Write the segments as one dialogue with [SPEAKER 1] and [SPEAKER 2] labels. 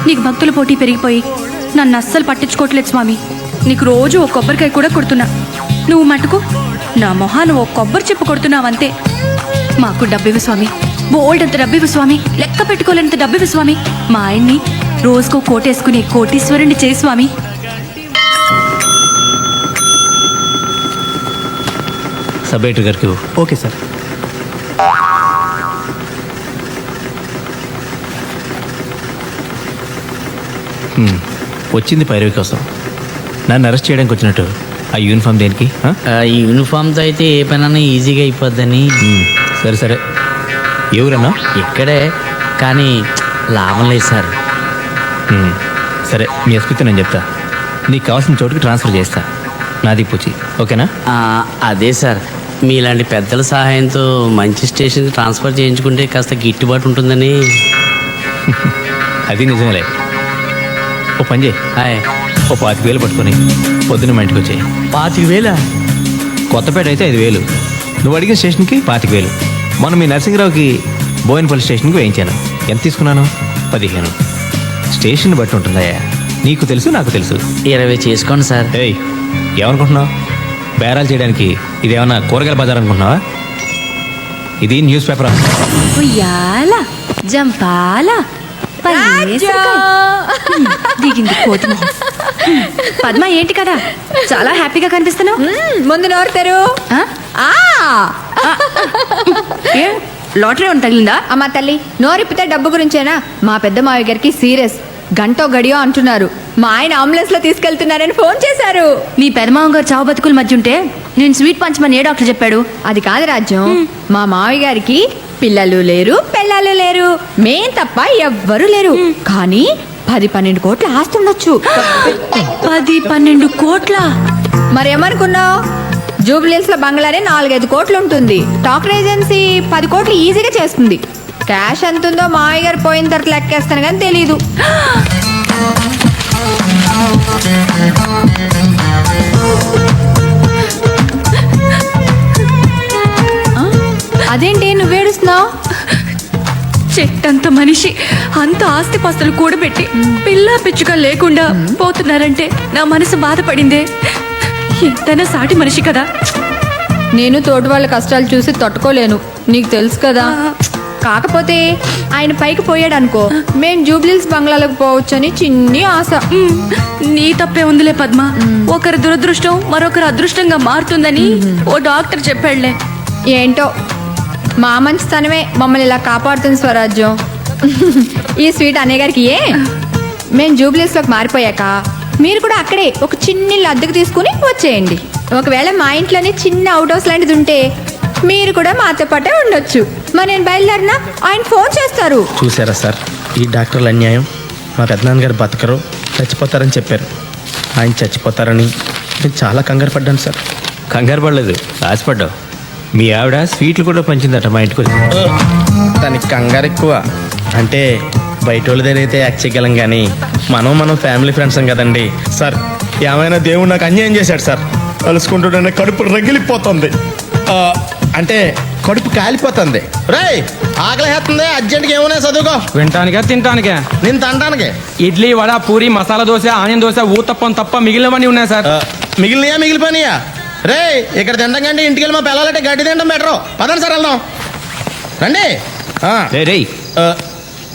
[SPEAKER 1] నీకు భక్తుల పోటీ పెరిగిపోయి నన్ను అస్సలు పట్టించుకోవట్లేదు స్వామి. నీకు రోజు ఓ కొబ్బరికాయ కూడా కొడుతున్నా, నువ్వు మటుకు నా మొహాను ఓ కొబ్బరి చెప్పు కొడుతున్నావంతే. మాకు డబ్బివ్వు స్వామి, బోల్డ్ అంత డబ్బివ్వు స్వామి, లెక్క పెట్టుకోలేనంత డబ్బివ్వు స్వామి. మా ఆయన్ని రోజుకో కోటేసుకునే కోటీశ్వరుణ్ణి చేయి స్వామి.
[SPEAKER 2] సబ్ ఎడిటర్ గారికి.
[SPEAKER 3] Okay sir.
[SPEAKER 2] వచ్చింది పైరవి కోసం. నన్ను అరెస్ట్ చేయడానికి వచ్చినట్టు ఆ యూనిఫామ్ దేనికి?
[SPEAKER 4] ఈ యూనిఫామ్తో అయితే ఏ పనైనా ఈజీగా అయిపోద్దని.
[SPEAKER 2] సరే సరే, ఎవరన్నా?
[SPEAKER 4] ఇక్కడే, కానీ లాభం లేదు సార్.
[SPEAKER 2] సరే, మీ ఎస్పీతో నేను చెప్తా, నీకు కావాల్సిన చోటుకి ట్రాన్స్ఫర్ చేస్తా. నాది పూచి, ఓకేనా?
[SPEAKER 4] అదే సార్, మీలాంటి పెద్దల సహాయంతో మంచి స్టేషన్కి ట్రాన్స్ఫర్ చేయించుకుంటే కాస్త గిట్టుబాటు ఉంటుందని.
[SPEAKER 2] అది నిజమేలే. ఓ పని చేయి,
[SPEAKER 4] హాయ్.
[SPEAKER 2] ఓ 25,000 పట్టుకొని పొద్దున్న మా ఇంటికి వచ్చాయి.
[SPEAKER 4] 25,000?
[SPEAKER 2] కొత్తపేట అయితే 5,000, నువ్వు అడిగిన స్టేషన్కి 25,000. మొన్న మీ నరసింహరావుకి బోయినపల్లి స్టేషన్కి వేయించాను. ఎంత తీసుకున్నాను? 15. స్టేషన్ బట్టి ఉంటుందయ్యా, నీకు తెలుసు నాకు తెలుసు.
[SPEAKER 4] 20 చేసుకోండి సార్.
[SPEAKER 2] ఏయ్, ఏమనుకుంటున్నావు? బేరాలు చేయడానికి ఇదేమన్నా కూరగాయల బజార్ అనుకుంటున్నావా? ఇది న్యూస్ పేపర్.
[SPEAKER 1] ఉయ్యాల జంపాల దిగింది కోతి మొహం. పద్మ, ఏంటి కదా చాలా హ్యాపీగా కనిపిస్తున్నావు?
[SPEAKER 5] ముందు నోరు తెరు.
[SPEAKER 1] లాటరీ ఉంది తగిలిందా?
[SPEAKER 5] అమ్మా తల్లి, నోరిప్పితే డబ్బు గురించేనా? మా పెద్ద మావయ్య గారికి సీరియస్, గంటో గడియో అంటున్నారు. మా ఆయన అంబులెన్స్ లో తీసుకెళ్తున్నారని ఫోన్ చేశారు.
[SPEAKER 1] నీ పెదమావం గారు చావు బతుకుల మధ్య ఉంటే నేను స్వీట్ పంచమని ఏ డాక్టర్ చెప్పాడు?
[SPEAKER 5] అది కాదు రాజ్యం, మా మావయ్య గారికి పిల్లలు లేరు, పెళ్ళాలు లేరు, మేం తప్ప ఎవ్వరూ లేరు. కానీ 10-12 కోట్ల ఆస్తి ఉండొచ్చు.
[SPEAKER 1] 10-12 కోట్ల?
[SPEAKER 5] మరేమనుకున్నావు? జూబ్లీస్ లో బంగ్లానే 4-5 కోట్లు ఉంటుంది. టాక్ ఏజెన్సీ 10 కోట్లు ఈజీగా చేస్తుంది. క్యాష్ ఎంత ఉందో మావయ్య గారు పోయిన తర్వాత లెక్కేస్తాను కానీ తెలీదు. అదేంటి నువ్వేడుస్తున్నావు?
[SPEAKER 1] చెట్టంత మనిషి అంత ఆస్తిపాస్తులు కూడబెట్టి పిల్ల పిచ్చుక లేకుండా పోతున్నారంటే నా మనసు బాధపడిందే. ఎంతైనా సాటి మనిషి కదా.
[SPEAKER 5] నేను తోటి వాళ్ళ కష్టాలు చూసి తట్టుకోలేను, నీకు తెలుసు కదా. కాకపోతే ఆయన పైకి పోయాడు అనుకో, మేం జూబ్లీస్ బంగ్లాలకు పోవచ్చని చిన్ని ఆశ.
[SPEAKER 1] నీ తప్పే ఉందిలే పద్మ. ఒకరి దురదృష్టం మరొకరు అదృష్టంగా మారుతుందని ఓ డాక్టర్ చెప్పాడులే.
[SPEAKER 5] ఏంటో మా మంచితనమే మమ్మల్ని ఇలా కాపాడుతుంది స్వరాజ్యం. ఈ స్వీట్ అన్నయ్య గారికి మేము జూబ్లీస్లోకి మారిపోయాక మీరు కూడా అక్కడే ఒక చిన్న ఇల్లు అద్దెకు తీసుకుని వచ్చేయండి. ఒకవేళ మా ఇంట్లోనే చిన్న అవుట్ హౌస్ లాంటిది ఉంటే మీరు కూడా మాతో పాటే ఉండొచ్చు. మరి నేను బయలుదేరినా ఆయన ఫోన్ చేస్తారు.
[SPEAKER 3] చూసారా సార్, ఈ డాక్టర్ల అన్యాయం. మా పెద్దనాన్నగారు బతకరు, చచ్చిపోతారని చెప్పారు. ఆయన చచ్చిపోతారని నేను చాలా కంగారు పడ్డాను సార్.
[SPEAKER 2] కంగారు పడలేదు, ఆశపడ్డావు. మీ ఆవిడ స్వీట్లు కూడా పంచిందట మా ఇంటికి వచ్చి.
[SPEAKER 3] దానికి కంగారు ఎక్కువ. అంటే బయట వాళ్ళ దగ్గర అయితే యాక్ట్ చేయగలం, కానీ మనం ఫ్యామిలీ ఫ్రెండ్స్ కదండి సార్. ఏమైనా దేవుడు నాకు అన్యాయం చేశాడు సార్. కలుసుకుంటుంటే కడుపు రగిలిపోతుంది, అంటే కడుపు కాలిపోతుంది. రేయ్, ఆకలిస్తుంది, అర్జెంట్గా ఏమైనా చదువుకో.
[SPEAKER 6] వినటానికా తినటానికా?
[SPEAKER 3] నేను తినడానికి
[SPEAKER 6] ఇడ్లీ, వడ, పూరి, మసాలా దోశ, ఆనియన్ దోశ, ఊతప్పం తప్ప మిగిలినవన్నీ ఉన్నాయి సార్.
[SPEAKER 3] మిగిలిపోయినాయా? రే, ఇక్కడ తినడం కంటే ఇంటికి వెళ్ళి మా పిల్లలంటే గడ్డి తినడం బెటరు. పదండి సార్, వెళ్దాం రండి.
[SPEAKER 2] రేయ్,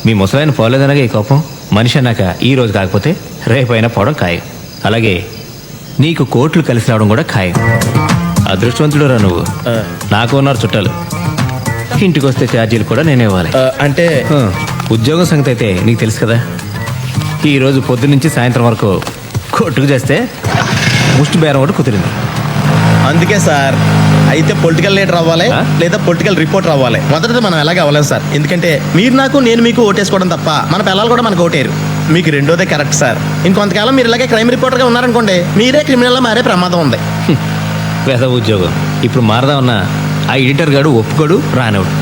[SPEAKER 2] మీ ముసలాయన పోలేదనగా ఈ కోపం. మనిషి అన్నాక ఈ రోజు కాకపోతే రేపైనా పోవడం ఖాయం. అలాగే నీకు కోట్లు కలిసి రావడం కూడా ఖాయం. అదృష్టవంతుడు రా నువ్వు. నాకు ఉన్నారు చుట్టాలు, ఇంటికి వస్తే ఛార్జీలు కూడా నేనే ఇవ్వాలి.
[SPEAKER 3] అంటే
[SPEAKER 2] ఉద్యోగం సంగతి అయితే నీకు తెలుసు కదా. ఈరోజు పొద్దున్నుంచి సాయంత్రం వరకు కొట్టుకు చేస్తే ముష్టి బేరం కూడా కుదిరింది.
[SPEAKER 3] అందుకే సార్, అయితే పొలిటికల్ లీడర్ అవ్వాలి లేదా పొలిటికల్ రిపోర్టర్ అవ్వాలి. మొదటిది మనం ఎలాగ అవ్వలేం సార్. ఎందుకంటే మీరు నాకు, నేను మీకు ఓటేసుకోవడం తప్ప మన పిల్లలు కూడా మనకు ఓటేరు. మీకు రెండోదే కరెక్ట్ సార్. ఇంకొంతకాలం మీరు ఇలాగే క్రైమ్ రిపోర్టర్గా ఉన్నారనుకోండి, మీరే క్రిమినల్గా మారే ప్రమాదం ఉంది.
[SPEAKER 2] పెద్ద ఉద్యోగం ఇప్పుడు మారదామన్నా ఆ ఎడిటర్ గాడు ఒప్పుకోడు, రానివాడు.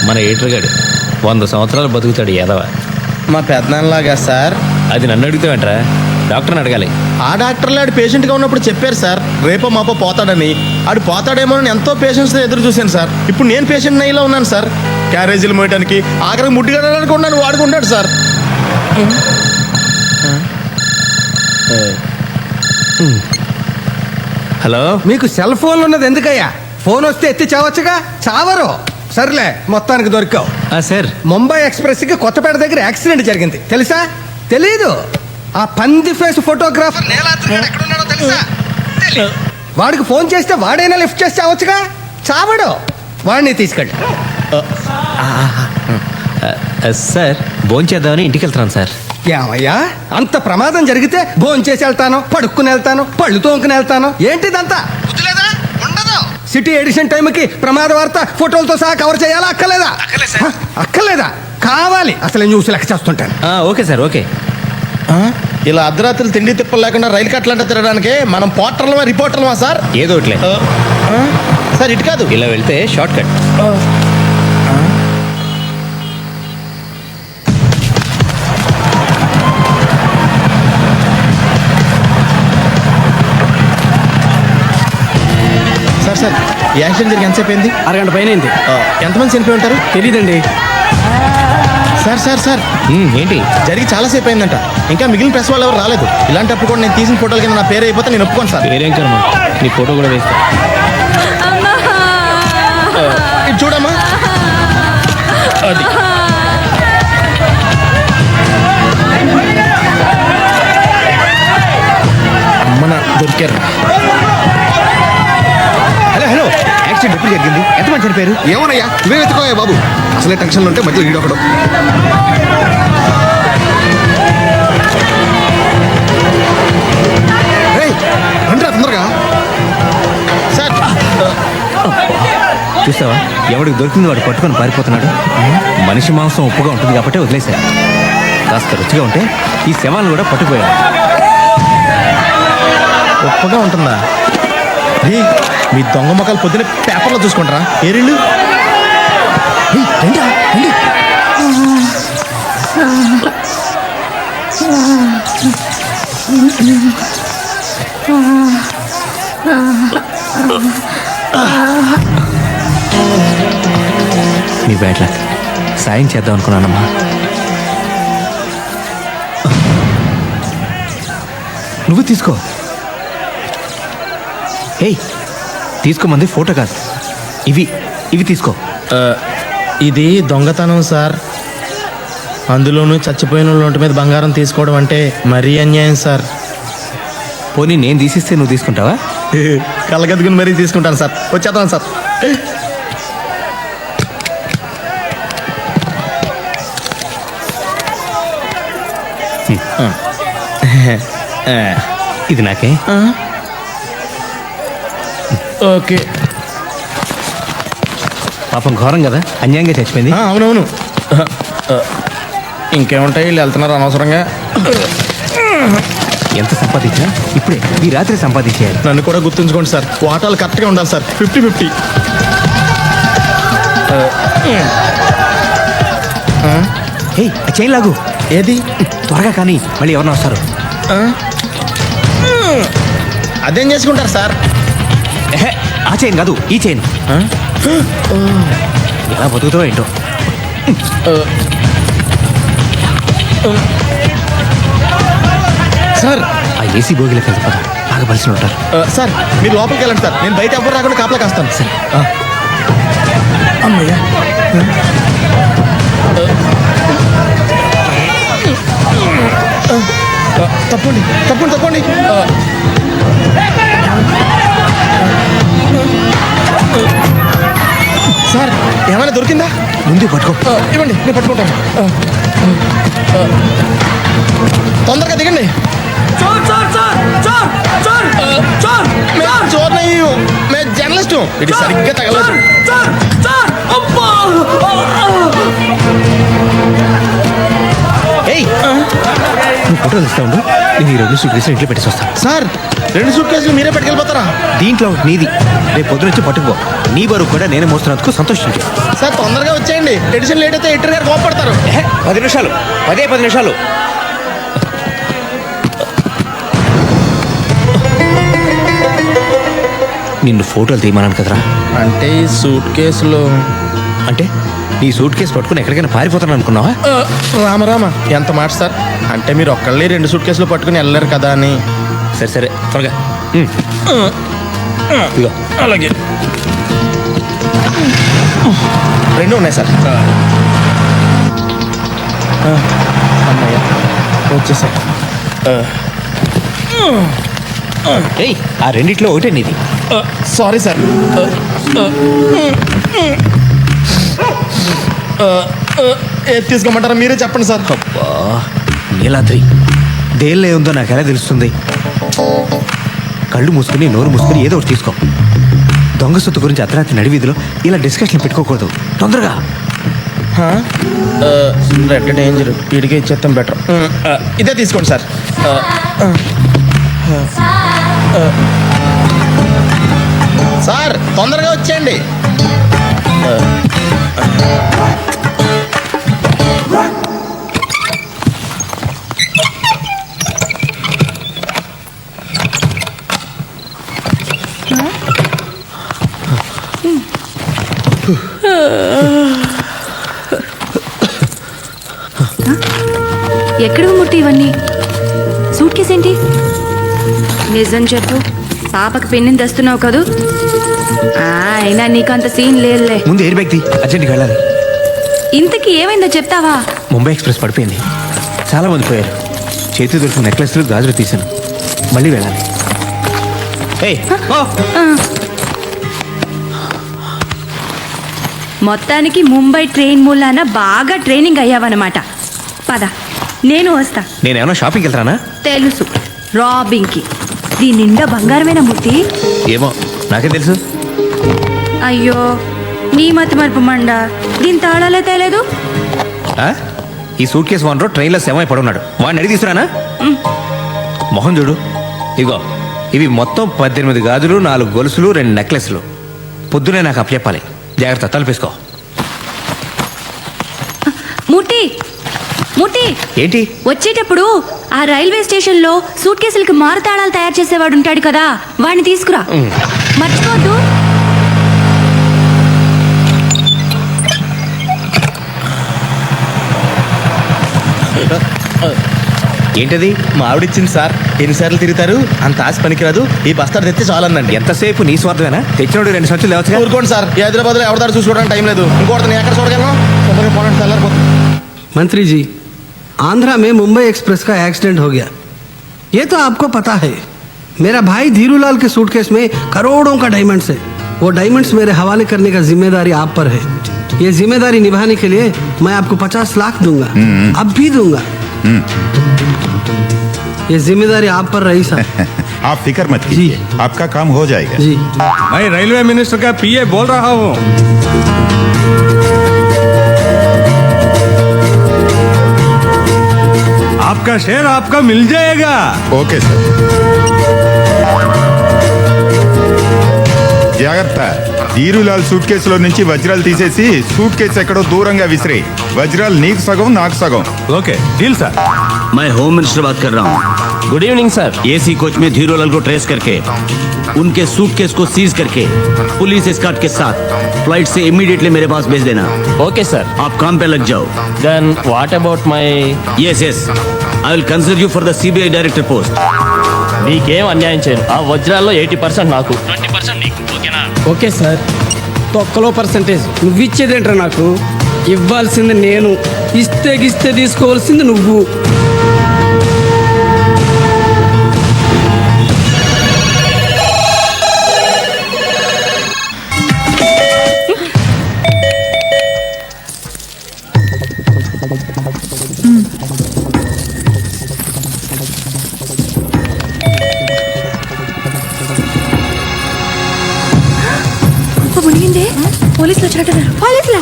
[SPEAKER 2] మన ఎడిటర్ గాడు 100 సంవత్సరాలు బతుకుతాడు ఎదవ.
[SPEAKER 3] మా పెద్దనాన్నలాగా సార్.
[SPEAKER 2] అది నన్ను అడుగుతావేంట్రా? డాక్టర్ని అడగాలి.
[SPEAKER 3] ఆ డాక్టర్లు ఆడు పేషెంట్గా ఉన్నప్పుడు చెప్పారు సార్ రేపో మాపో పోతాడని. ఆడు పోతాడేమో అని ఎంతో పేషెంట్స్తో ఎదురు చూశాను సార్. ఇప్పుడు నేను పేషెంట్ నయ్యిలో ఉన్నాను సార్. క్యారేజీలు మోయడానికి ఆఖరికి ముట్టిగడడానికి ఉన్నాను వాడుకుంటాడు సార్.
[SPEAKER 2] హలో,
[SPEAKER 7] మీకు సెల్ ఫోన్ ఉన్నది ఎందుకయ్యా? ఫోన్ వస్తే ఎత్తి చావచ్చుగా. చావరు. సర్లే, మొత్తానికి దొరికావు.
[SPEAKER 2] సార్
[SPEAKER 7] ముంబై ఎక్స్ప్రెస్ కి కొత్తపేట దగ్గర యాక్సిడెంట్ జరిగింది, తెలుసా? తెలీదు. ఆ పంది ఫేస్ ఫోటోగ్రాఫర్ నీలాద్రి గాడు ఎక్కడున్నాడో తెలుసా? తెలీదు. వాడికి ఫోన్ చేస్తే వాడైనా లిఫ్ట్ చేసి చావచ్చుగా. చావడు. వాడిని తీసుకెళ్ళి.
[SPEAKER 2] సార్ భోంచేద్దామని ఇంటికి వెళ్తున్నాను సార్.
[SPEAKER 7] ఏమయ్యా, అంత ప్రమాదం జరిగితే భోంచేసి వెళ్తాను, పడుక్కుని వెళ్తాను, పళ్ళు తోముకుని వెళ్తాను, ఏంటిదంతా? బుద్ధిలేదా? ఉండదు. సిటీ ఎడిషన్ టైంకి ప్రమాద వార్త ఫోటోలతో సహా కవర్ చేయాలా? అక్కర్లేదా? అక్కర్లేదా? కావాలి. అసలు న్యూస్ లెక్క చేస్తుంటాను.
[SPEAKER 2] Okay sir, okay.
[SPEAKER 3] ఇలా అర్ధరాత్రులు తిండి తిప్పలు లేకుండా రైలు కట్టలంటే తిరగడానికి మనం పోర్టర్లమా రిపోర్టర్లమా సార్?
[SPEAKER 2] ఏదో ఒకట్లే.
[SPEAKER 3] సార్ ఇటు కాదు,
[SPEAKER 2] ఇలా వెళ్తే షార్ట్ కట్.
[SPEAKER 3] సార్ సార్ ఈ యాక్సిడెంట్ జరిగి ఎంతసేపు అయింది?
[SPEAKER 6] అరగంట పైన
[SPEAKER 3] ఎంతమంది చనిపోయి ఉంటారు?
[SPEAKER 6] తెలీదండి.
[SPEAKER 3] సార్ సార్ సార్
[SPEAKER 2] ఏంటి?
[SPEAKER 3] జరిగి చాలాసేపు అయిందంట. ఇంకా మిగిలిన ప్రెస్ వాళ్ళు ఎవరు రాలేదు. ఇలాంటప్పుడు కూడా నేను తీసిన ఫోటోల కింద నా పేరు అయిపోతే నేను ఒప్పుకోను సార్.
[SPEAKER 2] వేరేం కర్మ, నీ ఫోటో కూడా వేస్తా.
[SPEAKER 3] ఇది చూడమ్మా. అది అమ్మన దొరికారు.
[SPEAKER 8] హలో హలో, యాక్సిడెంట్ ఎప్పుడు జరిగింది? ఎంతమంది చనిపోయారు? ఏమోనయ్యా, నువ్వే వెతుకోయా బాబు. అసలే టెన్షన్లో ఉంటే మధ్యలో ఈడొకడు. రండిరా తొందరగా.
[SPEAKER 3] సార్
[SPEAKER 2] చూసావా, ఎవడికి దొరికింది వాడు పట్టుకొని పారిపోతున్నాడు. మనిషి మాంసం ఉప్పుగా ఉంటుంది కాబట్టి వదిలేశారు. కాస్త రుచిగా ఉంటే ఈ శవాలను కూడా పట్టుకుపోయారు.
[SPEAKER 3] గొప్పగా ఉంటుందా? మీ దొంగ మొక్కలు పొద్దున పేపర్లో చూసుకుంటారా? ఏరిళ్ళు
[SPEAKER 2] నీ బ్యాడ్ లక్. సాయం చేద్దాం అనుకున్నానమ్మా. నువ్వు తీసుకో. ఏయ్, తీసుకోమంది ఫోటో కాదు, ఇవి తీసుకో.
[SPEAKER 3] ఇది దొంగతనం సార్. అందులోనూ చచ్చిపోయిన వాళ్ళ ఒంటి మీద బంగారం తీసుకోవడం అంటే మరీ అన్యాయం సార్.
[SPEAKER 2] పోనీ నేను తీసిస్తే నువ్వు తీసుకుంటావా?
[SPEAKER 3] కళ్ళగద్దుకుని మరీ తీసుకుంటాను సార్. వచ్చేస్తాను సార్.
[SPEAKER 2] ఇది నాకే.
[SPEAKER 3] ఓకే.
[SPEAKER 2] పాపం ఘోరం కదా, అన్యాయంగా చచ్చిపోయింది.
[SPEAKER 3] అవునవును. ఇంకేముంటాయి, వీళ్ళు వెళ్తున్నారు అనవసరంగా.
[SPEAKER 2] ఎంత సంపాదించినా ఇప్పుడే ఈ రాత్రి సంపాదించేయాలి.
[SPEAKER 3] నన్ను కూడా గుర్తుంచుకోండి సార్. వాటాలు కరెక్ట్గా ఉండాలి సార్. 50-50.
[SPEAKER 2] ఏయ్, ఆ చైన్ లాగు.
[SPEAKER 3] ఏది?
[SPEAKER 2] త్వరగా కానీ మళ్ళీ ఎవరన్నా వస్తారు.
[SPEAKER 3] అదేం చేసుకుంటారు సార్?
[SPEAKER 2] ఆ చైన్ కాదు, ఈ చైన్. ఎలా బతుకుతావో ఏంటో.
[SPEAKER 3] సార్
[SPEAKER 2] ఆ ఏసీ బోగిలోకి వెళ్తే పద, బాగా బలిసిన ఉంటారు.
[SPEAKER 3] సార్ మీరు లోపలికి వెళ్ళండి సార్. నేను బయట ఎవరు రాకుండా కాపలా కాస్తాను. సరే. అమ్మయ్యా. తప్పండి తప్పండి తప్పండి. సార్ ఏమైనా దొరికిందా?
[SPEAKER 2] ముందు పట్టుకో.
[SPEAKER 3] ఇవ్వండి, నేను పట్టుకుంటాను. తొందరగా దిగండి. చోర్ మే జర్నలిస్ట్. ఇది సరిగ్గా తగలదు.
[SPEAKER 2] ఏయ్, నువ్వు ఫోటోలు ఇస్తా ఉండు, నేను ఈ 2 సూట్ కేసులు ఇంట్లో పెట్టేసి వస్తాను.
[SPEAKER 3] సార్ 2 సూట్ కేసులు మీరే పట్టుకెళ్ళిపోతారా?
[SPEAKER 2] దీంట్లో ఒకటి నీది, రేపు పొద్దున వచ్చి పట్టుకుపో. నీ బరువు కూడా నేను మోస్తున్నందుకు సంతోషించు.
[SPEAKER 3] సార్ తొందరగా వచ్చేయండి. ఎడిషన్ లేట్ అయితే ఎడిటర్ గారు కోపడతారు.
[SPEAKER 2] 10 నిమిషాలు, 10 నిమిషాలు. నిన్ను ఫోటోలు తీయమన్నాను కదరా.
[SPEAKER 3] అంటే ఈ సూట్ కేసులో
[SPEAKER 2] అంటే నీ సూట్ కేసు పట్టుకుని ఎక్కడికైనా పారిపోతాను అనుకున్నావా?
[SPEAKER 3] రామరామ ఎంత మాట సార్. అంటే మీరు ఒక్కళ్ళే 2 సూట్ కేసులు పట్టుకుని వెళ్ళలేరు కదా అని.
[SPEAKER 2] సరే సరే త్వరగా. ఇదిగో
[SPEAKER 3] అలాగే 2 ఉన్నాయి సార్. అమ్మయ్య వచ్చేసాయి.
[SPEAKER 2] ఏయ్, ఆ రెండిట్లో ఒకటే నీది.
[SPEAKER 3] Sorry sir. ఏది తీసుకోమంటారా మీరే చెప్పండి సార్.
[SPEAKER 2] అబ్బా, నీలాద్రి దేనిలో ఉందో నాకు ఎలా తెలుస్తుంది? కళ్ళు మూసుకుని నోరు మూసుకుని ఏదో ఒకటి తీసుకో. దొంగ సొత్తు గురించి అర్ధరాత్రి నడివీధిలో ఇలా డిస్కషన్ పెట్టుకోకూడదు. తొందరగా.
[SPEAKER 3] రెడ్ డేంజర్, వీడికి ఇచ్చేస్తాం బెటర్. ఇదే తీసుకోండి సార్. సార్ తొందరగా వచ్చేయండి.
[SPEAKER 1] ఎక్కడ మూర్తి ఇవన్నీ? సూట్ కేసు ఏంటి? నిజం చెప్పు, పాపకి పెన్నిని తెస్తున్నావు కదూ? అయినా నీకంత సీన్ లేదులే.
[SPEAKER 2] ముందు ఎయిర్ బ్యాగ్ తీ, అర్జెంట్గా వెళ్ళాలి.
[SPEAKER 1] ఇంతకీ ఏమైందో చెప్తావా?
[SPEAKER 2] ముంబై ఎక్స్ప్రెస్ పడిపోయింది, చాలా మంది పోయారు. చేతి దొరికిన నెక్లెస్లు గాజులు తీశాను, మళ్ళీ వెళ్ళాలి. ఏయ్, ఓ!
[SPEAKER 1] మొత్తానికి ముంబై ట్రైన్ మూలాన బాగా ట్రైనింగ్ అయ్యావన్నమాట. పద, నేను వస్తా.
[SPEAKER 2] నేనేమన్నా షాపింగ్కి వెళ్తానా?
[SPEAKER 1] తెలుసు, రాబింగ్కి. దీని నిండా బంగారమేనా మూర్తి?
[SPEAKER 2] ఏమో, నాకే తెలుసు.
[SPEAKER 1] అయ్యో, నీ మతి మరుపు మండ. దీని తాళాలే తేలేదు.
[SPEAKER 2] ఈ సూట్ కేసు ఓనరు ట్రైన్లో శవం పడున్నాడు. వాడిని అడిగి తీసుకురానా? మొహం చూడు. ఇగో, ఇవి మొత్తం 18 గాజులు, 4 గొలుసులు, 2 నెక్లెస్లు. పొద్దునే నాకు అప్పచెప్పాలి. జాగ్రత్త, తలపేసుకో.
[SPEAKER 1] మూర్తి, మూర్తి,
[SPEAKER 2] ఏంటి?
[SPEAKER 1] వచ్చేటప్పుడు ఆ రైల్వే స్టేషన్ లో సూట్ కేసులకి మారు తాళాలు తయారు చేసేవాడు ఉంటాడు కదా, వాడిని తీసుకురా. మర్చిపోద్దు.
[SPEAKER 2] ఏంటది?
[SPEAKER 3] మా ఆవిడిచ్చింది సార్. ఎన్నిసార్లు తిరుగుతారు, అంత ఆశ పనికిరాదు. ఈ బస్తాడు తెస్తే చాలందండి.
[SPEAKER 2] ఎంతసేపు నీ స్వార్థమేనా? తెచ్చినోడు 2 సంచులు లేవచ్చు.
[SPEAKER 3] ఊరుకోండి సార్, హైదరాబాద్లో ఎవరిదారు చూసుకోవడానికి టైం లేదు. ఇంకోటి ఎక్కడ చూడగలను? తొందరగా పోనండి, తెల్లారిపోతుంది.
[SPEAKER 7] मंत्री जी, आंध्रा में मुंबई एक्सप्रेस का एक्सीडेंट हो गया, ये तो आपको पता है. मेरा भाई धीरूलाल के सूटकेस में करोड़ों का डायमंड्स है. वो डायमंड्स मेरे हवाले करने का जिम्मेदारी आप पर है. ये जिम्मेदारी निभाने के लिए मैं आपको 50 लाख दूंगा, अब भी दूंगा. ये जिम्मेदारी आप पर रही साहब.
[SPEAKER 9] आप फिक्र मत कीजिए, आपका काम हो जाएगा.
[SPEAKER 7] जी,
[SPEAKER 6] मैं रेलवे मिनिस्टर का पीए बोल रहा हूँ. आपका शेयर आपका मिल जाएगा.
[SPEAKER 9] Okay sir. జాగ్రత్త. ధీరులాల్ సూట్ కేసులో నుంచి వజ్రాలు తీసేసి సూట్ కేసు ఎక్కడో దూరంగా విసిరే. వజ్రాలు నీకు సగం, నాకు సగం.
[SPEAKER 6] Okay deal sir.
[SPEAKER 10] मैं होम मिनिस्टर बात कर रहा हूँ.
[SPEAKER 6] Good evening sir.
[SPEAKER 10] AC coach में धीरूलाल को ट्रेस करके उनके सूटकेस को सीज करके पुलिस एस्कॉर्ट के साथ फ्लाइट से इमीडिएटली मेरे पास भेज देना.
[SPEAKER 6] Okay sir.
[SPEAKER 10] आप काम पे लग जाओ.
[SPEAKER 6] Then what about my?
[SPEAKER 10] Yes yes, I will consider you for the CBI director post.
[SPEAKER 6] నీకేం అన్యాయం చేయను. ఆ వజ్రాల్లో 80% నాకు, 20% నీకు. ఓకేనా?
[SPEAKER 7] Okay sir. తొక్కలో పర్సంటేజ్ నువ్వు ఇచ్చేదేంట్రా? నాకు ఇవ్వాల్సింది నేను, ఇస్తే తీసుకోవాల్సింది నువ్వు.
[SPEAKER 1] మునిగిందే, పోలీసులు వచ్చినట్టున్నారు. పోలీసులా?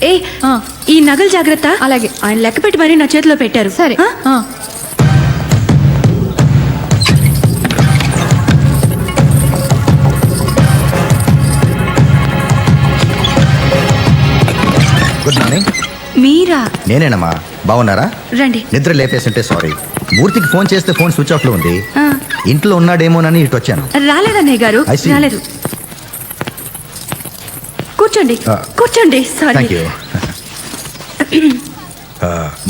[SPEAKER 1] ఏ, ఈ నగలు జాగ్రత్త.
[SPEAKER 5] అలాగే.
[SPEAKER 1] ఆయన లెక్క పెట్టి మరీ నా చేతిలో పెట్టారు.
[SPEAKER 5] సరే.
[SPEAKER 1] ఆ? మీరా?
[SPEAKER 8] నేనేనమ్మా. బాగున్నారా?
[SPEAKER 1] రండి.
[SPEAKER 8] నిద్ర లేపేస్తుంటే సారీ. మూర్తికి ఫోన్ చేస్తే ఫోన్ స్విచ్ ఆఫ్ లో ఉంది.
[SPEAKER 1] ఆ,
[SPEAKER 8] ఇంట్లో ఉన్నాడేమోనని ఇటు వచ్చాను.
[SPEAKER 1] రాలేదన్నయ్య గారు,
[SPEAKER 8] I see.
[SPEAKER 1] రాలేదు. కూర్చోండి,
[SPEAKER 8] ఆ.
[SPEAKER 1] కూర్చోండి. సారీ.
[SPEAKER 8] Thank you.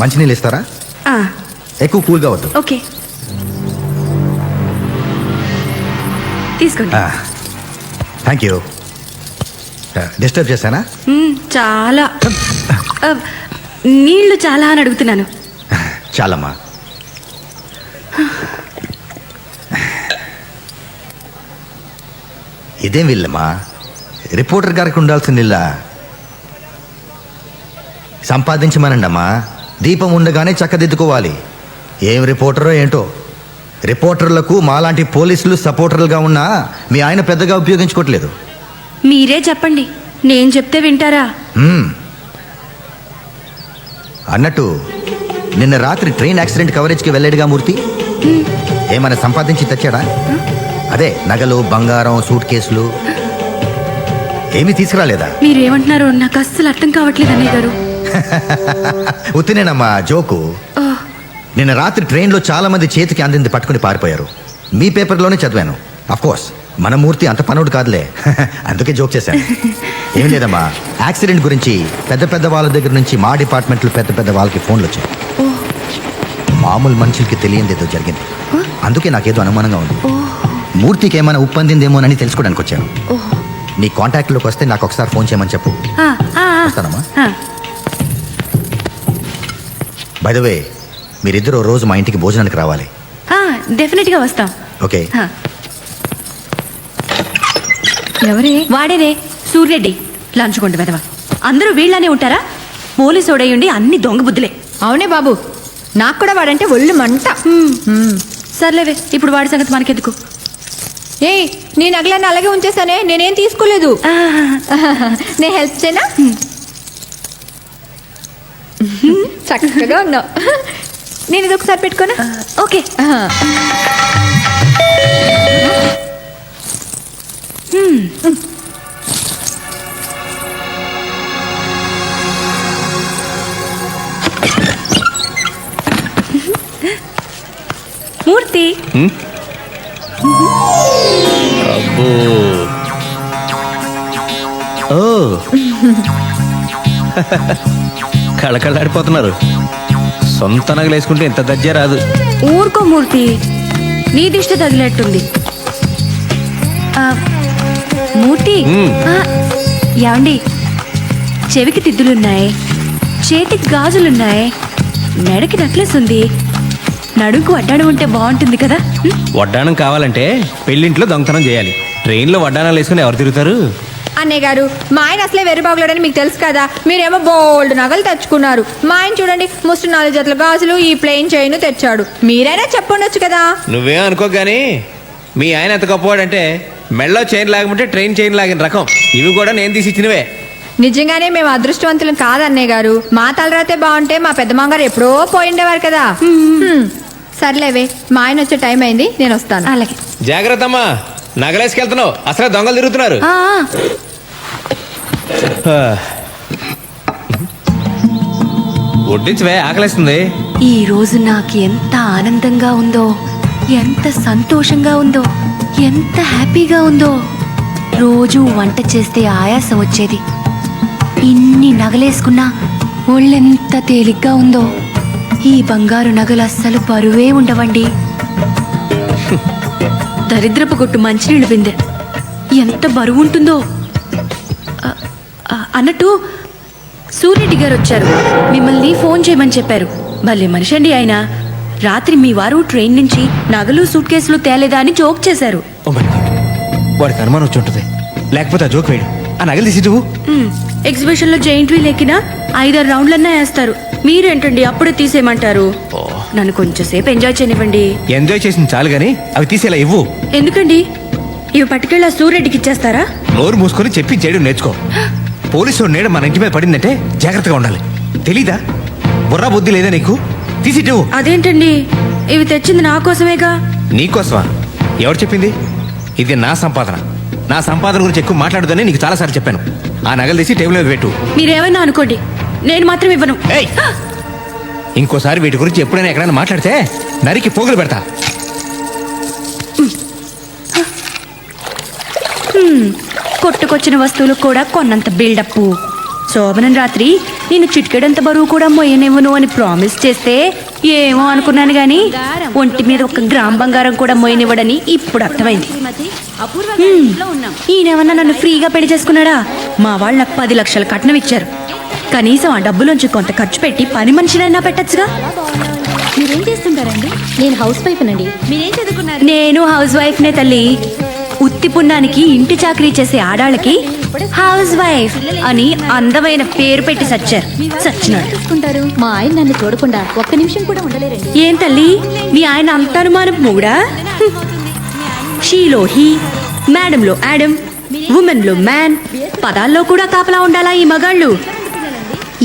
[SPEAKER 8] మంచినీళ్ళు ఇస్తారా?
[SPEAKER 1] ఆ,
[SPEAKER 8] ఎక్కువ కూల్గా వద్దు.
[SPEAKER 1] ఓకే, తీసుకోండి.
[SPEAKER 8] Thank you. డిస్టర్బ్ చేశానా?
[SPEAKER 1] చాలా ఆ, నీళ్లు చాలా అని అడుగుతున్నాను.
[SPEAKER 8] చాలమ్మా. ఇదేం వీళ్ళమ్మా, రిపోర్టర్ గారికి ఉండాల్సిన ఇల్లా? సంపాదించమనండమ్మా. దీపం ఉండగానే చక్కదిద్దుకోవాలి. ఏం రిపోర్టరో ఏంటో. రిపోర్టర్లకు మాలాంటి పోలీసులు సపోర్టర్లుగా ఉన్నా మీ ఆయన పెద్దగా ఉపయోగించుకోవట్లేదు.
[SPEAKER 1] మీరే చెప్పండి, నేను చెప్తే వింటారా?
[SPEAKER 8] అన్నట్టు నిన్న రాత్రి ట్రైన్ యాక్సిడెంట్ కవరేజ్కి వెళ్ళాడుగా మూర్తి. ఏమైనా సంపాదించి తెచ్చాడా? అదే నగలు, బంగారం, సూట్ కేసులు ఏమీ తీసుకురాలేదా?
[SPEAKER 1] మీరేమంటున్నారో నాకు అస్సలు అర్థం కావట్లేదు అన్నయ్య గారు.
[SPEAKER 8] ఉత్తినేనమ్మా, జోకు.
[SPEAKER 1] ఆ,
[SPEAKER 8] నిన్న రాత్రి ట్రైన్లో చాలా మంది చేతికి అందింది పట్టుకుని పారిపోయారు. మీ పేపర్లోనే చదివాను. అఫ్ కోర్స్ మన మూర్తి అంత పనుడు కాదులే. అందుకే జోక్ చేశాను. ఏం లేదమ్మా, యాక్సిడెంట్ గురించి పెద్ద పెద్ద వాళ్ళ దగ్గర నుంచి మా డిపార్ట్మెంట్లో పెద్ద పెద్ద వాళ్ళకి ఫోన్లు వచ్చాయి. మామూలు మనుషులకి తెలియంది ఏదో జరిగింది. అందుకే నాకేదో అనుమానంగా ఉంది. మూర్తికి ఏమైనా ఉప్పందిందేమోనని తెలుసుకోవడానికి వచ్చాను. నీ కాంటాక్ట్లోకి వస్తే నాకు ఒకసారి ఫోన్ చేయమని చెప్పు.
[SPEAKER 1] ఆ, ఆ, ఆ.
[SPEAKER 8] వస్తానమ్మా.
[SPEAKER 1] ఆ,
[SPEAKER 8] బై ద వే, మీరిద్దరూ రోజు మా ఇంటికి భోజనానికి రావాలి.
[SPEAKER 1] ఆ, డెఫినెట్గా వస్తాం.
[SPEAKER 8] ఓకే.
[SPEAKER 1] ఆ,
[SPEAKER 5] ఎవరే?
[SPEAKER 1] వాడేనే సూర్యరెడ్డి, లంచ్ కొండ వెదవ. అందరూ వీళ్ళనే ఉంటారా? పోలీసు ఓడయుండి అన్ని దొంగ బుద్ధులే.
[SPEAKER 5] అవునే బాబు, నాకు కూడా వాడంటే ఒళ్ళు మంట.
[SPEAKER 1] సర్లేవే, ఇప్పుడు వాడి సంగతి మనకెందుకు.
[SPEAKER 5] ఏయ్, నీ నగలన్నీ అలాగే ఉంచేసానే, నేనేం తీసుకోలేదు.
[SPEAKER 1] ఆ,
[SPEAKER 5] నేను హెల్ప్ చేయనా? చక్కగా ఉన్నావు. నేను ఇది ఒకసారి పెట్టుకోనా?
[SPEAKER 1] ఓకే. మూర్తి,
[SPEAKER 2] అబ్బో. ఓ. కళకళలాడిపోతున్నారు. సొంత నగలు వేసుకుంటే ఇంత దజ్జా రాదు.
[SPEAKER 1] ఊరుకో మూర్తి, నీ దిష్టి తగిలేట్టుంది. ఆ, మూర్తి, ఆ, యాండి, చెవికి తిద్దులున్నాయి, చేతికి గాజులున్నాయి, మెడకి నెక్లెస్ ఉంది, నడుకు వడ్డాణం ఉంటే బాగుంటుంది కదా.
[SPEAKER 2] వడ్డాణం కావాలంటే పెళ్ళింట్లో దొంగతనం చేయాలి. ట్రైన్లో వడ్డాణాలు వేసుకుని ఎవరు తిరుగుతారు?
[SPEAKER 5] అన్నయ్య గారు, మా ఆయన అసలే వెర్రిబాగులాడని మీకు తెలుసు కదా. మీరేమో బోల్డ్ నగలు తెచ్చుకున్నారు. మా ఆయన చూడండి, ముస్టు 4 జతల గాజులు, ఈ ప్లెయిన్ చైన్ తెచ్చాడు. మీరైనా చెప్పండొచ్చు కదా.
[SPEAKER 2] నువ్వేం అనుకో గానీ మీ ఆయన ఎంత గొప్పవాడంటే మెళ్ళో చైన్ లాగమంటే ట్రైన్ చైన్ లాగిన రకం. ఇవి కూడా నేను తీసి ఇచ్చినవే.
[SPEAKER 5] నిజంగానే మేము అదృష్టవంతులం కాదు అన్నయ్య గారు. మా తలరాతే బాగుంటే మా పెద్ద మామగారు ఎప్పుడో పోయిండేవారు కదా. సర్లేవే, మా ఆయన వచ్చే టైం అయింది, నేను వస్తాను.
[SPEAKER 1] అలాగే.
[SPEAKER 2] జాగ్రత్త అమ్మా, నగలేసుకెళ్తున్నావు, అసలు దొంగలు తిరుగుతున్నారు.
[SPEAKER 1] ఆ,
[SPEAKER 2] వడ్డించవే, ఆకలేస్తుంది.
[SPEAKER 1] ఈ రోజు నాకు ఎంత ఆనందంగా ఉందో, ఎంత సంతోషంగా ఉందో, ఎంత హ్యాపీగా ఉందో. రోజు వంట చేస్తే ఆయాసం వచ్చేది. ఇన్ని నగలేసుకున్నా ఒళ్ళెంత తేలిగ్గా ఉందో. ఈ బంగారు నగలు అస్సలు బరువే ఉండవండి. దరిద్రపు కొట్టు మంచినీళ్ళు బిందె ఎంత బరువు ఉంటుందో. అన్నట్టు సూర్యరెడ్డి గారు వచ్చారు, మిమ్మల్ని ఫోన్ చేయమని చెప్పారు. భలే మనిషి అండి ఆయన. రాత్రి మీ వారు ట్రైన్ నుంచి నగలు, సూట్ కేసులు తేలేదా అని జోక్ చేశారు.
[SPEAKER 2] ఓ మై గాడ్, వాడికి అనుమానం వచ్చి ఉంటుంది. లేకపోతే ఆ జోక్ వేయడు. ఆ నగలు తీసి నువ్వు.
[SPEAKER 1] ఎగ్జిబిషన్ లో జైంట్ వీల్ ఎక్కినా 5-6 రౌండ్లన్నా వేస్తారు. మీరేంటండి అప్పుడే తీసేయమంటారు? నన్ను కొంచెంసేపు ఎంజాయ్ చేయనివ్వండి.
[SPEAKER 2] ఎంజాయ్ చేసింది చాలు గానీ అవి తీసేలా ఇవ్వు.
[SPEAKER 1] ఎందుకండి? ఇవి పట్టుకెళ్ళి ఆ సూర్యరెడ్డికి ఇచ్చేస్తారా?
[SPEAKER 2] నోరు మూసుకొని చెప్పి చేయడం నేర్చుకో. పోలీసు నీడ మన ఇంటి మీద పడిందంటే జాగ్రత్తగా ఉండాలి. తెలీదా? బుర్రా బుద్ధి లేదా నీకు? తీసిట్టు.
[SPEAKER 1] అదేంటండి, ఇవి తెచ్చింది నా కోసమేగా.
[SPEAKER 2] నీకోసమా? ఎవరు చెప్పింది? ఇది నా సంపాదన. నా సంపాదన గురించి ఎక్కువ మాట్లాడదని నీకు చాలాసార్లు చెప్పాను. ఆ నగలు తీసి టేబుల్ మీద పెట్టు.
[SPEAKER 1] మీరేమైనా అనుకోండి, నేను మాత్రం ఇవ్వను.
[SPEAKER 2] ఏయ్! ఇంకోసారి వీటి గురించి ఎప్పుడైనా ఎక్కడైనా మాట్లాడితే నరికి పోగులు పెడతా.
[SPEAKER 1] కొట్టుకొచ్చిన వస్తువులు కూడా కొన్నంత బిల్డప్. శోభనం రాత్రి నేను చిటికెడంత బరువు కూడా మొయ్యనివ్వను అని ప్రామిస్ చేస్తే ఏమో అనుకున్నాను గాని ఒంటి మీద 1 గ్రామ్ బంగారం కూడా మొయ్యనివ్వడని ఇప్పుడు అర్థమైంది. ఈయనేమన్నా నన్ను ఫ్రీగా పెళ్లి చేసుకున్నాడా? మా వాళ్ళు నాకు 10 లక్షల కట్నం ఇచ్చారు. కనీసం ఆ డబ్బులోంచి కొంత ఖర్చు పెట్టి పని మనిషినైనా పెట్టచ్చుగా.
[SPEAKER 11] మీరేం చేస్తుంటారండి? నేను హౌస్ వైఫ్ నండి. మీరేం చదువుకున్నారు?
[SPEAKER 1] నేను హౌస్ వైఫ్ నే తల్లి. ఉత్తి పుణ్యానికి ఇంటి చాకరీ చేసే ఆడాళ్ళకి హౌస్ వైఫ్ అని అందమైన పేరు పెట్టి సచ్చినాడు.
[SPEAKER 11] చూసుకుంటారు. మా ఆయన నన్ను చూడకుండా 1 నిమిషం కూడా ఉండలేరండి.
[SPEAKER 1] ఏం తల్లి మీ ఆయన అంత అనుమానం మూడా? షీలో హీ, మేడంలో యాడమ్, ఉమెన్ లో మ్యాన్, పదాల్లో కూడా కాపలా ఉండాలా ఈ మగాళ్ళు?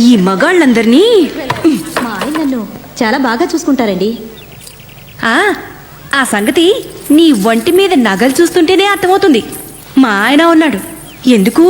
[SPEAKER 1] ఈ మగాళ్ళందరినీ
[SPEAKER 11] మా ఆయన నన్ను చాలా బాగా చూసుకుంటారండి.
[SPEAKER 1] ఆ సంగతి నీ ఒంటి మీద నగలు చూస్తుంటేనే అర్థమవుతుంది. మా ఆయన ఉన్నాడు. ఎందుకు?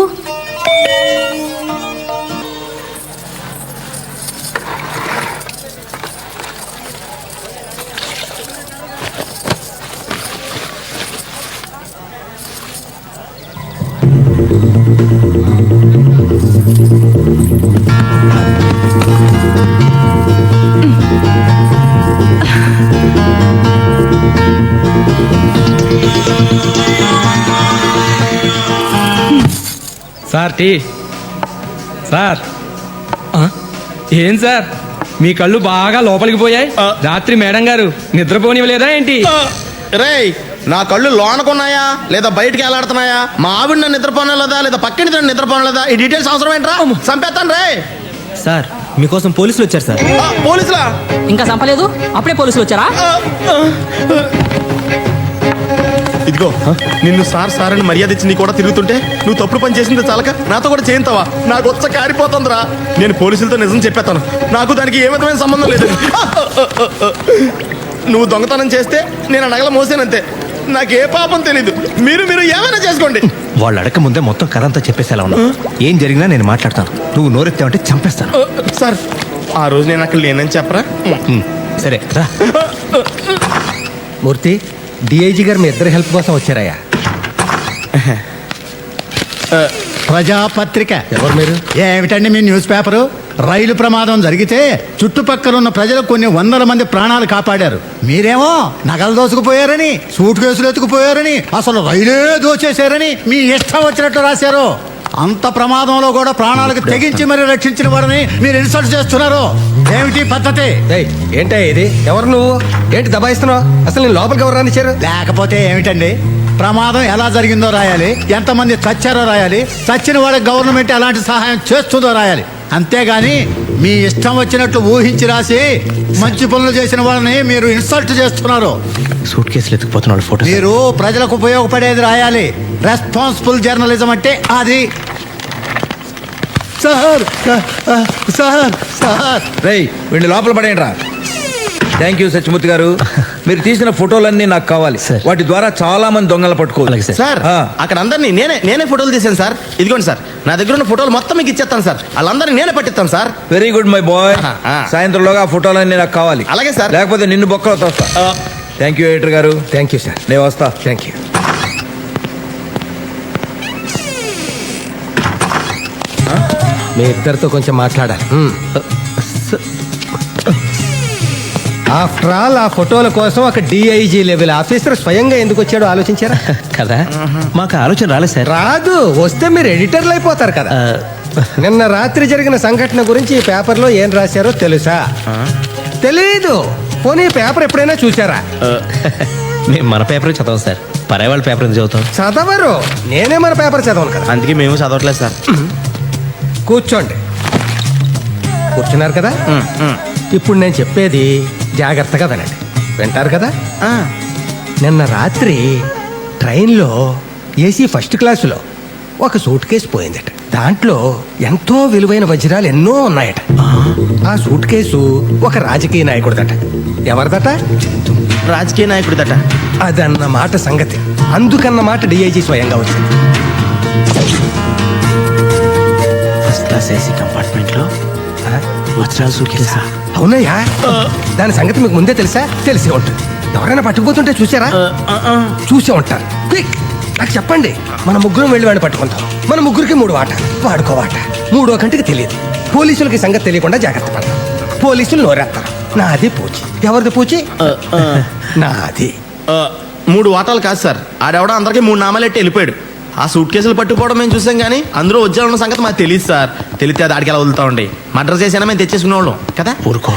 [SPEAKER 6] Sir tea. సార్ ఏం సార్ మీ కళ్ళు బాగా లోపలికి పోయాయి? రాత్రి మేడం గారు నిద్రపోనివ్వలేదా ఏంటి?
[SPEAKER 3] రేయ్, నా కళ్ళు లోనకున్నాయా లేదా బయటికి ఎలాడుతున్నాయా? మా ఆవిడ నన్ను నిద్రపోనలేదా లేదా పక్కన నిద్రపోనలేదా? ఈ డీటెయిల్స్ అవసరం ఏంట్రా? చంపేస్తాను రే.
[SPEAKER 12] సార్ మీకోసం పోలీసులు వచ్చారు సార్.
[SPEAKER 3] పోలీసులా?
[SPEAKER 12] ఇంకా చంపలేదు, అప్పుడే పోలీసులు వచ్చారా?
[SPEAKER 3] ఇదిగో నిన్ను సార్ అని మర్యాద ఇచ్చి నీ కూడా తిరుగుతుంటే నువ్వు తప్పుడు పని చేసింది చాలక నాతో కూడా చేయింతావా? నాకు వచ్చ కారిపోతుందిరా. నేను పోలీసులతో నిజం చెప్పేస్తాను. నాకు దానికి ఏ విధమైన సంబంధం లేదు. నువ్వు దొంగతనం చేస్తే నేను నగల మోసానంతే. నాకే పాపం తెలీదు. మీరు ఏమైనా చేసుకోండి.
[SPEAKER 2] వాళ్ళు అడగ ముందే మొత్తం కథ అంతా చెప్పేసేలా ఉన్నా. ఏం జరిగినా నేను మాట్లాడతాను. నువ్వు నోరెత్తావంటే చంపేస్తాను.
[SPEAKER 3] సార్ ఆ రోజు నేను అక్కడ లేనని చెప్పరా?
[SPEAKER 2] సరే రా.
[SPEAKER 7] మూర్తి, డిఐజీ గారు మీ ఇద్దరి హెల్ప్ కోసం వచ్చారయ్యా.
[SPEAKER 13] ప్రజాపత్రిక.
[SPEAKER 7] ఎవరు మీరు?
[SPEAKER 13] ఏమిటండి మీ న్యూస్ పేపరు? రైలు ప్రమాదం జరిగితే చుట్టుపక్కల ఉన్న ప్రజలు కొన్ని 100 మంది ప్రాణాలు కాపాడారు. మీరేమో నగలు దోసుకుపోయారని, సూట్ కేసులు ఎత్తుకుపోయారని, అసలు రైలే దోచేశారని మీ ఇష్టం వచ్చినట్టు రాశారు. అంత ప్రమాదంలో కూడా ప్రాణాలకు తెగించి మరి రక్షించిన వారిని మీరు ఇన్సల్ట్ చేస్తున్నారు. ఏమిటి పద్ధతి?
[SPEAKER 7] ఏంటా ఇది? ఎవరు నువ్వు? ఏంటి దబాయిస్తున్నావు? అసలు నేను లోపలికి ఎవరు రానిచ్చారు?
[SPEAKER 13] లేకపోతే ఏమిటండి? ప్రమాదం ఎలా జరిగిందో రాయాలి, ఎంతమంది చచ్చారో రాయాలి, చచ్చిన వాళ్ళకి గవర్నమెంట్ ఎలాంటి సహాయం చేస్తుందో రాయాలి. అంతేగాని మీ ఇష్టం వచ్చినట్లు ఊహించి రాసి మంచి పనులు చేసిన వాళ్ళని మీరు ఇన్సల్ట్ చేస్తున్నారు.
[SPEAKER 2] సూట్ కేసులు ఎత్తుకుపోతున్న వాళ్ళ ఫోటో.
[SPEAKER 13] మీరు ప్రజలకు ఉపయోగపడేది రాయాలి. రెస్పాన్సిబుల్ జర్నలిజం అంటే అది. సార్ సార్ సార్
[SPEAKER 12] రేయ్ వీడిని లోపల పడేయండి రా. థ్యాంక్ యూ సత్యమూర్తి గారు. మీరు తీసిన ఫోటోలన్నీ నాకు కావాలి. వాటి ద్వారా చాలా మంది దొంగలు పట్టుకోవాలి.
[SPEAKER 3] సార్ అక్కడ అందరినీ నేనే ఫోటోలు తీసాను సార్. ఇదిగోండి సార్, నా దగ్గర ఉన్న ఫోటోలు మొత్తం మీకు ఇచ్చేస్తాను సార్. వాళ్ళందరినీ నేనే పట్టిస్తాను sir.
[SPEAKER 12] Very good my boy. సాయంత్రంలోగా ఆ ఫోటోలన్నీ నాకు కావాలి.
[SPEAKER 3] అలాగే సార్.
[SPEAKER 12] లేకపోతే నిన్ను బొక్కలో తోస్తా. థ్యాంక్ యూ ఎడిటర్ గారు.
[SPEAKER 7] Thank you sir.
[SPEAKER 12] నేను వస్తా.
[SPEAKER 7] Thank you. మీ ఇద్దరితో కొంచెం మాట్లాడాలి. ఆఫ్టర్ ఆల్ ఆ ఫోటోల కోసం ఒక డిఐజీ లెవెల్ ఆఫీసర్ స్వయంగా ఎందుకు వచ్చాడో ఆలోచించారా?
[SPEAKER 2] కదా మాకు ఆలోచన రాలేదు సార్.
[SPEAKER 7] రాదు, వస్తే మీరు ఎడిటర్లు అయిపోతారు కదా. నిన్న రాత్రి జరిగిన సంఘటన గురించి ఈ పేపర్లో ఏం రాశారో తెలుసా? తెలీదు. పోనీ పేపర్ ఎప్పుడైనా చూసారా?
[SPEAKER 2] మేము మన పేపర్ చదవం సార్. పరాయి వాళ్ళ పేపర్ ఎందుకు చదువుతాం?
[SPEAKER 7] చదవరు. నేనే మన పేపర్ చదవను కదా.
[SPEAKER 3] అందుకే మేము చదవట్లేదు సార్.
[SPEAKER 7] కూర్చోండి. కూర్చున్నారు కదా? ఇప్పుడు నేను చెప్పేది జాగ్రత్తగా వినండి. వింటారు కదా? నిన్న రాత్రి ట్రైన్లో ఏసీ ఫస్ట్ క్లాసులో ఒక సూట్ కేసు పోయిందట. దాంట్లో ఎంతో విలువైన వజ్రాలు ఎన్నో ఉన్నాయట. ఆ సూట్ కేసు ఒక రాజకీయ నాయకుడిదట. ఎవరిదట?
[SPEAKER 3] రాజకీయ నాయకుడిదట.
[SPEAKER 7] అదన్నమాట సంగతి. అందుకన్నమాట డిఐజీ స్వయంగా వచ్చింది.
[SPEAKER 2] ఫస్ట్ క్లాస్ ఏసీ కంపార్ట్మెంట్లో
[SPEAKER 4] వజ్రాలు సూట్ కేసా?
[SPEAKER 7] అవునయ్యా దాని సంగతి మీకు ముందే తెలుసా? తెలిసే ఉంటుంది. ఎవరైనా పట్టుకుపోతుంటే చూసారా? చూసే ఉంటారు. క్విక్ నాకు చెప్పండి, మన ముగ్గురం వెళ్ళి వాడిని పట్టుకుంటాం. మన ముగ్గురికి 3 వాట, వాడుకో వాట. 3వ కంటికి తెలియదు. పోలీసులకి సంగతి తెలియకుండా జాగ్రత్త పడతాం. పోలీసులు నోరేస్తారు. నాది పూచి. ఎవరిది పూచి? నాది.
[SPEAKER 3] 3 వాటాలు కాదు సార్, ఆడెవడో అందరికీ 3 నామాలు ఎట్టి వెళ్ళిపోయాడు. ఆ సూట్ కేసులు పట్టుకోవడం మేము చూసాం కానీ అందులో వజ్రాలు సంగతి మాకు తెలియదు సార్. తెలిస్తే అది ఆడికి ఎలా వదులుతామండి. మర్డర్ చేసినా మేము తెచ్చేసుకునేవాళ్ళం కదా.
[SPEAKER 2] ఊరుకో.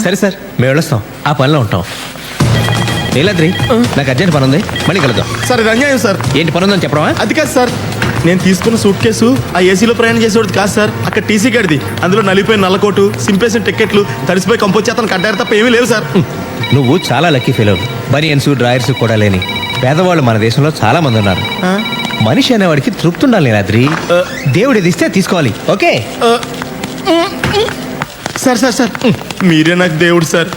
[SPEAKER 2] సరే సార్, మేము వెళ్ళొస్తాం, ఆ పనిలో ఉంటాం. నీలాద్రి, నాకు అర్జెంట్ పని ఉంది, మళ్ళీ కలుద్దాం.
[SPEAKER 3] సార్ ఇది అన్యాయం సార్.
[SPEAKER 2] ఏంటి పని ఉందని చెప్పడమా?
[SPEAKER 3] అది కాదు సార్, నేను తీసుకున్న సూట్ కేసు ఆ ఏసీలో ప్రయాణం చేసేవాడు కాదు సార్. అక్కడ టీసీ గడిది, అందులో నలిపోయిన నల్లకోటు, సింపేసిన టికెట్లు, తడిసిపోయి కంపోచేతను కట్టారు తప్ప ఏమీ లేవు సార్.
[SPEAKER 2] నువ్వు చాలా లక్కీ ఫెయిల్. బనియన్స్ డ్రాయర్స్ కూడా లేని పేదవాళ్ళు మన దేశంలో చాలా మంది ఉన్నారు. మనిషి అనేవాడికి తృప్తి ఉండాలి నీలాద్రి. దేవుడు ఇది ఇస్తే తీసుకోవాలి. ఓకే
[SPEAKER 3] సార్ సార్ సార్ మీరే నాకు దేవుడు సార్.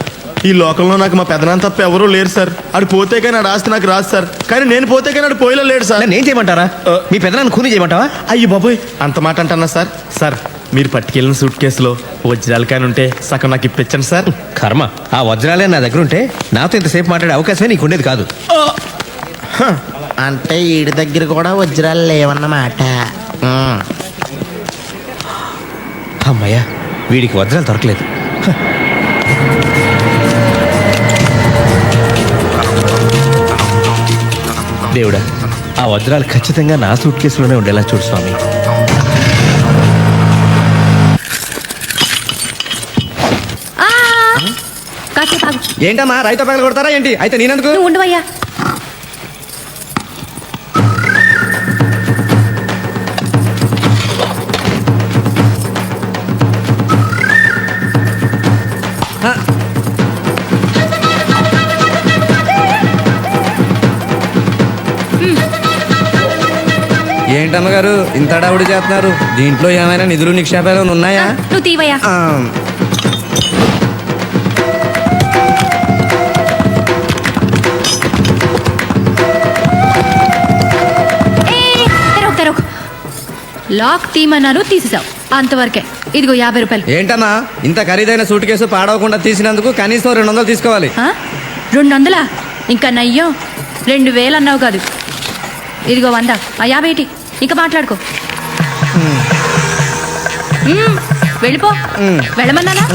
[SPEAKER 3] ఈ లోకంలో నాకు మా పెదనాన్న తప్ప ఎవరూ లేరు సార్. ఆడు పోతే కానీ ఆడు ఆస్తి నాకు రాదు సార్. కానీ నేను పోతే కానీ ఆడు పోయిలో లేడు సార్.
[SPEAKER 2] నేను చేయమంటారా? మీ పెదనాన్ని ఖూనీ చేయమంటావా?
[SPEAKER 3] అయ్యి బాబోయ్, అంత మాట అంటున్నా సార్. సార్ మీరు పట్టుకెళ్ళిన సూట్ కేసులో వజ్రాలు కానీ ఉంటే సగం నాకు ఇప్పించండి సార్.
[SPEAKER 2] కర్మ, ఆ వజ్రాలే నా దగ్గర ఉంటే నాతో ఇంతసేపు మాట్లాడే అవకాశమే నీకు ఉండేది కాదు.
[SPEAKER 3] అంటే ఈడి దగ్గర కూడా వజ్రాలు లేవన్నమాట.
[SPEAKER 2] అమ్మయ్యా, వీడికి వజ్రాలు దొరకలేదు. దేవుడా, ఆ వజ్రాలు ఖచ్చితంగా నా సూట్ కేసులోనే ఉండేలా చూడు స్వామి.
[SPEAKER 7] ఏంటమ్మా రైతు పగలు కొడతారా ఏంటి? అయితే నేనెందుకు?
[SPEAKER 1] ఉండవయ్యా.
[SPEAKER 12] ఏంటమ్మగారు ఇంత హడావుడి చేస్తున్నారు? దీంట్లో ఏమైనా నిధులు నిక్షేపాలు ఉన్నాయా?
[SPEAKER 1] నువ్వు తీవయ్యా. లాక్ తీమన్నాను, తీసేసావు అంతవరకే. ఇదిగో 50 రూపాయలు.
[SPEAKER 12] ఏంటమ్మా ఇంత ఖరీదైన సూట్ కేసు పాడవకుండా తీసినందుకు కనీసం 200 తీసుకోవాలి.
[SPEAKER 1] 200? ఇంకా నయ్యో 2000 అన్నావు కాదు. ఇదిగో 100. ఆ 50 ఏంటి? ఇంకా మాట్లాడుకో. వెళ్ళిపో. వెళ్ళమన్నానా?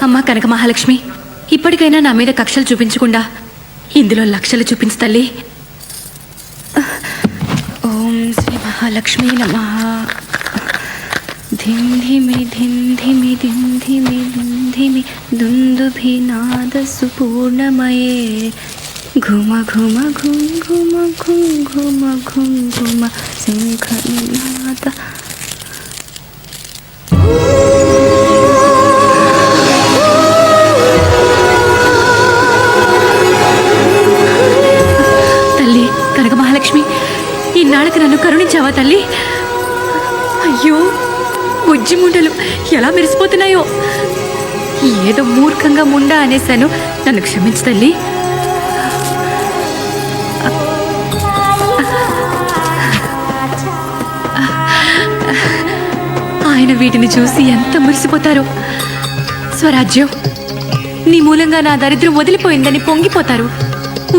[SPEAKER 1] అమ్మా కనక మహాలక్ష్మి, ఇప్పటికైనా నా మీద కక్షలు చూపించకుండా ఇందులో లక్షలు చూపించు తల్లి. ఓం శ్రీ మహాలక్ష్మి నమః. ధిం ధిమి ధిం ధిమి ధిం ధిమి ధిం ధిమి దుందుభినాద సుపూర్ణమయే ఘుమ ఘుమ ఘుం ఘుమ ఘుం ఘుమ ఘుం ఘుమ శంఖనాద. తల్లి కనక మహాలక్ష్మి, ఈనాళ్ళకి నన్ను కరుణించావా తల్లి? అయ్యో, బుజ్జి ముండలు ఎలా మెరిసిపోతున్నాయో. ఏదో మూర్ఖంగా ముండా అనేశాను, నన్ను క్షమించు తల్లి. ఆయన వీటిని చూసి ఎంత మురిసిపోతారో. స్వరాజ్యం, నీ మూలంగా నా దరిద్రం వదిలిపోయిందని పొంగిపోతారు,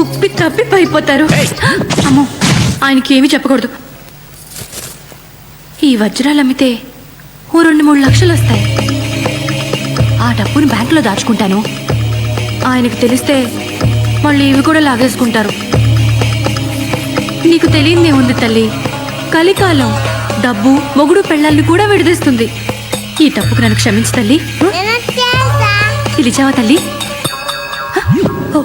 [SPEAKER 1] ఉప్పి తప్పి పడిపోతారు. అమ్మో, ఆయనకి ఏమీ చెప్పకూడదు. ఈ వజ్రాలు అమ్మితే ఓ 2-3 లక్షలు వస్తాయి. ఆ డబ్బును బ్యాంకులో దాచుకుంటాను. ఆయనకు తెలిస్తే మళ్ళీ ఇవి కూడా లాగేసుకుంటారు. నీకు తెలియదే ఉంది తల్లి, కలికాలం డబ్బు మొగుడు పెళ్ళాన్ని కూడా విడదీస్తుంది. ఈ తప్పుకు నన్ను క్షమించు తల్లి. పిలిచావా తల్లి? ఓ,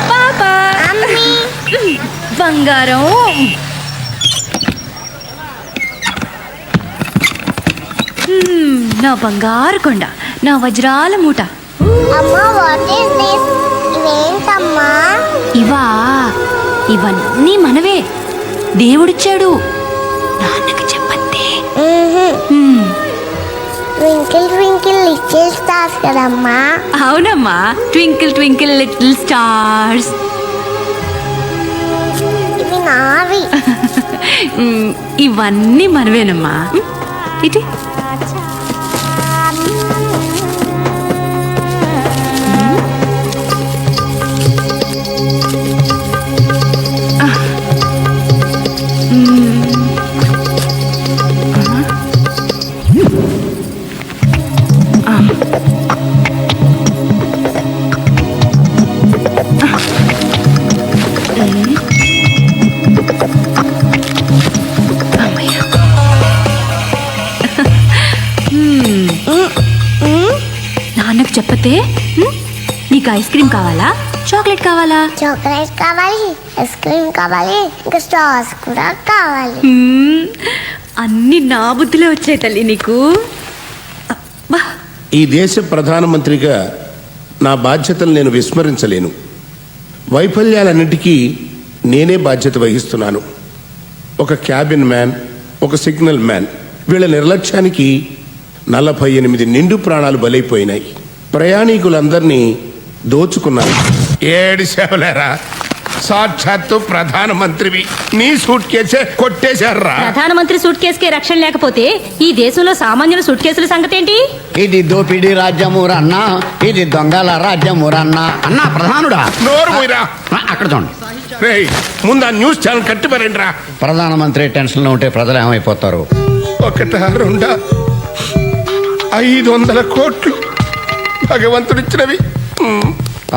[SPEAKER 1] పాపా బంగారం. నా బంగారు కొండ, నా వజ్రాల మూట. ఇవా, ఇవన్నీ మనవే, దేవుడిచ్చాడు. నాన్నకి చెప్పండి.
[SPEAKER 11] ట్వింకిల్ ట్వింకిల్ లిటిల్ స్టార్స్ కదమ్మా.
[SPEAKER 1] అవునమ్మా, ట్వింకిల్ ట్వింకిల్ లిటిల్ స్టార్స్.
[SPEAKER 11] ఇవి నావి.
[SPEAKER 1] ఇవన్నీ మనవేనమ్మా. ఇటు నాన్నకు చెప్పతే నీకు ఐస్ క్రీమ్ కావాలా, చాక్లెట్ కావాలా?
[SPEAKER 11] చాక్లెట్ కావాలి, ఐస్ క్రీమ్ కావాలి, ఇంకా స్టార్స్ కూడా కావాలి.
[SPEAKER 1] అన్ని నా బుద్ధిలో వచ్చాయి తల్లి నీకు. అబ్బా.
[SPEAKER 14] ఈ దేశ ప్రధానమంత్రిగా నా బాధ్యతలు నేను విస్మరించలేను. వైఫల్యాలన్నిటికీ నేనే బాధ్యత వహిస్తున్నాను. ఒక క్యాబిన్ మ్యాన్, ఒక సిగ్నల్ మ్యాన్, వీళ్ళ నిర్లక్ష్యానికి 48 నిండు ప్రాణాలు బలైపోయినాయి. ప్రయాణికులందరినీ దోచుకున్నాను. ఏడు సేవలేరా, సాక్షాత్తు ప్రధానమంత్రివి, నీ సూట్ కేసే కొట్టేశారా?
[SPEAKER 11] ప్రధానమంత్రి సూట్ కేసుకే రక్షణ లేకపోతే ఈ దేశంలో సామాన్యుల సూట్ కేసుల సంగతి ఏంటి?
[SPEAKER 13] ఇది దోపిడీ రాజ్యమురన్నా, ఇది దొంగల రాజ్యమురన్నా. అన్నా ప్రధానుడా,
[SPEAKER 14] నోరు పోయిరా.
[SPEAKER 13] అక్కడ చూడండి.
[SPEAKER 14] రేయ్, ముందు ఆ న్యూస్ ఛానల్ కట్టిపారండిరా.
[SPEAKER 13] ప్రధానమంత్రి టెన్షన్ లో ఉంటే ప్రజలు ఏమైపోతారు?
[SPEAKER 14] ఒకటా రెండా 500 కోట్లు భగవంతుడిచ్చినవి.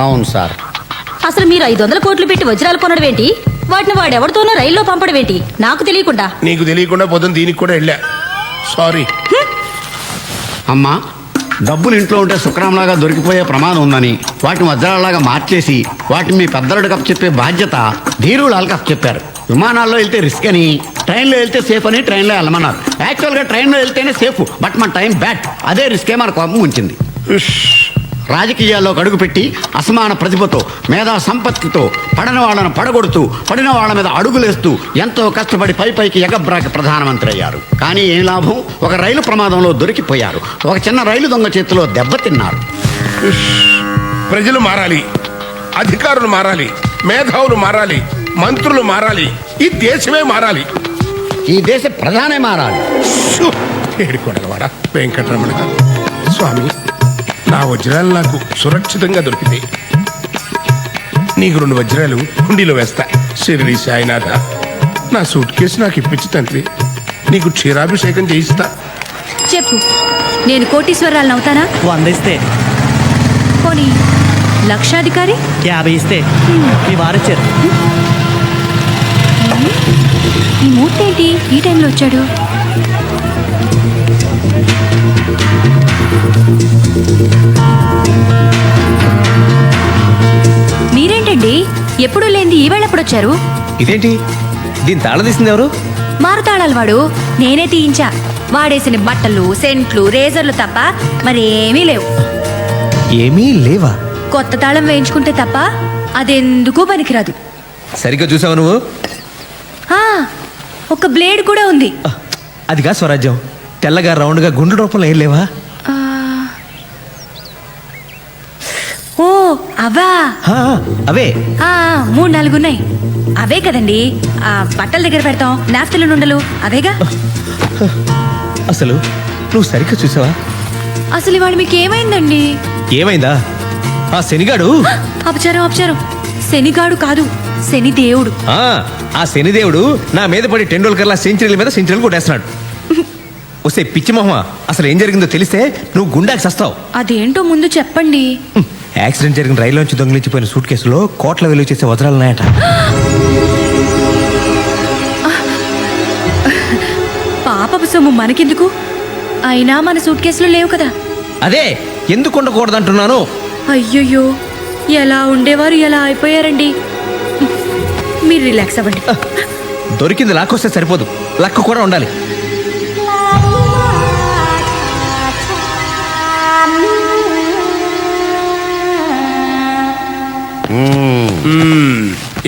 [SPEAKER 13] అవును సార్.
[SPEAKER 11] అసలు మీరు 500 కోట్లు పెట్టి వజ్రాలు కొనడం ఏంటి? వాటిని వాడెవరితోనో రైల్లో పంపడం ఏంటి? నాకు తెలియకుండా.
[SPEAKER 14] నీకు తెలియకుండా పోతుంది, దీనికి కూడా వెళ్ళా. సారీ.
[SPEAKER 13] అమ్మా, డబ్బులు ఇంట్లో ఉంటే శుక్రంలాగా దొరికిపోయే ప్రమాదం ఉందని వాటిని వజ్రాలలాగా మార్చేసి వాటిని మీ పెద్దలకు చెప్పే బాధ్యత ధీరులాలకు చెప్పారు. విమానాల్లో వెళ్తే రిస్క్ అని, ట్రైన్లో వెళ్తే సేఫ్ అని ట్రైన్లో వెళ్ళమన్నారు. యాక్చువల్గా ట్రైన్లో వెళ్తేనే సేఫ్, బట్ మన టైం బ్యాడ్. అదే రిస్కే మన కోపం ఉంచింది. రాజకీయాల్లో అడుగు పెట్టి అసమాన ప్రతిభతో, మేధా సంపత్తితో పడని వాళ్ళను పడగొడుతూ, పడిన వాళ్ళ మీద అడుగులేస్తూ ఎంతో కష్టపడి పైకి ఎగబ్రాకి ప్రధానమంత్రి అయ్యారు. కానీ ఏం లాభం? ఒక రైలు ప్రమాదంలో దొరికిపోయారు. ఒక చిన్న రైలు దొంగ చేతిలో దెబ్బతిన్నారు.
[SPEAKER 14] ప్రజలు మారాలి, అధికారులు మారాలి, మేధావులు మారాలి, మంత్రులు మారాలి, ఈ దేశమే మారాలి.
[SPEAKER 13] ఈ దేశ ప్రధానే మారాలి.
[SPEAKER 14] ఏడుకోడలవాడ వెంకటరమణ స్వామి, నా వజ్రాలు నాకు సురక్షితంగా దొరికితాయి. నీకు 2 వజ్రాలు హుండీలో వేస్తా. శిరిడి సాయినాథ, నా సూట్ కేసు నాకు ఇప్పించి తండ్రి, నీకు క్షీరాభిషేకం చేయిస్తా.
[SPEAKER 1] చెప్పు, నేను కోటీశ్వరాలను అవుతానా?
[SPEAKER 15] 100 ఇస్తే.
[SPEAKER 1] పోనీ లక్షాధికారి?
[SPEAKER 15] 50 ఇస్తే. మీ వారొచ్చారు.
[SPEAKER 1] ఈ మూర్తి ఏంటి ఈ టైంలో వచ్చాడు? మీరేంటండి ఎప్పుడు లేనిది ఈవేళ ఎప్పుడు వచ్చారు?
[SPEAKER 2] ఇదేంటి, దీని తాళం తీసింది ఎవరు?
[SPEAKER 1] మారుతాళాలు వాడు. నేనే తీయించా. వాడేసిన బట్టలు, సెంట్లు, రేజర్లు తప్ప మరేమీ లేవు.
[SPEAKER 2] ఏమీ లేవా?
[SPEAKER 1] కొత్త తాళం వేయించుకుంటే తప్ప అదెందుకు పనికిరాదు.
[SPEAKER 2] సరిగ్గా చూసావు నువ్వు?
[SPEAKER 1] ఒక బ్లేడ్ కూడా ఉంది.
[SPEAKER 2] అదిగా స్వరాజ్యం. తెల్లగా రౌండ్గా గుండు రూపంలో ఏం లేవా?
[SPEAKER 1] ఓ అవా?
[SPEAKER 2] అవే
[SPEAKER 1] 3-4 ఉన్నాయి. అవే కదండి ఆ బట్టల దగ్గర పెడతాం, నాఫ్తలు నుండలు అవేగా.
[SPEAKER 2] అసలు నువ్వు సరిగ్గా చూసావా?
[SPEAKER 1] అసలు ఇవాడు మీకు ఏమైందండి?
[SPEAKER 2] ఏమైందా? ఆ శనిగాడు.
[SPEAKER 1] అపచారం. శనిగాడు కాదు, శనిదేవుడు.
[SPEAKER 2] ఆ శనిదేవుడు నా మీద పడి టెండూల్కర్లా సెంచరీల మీద సెంచరీలు కొట్టేస్తున్నాడు. వస్తే పిచ్చి మొహమా, అసలు ఏం జరిగిందో తెలిస్తే నువ్వు గుండాకి సస్తావు.
[SPEAKER 1] అదేంటో ముందు చెప్పండి.
[SPEAKER 2] యాక్సిడెంట్ జరిగిన రైల్లోంచి దొంగిలించిపోయిన సూట్ కేసులో కోట్ల విలువ చేసే వజ్రాలున్నాయట.
[SPEAKER 1] పాపపు సొమ్ము మనకెందుకు? అయినా మన సూట్ కేసులో లేవు కదా.
[SPEAKER 2] అదే ఎందుకు ఉండకూడదంటున్నాను.
[SPEAKER 1] అయ్యయ్యో, ఎలా ఉండేవారు ఎలా అయిపోయారండి. మీరు రిలాక్స్ అవ్వండి.
[SPEAKER 2] దొరికింది లాక్కొస్తే సరిపోదు, లక్ కూడా ఉండాలి.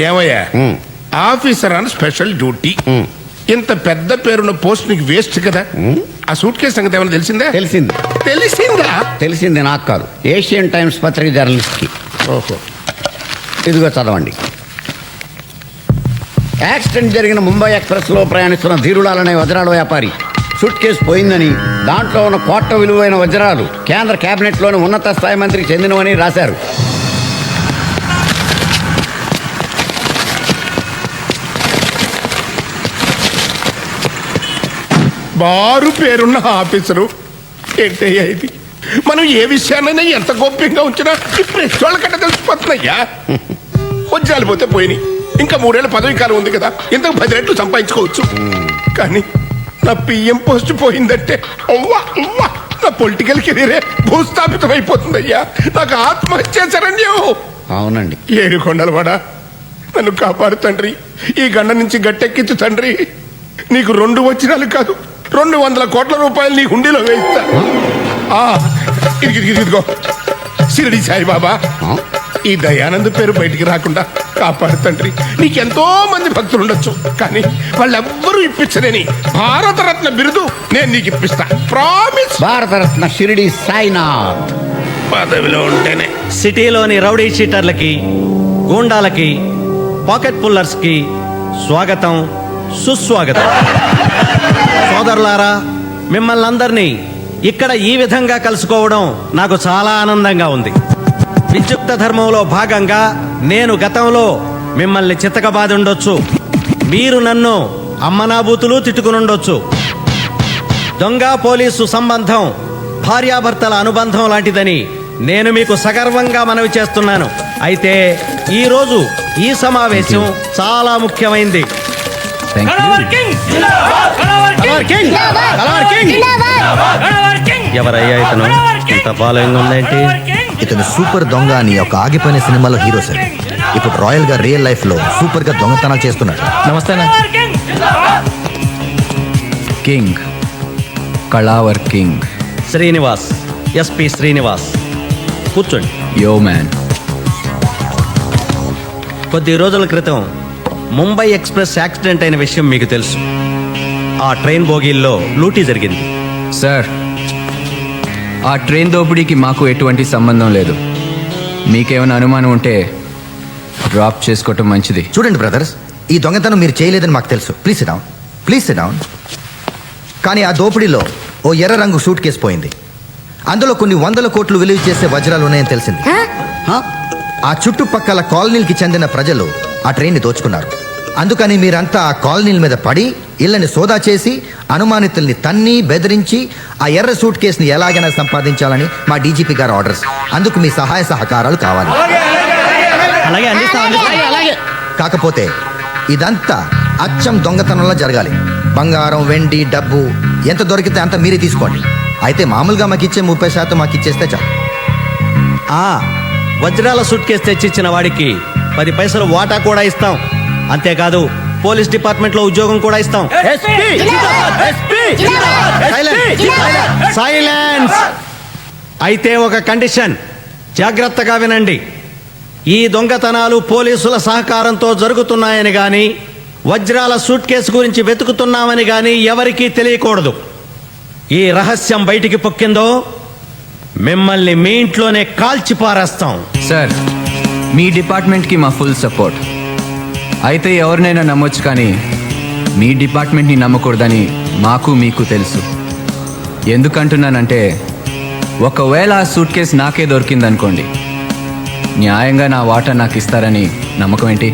[SPEAKER 14] ఏమయ్యా, ఆఫీసర్ అని స్పెషల్ డ్యూటీ. ఇంత పెద్ద పేరున్న పోస్ట్ నీకు వేస్ట్ కదా. ఆ సూట్ కేసు సంగతి ఏమైనా తెలిసిందే? తెలిసిందా?
[SPEAKER 16] తెలిసింది నాకు కాదు, ఏషియన్ టైమ్స్ పత్రిక జర్నలిస్ట్కి.
[SPEAKER 14] ఓహో.
[SPEAKER 16] ఇదిగో చదవండి. యాక్సిడెంట్ జరిగిన ముంబై ఎక్స్ప్రెస్లో ప్రయాణిస్తున్న ధీరులాలనే వజ్రాల వ్యాపారి సూట్ కేసు పోయిందని, దాంట్లో ఉన్న కోట్ల విలువైన వజ్రాలు కేంద్ర కేబినెట్లోని ఉన్నత స్థాయి మంత్రికి చెందినవని రాశారు.
[SPEAKER 14] బారు పేరున్న ఆఫీసరు ఏంటయ్యా ఇది? మనం ఏ విషయాన్నైనా ఎంత గోప్యంగా ఉంచినా ఈ ప్రెస్ వాళ్ళకంటే తెలిసిపోతున్నాయ్యా. వజ్రాలు పోతే పోయినాయి, ఇంకా 3 ఏళ్ళ పదవి కాలం ఉంది కదా, ఇంతకు 10 రెట్లు సంపాదించుకోవచ్చు. కానీ నా పిఎం పోస్ట్ పోయిందంటే అవ్వా అవ్వా, నా పొలిటికల్ కెరీరే భూస్థాపితం అయిపోతుందయ్యా. నాకు ఆత్మహత్య శరణ్యం.
[SPEAKER 16] అవునండి.
[SPEAKER 14] 7 కొండలవాడ, నన్ను కాపాడు తండ్రి, ఈ గండ నుంచి గట్టెక్కించు తండ్రి. నీకు 2 వజ్రాలు కాదు, 200 కోట్ల రూపాయలు నీ హుండీలో వేయిస్తా. ఇదిగో షిరిడి సాయిబాబా, ఈ దయానంద్ పేరు బయటికి రాకుండా కాపాడు తండ్రి. నీకెంతో మంది భక్తులు ఉండొచ్చు, కానీ వాళ్ళెవ్వరూ ఇప్పించలేని భారతరత్న బిరుదు నేను నీకు ఇప్పిస్తా. ప్రామిస్.
[SPEAKER 16] భారతరత్న షిరిడి సాయినాథ్.
[SPEAKER 14] పదవిలో ఉంటేనే
[SPEAKER 15] సిటీలోని రౌడీ షీటర్లకి, గూండాలకి, పాకెట్ పుల్లర్స్కి స్వాగతం, సుస్వాగతం. సోదరులారా, మిమ్మల్ని అందరినీ ఇక్కడ ఈ విధంగా కలుసుకోవడం నాకు చాలా ఆనందంగా ఉంది. విద్యుక్త ధర్మంలో భాగంగా నేను గతంలో మిమ్మల్ని చితకబాది ఉండొచ్చు, మీరు నన్ను అమ్మనాబూతులు తిట్టుకునుండొచ్చు. దొంగ పోలీసు సంబంధం భార్యాభర్తల అనుబంధం లాంటిదని నేను మీకు సగర్వంగా మనవి చేస్తున్నాను. అయితే ఈరోజు ఈ సమావేశం చాలా ముఖ్యమైంది. ఎవరయ్యా ఇతను? ఇంత ఫాలోయింగ్ ఉందేంటి?
[SPEAKER 8] ఇతను సూపర్ దొంగ అని ఒక ఆగిపోయిన సినిమాలో హీరో సార్. ఇప్పుడు రాయల్ గా రియల్ లైఫ్ లో సూపర్ గా దొంగతనాలు చేస్తున్నాడు.
[SPEAKER 6] నమస్తే. కింగ్, కళావర్ కింగ్
[SPEAKER 15] శ్రీనివాస్, ఎస్పి శ్రీనివాస్. కూర్చోండి.
[SPEAKER 6] Yo man.
[SPEAKER 15] కొద్ది రోజుల క్రితం ముంబై ఎక్స్ప్రెస్ యాక్సిడెంట్ అయిన విషయం మీకు తెలుసు. ఆ ట్రైన్ బోగీల్లో లూటీ జరిగింది.
[SPEAKER 6] సార్, ఆ ట్రైన్ దోపిడీకి మాకు ఎటువంటి సంబంధం లేదు. మీకేమైనా అనుమానం ఉంటే డ్రాప్ చేసుకోవటం మంచిది.
[SPEAKER 8] చూడండి బ్రదర్స్, ఈ దొంగతనం మీరు చేయలేదని మాకు తెలుసు. Please SIT down, please SIT down. కానీ ఆ దోపిడీలో ఓ ఎర్ర రంగు సూట్ కేసు పోయింది. అందులో కొన్ని 100 కోట్లు విలువ చేసే వజ్రాలు ఉన్నాయని తెలిసింది. ఆ చుట్టుపక్కల కాలనీలకి చెందిన ప్రజలు ఆ ట్రైన్ని దోచుకున్నారు. అందుకని మీరంతా ఆ కాలనీల మీద పడి ఇళ్ళని సోదా చేసి అనుమానితుల్ని తన్ని బెదిరించి ఆ ఎర్ర సూట్ కేసుని ఎలాగైనా సంపాదించాలని మా డీజీపీ గారు ఆర్డర్స్. అందుకు మీ సహాయ సహకారాలు కావాలి. కాకపోతే ఇదంతా అచ్చం దొంగతనంలో జరగాలి. బంగారం, వెండి, డబ్బు ఎంత దొరికితే అంత మీరే తీసుకోండి. అయితే మామూలుగా మాకు ఇచ్చే 30% మాకు ఇచ్చేస్తే చాలు.
[SPEAKER 15] వజ్రాల సూట్ కేసు తెచ్చిచ్చిన వాడికి 10 పైసలు వాటా కూడా ఇస్తాం. అంతేకాదు పోలీస్ డిపార్ట్మెంట్ లో ఉద్యోగం కూడా ఇస్తాం. సైలెన్స్. అయితే ఒక కండిషన్, జాగ్రత్తగా వినండి. ఈ దొంగతనాలు పోలీసుల సహకారంతో జరుగుతున్నాయని గాని, వజ్రాల సూట్ కేసు గురించి వెతుకుతున్నామని గాని ఎవరికీ తెలియకూడదు. ఈ రహస్యం బయటికి పొక్కిందో మిమ్మల్ని మీ ఇంట్లోనే కాల్చి పారేస్తాం.
[SPEAKER 6] సార్, మీ డిపార్ట్మెంట్కి మా ఫుల్ సపోర్ట్. అయితే ఎవరినైనా నమ్మొచ్చు, కానీ మీ డిపార్ట్మెంట్ని నమ్మకూడదని మాకు మీకు తెలుసు. ఎందుకంటున్నానంటే, ఒకవేళ ఆ సూట్ కేసు నాకే దొరికిందనుకోండి, న్యాయంగా నా వాటా నాకు ఇస్తారని నమ్మకం ఏంటి?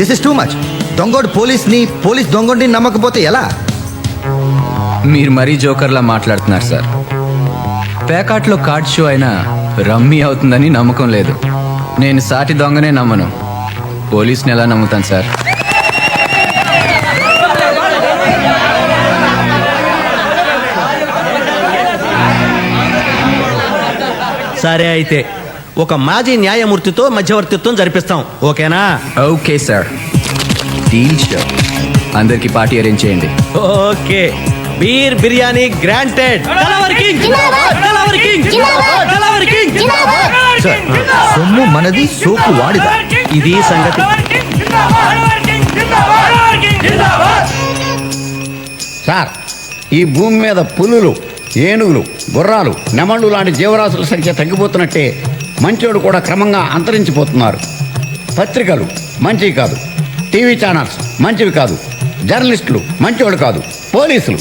[SPEAKER 8] This is too much. దొంగోడు పోలీస్ని, పోలీస్ దొంగోడిని నమ్మకపోతే ఎలా?
[SPEAKER 6] మీరు మరీ జోకర్లా మాట్లాడుతున్నారు సార్. పేకాట్లో కార్డ్ షో అయినా రమ్మీ అవుతుందని నమ్మకం లేదు. నేను సాటి దొంగనే నమ్మను, పోలీస్ని ఎలా నమ్ముతాను సార్?
[SPEAKER 15] సరే, అయితే ఒక మాజీ న్యాయమూర్తితో మధ్యవర్తిత్వం జరిపిస్తాం. ఓకేనా?
[SPEAKER 6] Okay sir, deal show. అందరికి పార్టీ అరేంజ్ చేయండి.
[SPEAKER 15] ఓకే. Beer biryani granted.
[SPEAKER 8] సొమ్ము మనది, సోకు వాడిదా.
[SPEAKER 15] ఇది సంగతి.
[SPEAKER 16] సార్, ఈ భూమి మీద పులులు, ఏనుగులు, గుర్రాలు, నెమళ్ళు లాంటి జీవరాశుల సంఖ్య తగ్గిపోతున్నట్టే మంచోడు కూడా క్రమంగా అంతరించిపోతున్నారు. పత్రికలు మంచివి కాదు, టీవీ ఛానల్స్ మంచివి కాదు, జర్నలిస్టులు మంచోళ్ళు కాదు, పోలీసులు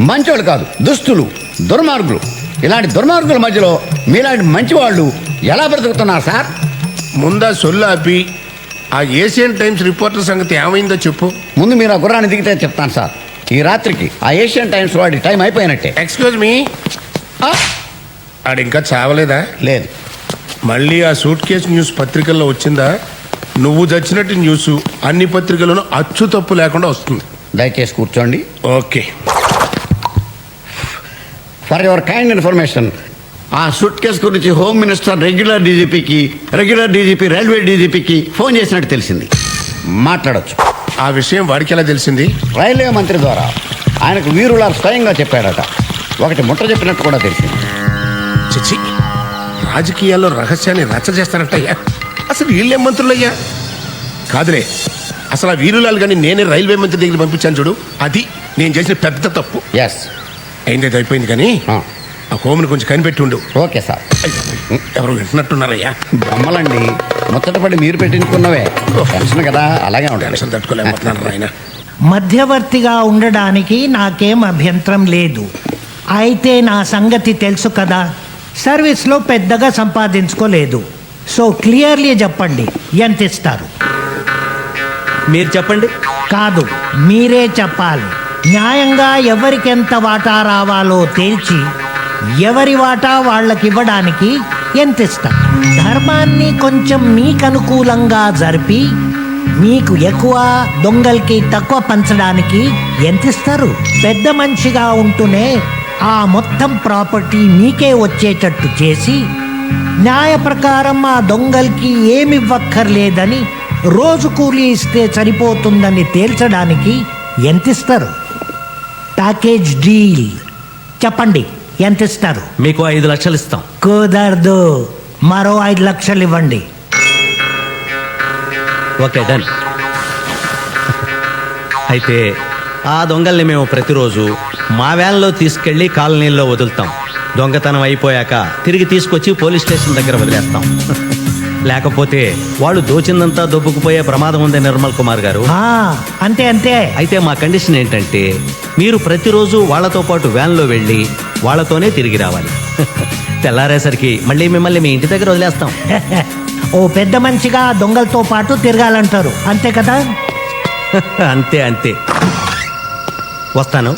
[SPEAKER 16] మంచోళ్ళు కాదు, దుస్తులు, దుర్మార్గులు. ఇలాంటి దుర్మార్గుల మధ్యలో మీలాంటి మంచివాళ్ళు ఎలా బ్రతుకుతున్నారు సార్?
[SPEAKER 14] ముందా సొల్లాపి ఆ ఏషియన్ టైమ్స్ రిపోర్టర్ సంగతి ఏమైందో చెప్పు.
[SPEAKER 16] ముందు మీరు ఆ గుర్రాన్ని దిగితే చెప్తాను సార్. ఈ రాత్రికి ఆ ఏషియన్ టైమ్స్ వాడి టైం అయిపోయినట్టే.
[SPEAKER 14] ఎక్స్క్యూజ్ మీ, ఆడు ఇంకా చావలేదా?
[SPEAKER 16] లేదు.
[SPEAKER 14] మళ్ళీ ఆ సూట్ కేసు న్యూస్ పత్రికల్లో వచ్చిందా? నువ్వు చచ్చినట్టు న్యూస్ అన్ని పత్రికల్లోనూ అచ్చు తప్పు లేకుండా వస్తుంది.
[SPEAKER 16] దయచేసి కూర్చోండి.
[SPEAKER 14] Okay.
[SPEAKER 16] For your kind information, ఆ సూట్ కేసు గురించి home minister regular DGP railway డీజీపీకి ఫోన్ చేసినట్టు తెలిసింది. మాట్లాడొచ్చు.
[SPEAKER 14] ఆ విషయం వాడికి ఎలా తెలిసింది?
[SPEAKER 16] రైల్వే మంత్రి ద్వారా ఆయనకు వీరులాల్ స్వయంగా చెప్పాడట. ఒకటి ముట్ట చెప్పినట్టు కూడా తెలిసింది.
[SPEAKER 14] చిచి, రాజకీయాల్లో రహస్యాన్ని రచ్చ చేస్తానట్టయ్యా. అసలు వీళ్ళే మంత్రులయ్యా? కాదులే, అసలు ఆ వీరులాల్ కానీ నేనే రైల్వే మంత్రి దగ్గర పంపించాను చూడు, అది నేను చేసిన పెద్ద తప్పు.
[SPEAKER 16] ఎస్,
[SPEAKER 14] అయింది అయిపోయింది. కానీ ఆ హోమ్ని కొంచెం కనిపెట్టి ఉండు.
[SPEAKER 16] Okay sir.
[SPEAKER 14] ఎవరు వింటున్నట్టున్నారయ్యా?
[SPEAKER 16] బొమ్మలండి, ముచ్చటపడి మీరు పెట్టించుకున్నవే. టెన్షన్ కదా, అలాగే ఉంటాయి.
[SPEAKER 14] టెన్షన్ తట్టుకోలేకపోతున్నారు ఆయన.
[SPEAKER 17] మధ్యవర్తిగా ఉండడానికి నాకేం అభ్యంతరం లేదు. అయితే నా సంగతి తెలుసు కదా, సర్వీస్లో పెద్దగా సంపాదించుకోలేదు. సో క్లియర్లీ చెప్పండి, ఎంత ఇస్తారు?
[SPEAKER 15] మీరు చెప్పండి.
[SPEAKER 17] కాదు, మీరే చెప్పాలి. న్యాయంగా ఎవరికెంత వాటా రావాలో తేల్చి ఎవరి వాటా వాళ్ళకి ఇవ్వడానికి ఎంత ఇస్తారు? ధర్మాన్ని కొంచెం మీకు అనుకూలంగా జరిపి మీకు ఎక్కువ, దొంగలకి తక్కువ పంచడానికి ఎంత ఇస్తారు? పెద్ద మనిషిగా ఉంటూనే ఆ మొత్తం ప్రాపర్టీ మీకే వచ్చేటట్టు చేసి న్యాయ ప్రకారం ఆ దొంగలకి ఏమివ్వక్కర్లేదని రోజు కూలీ ఇస్తే సరిపోతుందని తేల్చడానికి ఎంత ఇస్తారు? Package deal. చెప్పండి, ఎంత ఇస్తారు?
[SPEAKER 15] మీకు 5 లక్షలు ఇస్తాం.
[SPEAKER 17] కుదరదు, మరో 5 లక్షలు ఇవ్వండి.
[SPEAKER 15] Okay, done. అయితే ఆ దొంగల్ని మేము ప్రతిరోజు మా వ్యాన్లో తీసుకెళ్లి కాలనీల్లో వదులుతాం. దొంగతనం అయిపోయాక తిరిగి తీసుకొచ్చి పోలీస్ స్టేషన్ దగ్గర వదిలేస్తాం. లేకపోతే వాళ్ళు దోచిందంతా దొబ్బుకుపోయే ప్రమాదం ఉంది నిర్మల్ కుమార్ గారు.
[SPEAKER 17] అంతే అంతే.
[SPEAKER 15] అయితే మా కండిషన్ ఏంటంటే మీరు ప్రతిరోజు వాళ్ళతో పాటు వ్యాన్లో వెళ్ళి వాళ్ళతోనే తిరిగి రావాలి. తెల్లారేసరికి మళ్ళీ మిమ్మల్ని మీ ఇంటి దగ్గర వదిలేస్తాం.
[SPEAKER 17] ఓ పెద్ద మనిషిగా దొంగలతో పాటు తిరగాలంటారు, అంతే కదా?
[SPEAKER 15] అంతే అంతే. వస్తాను.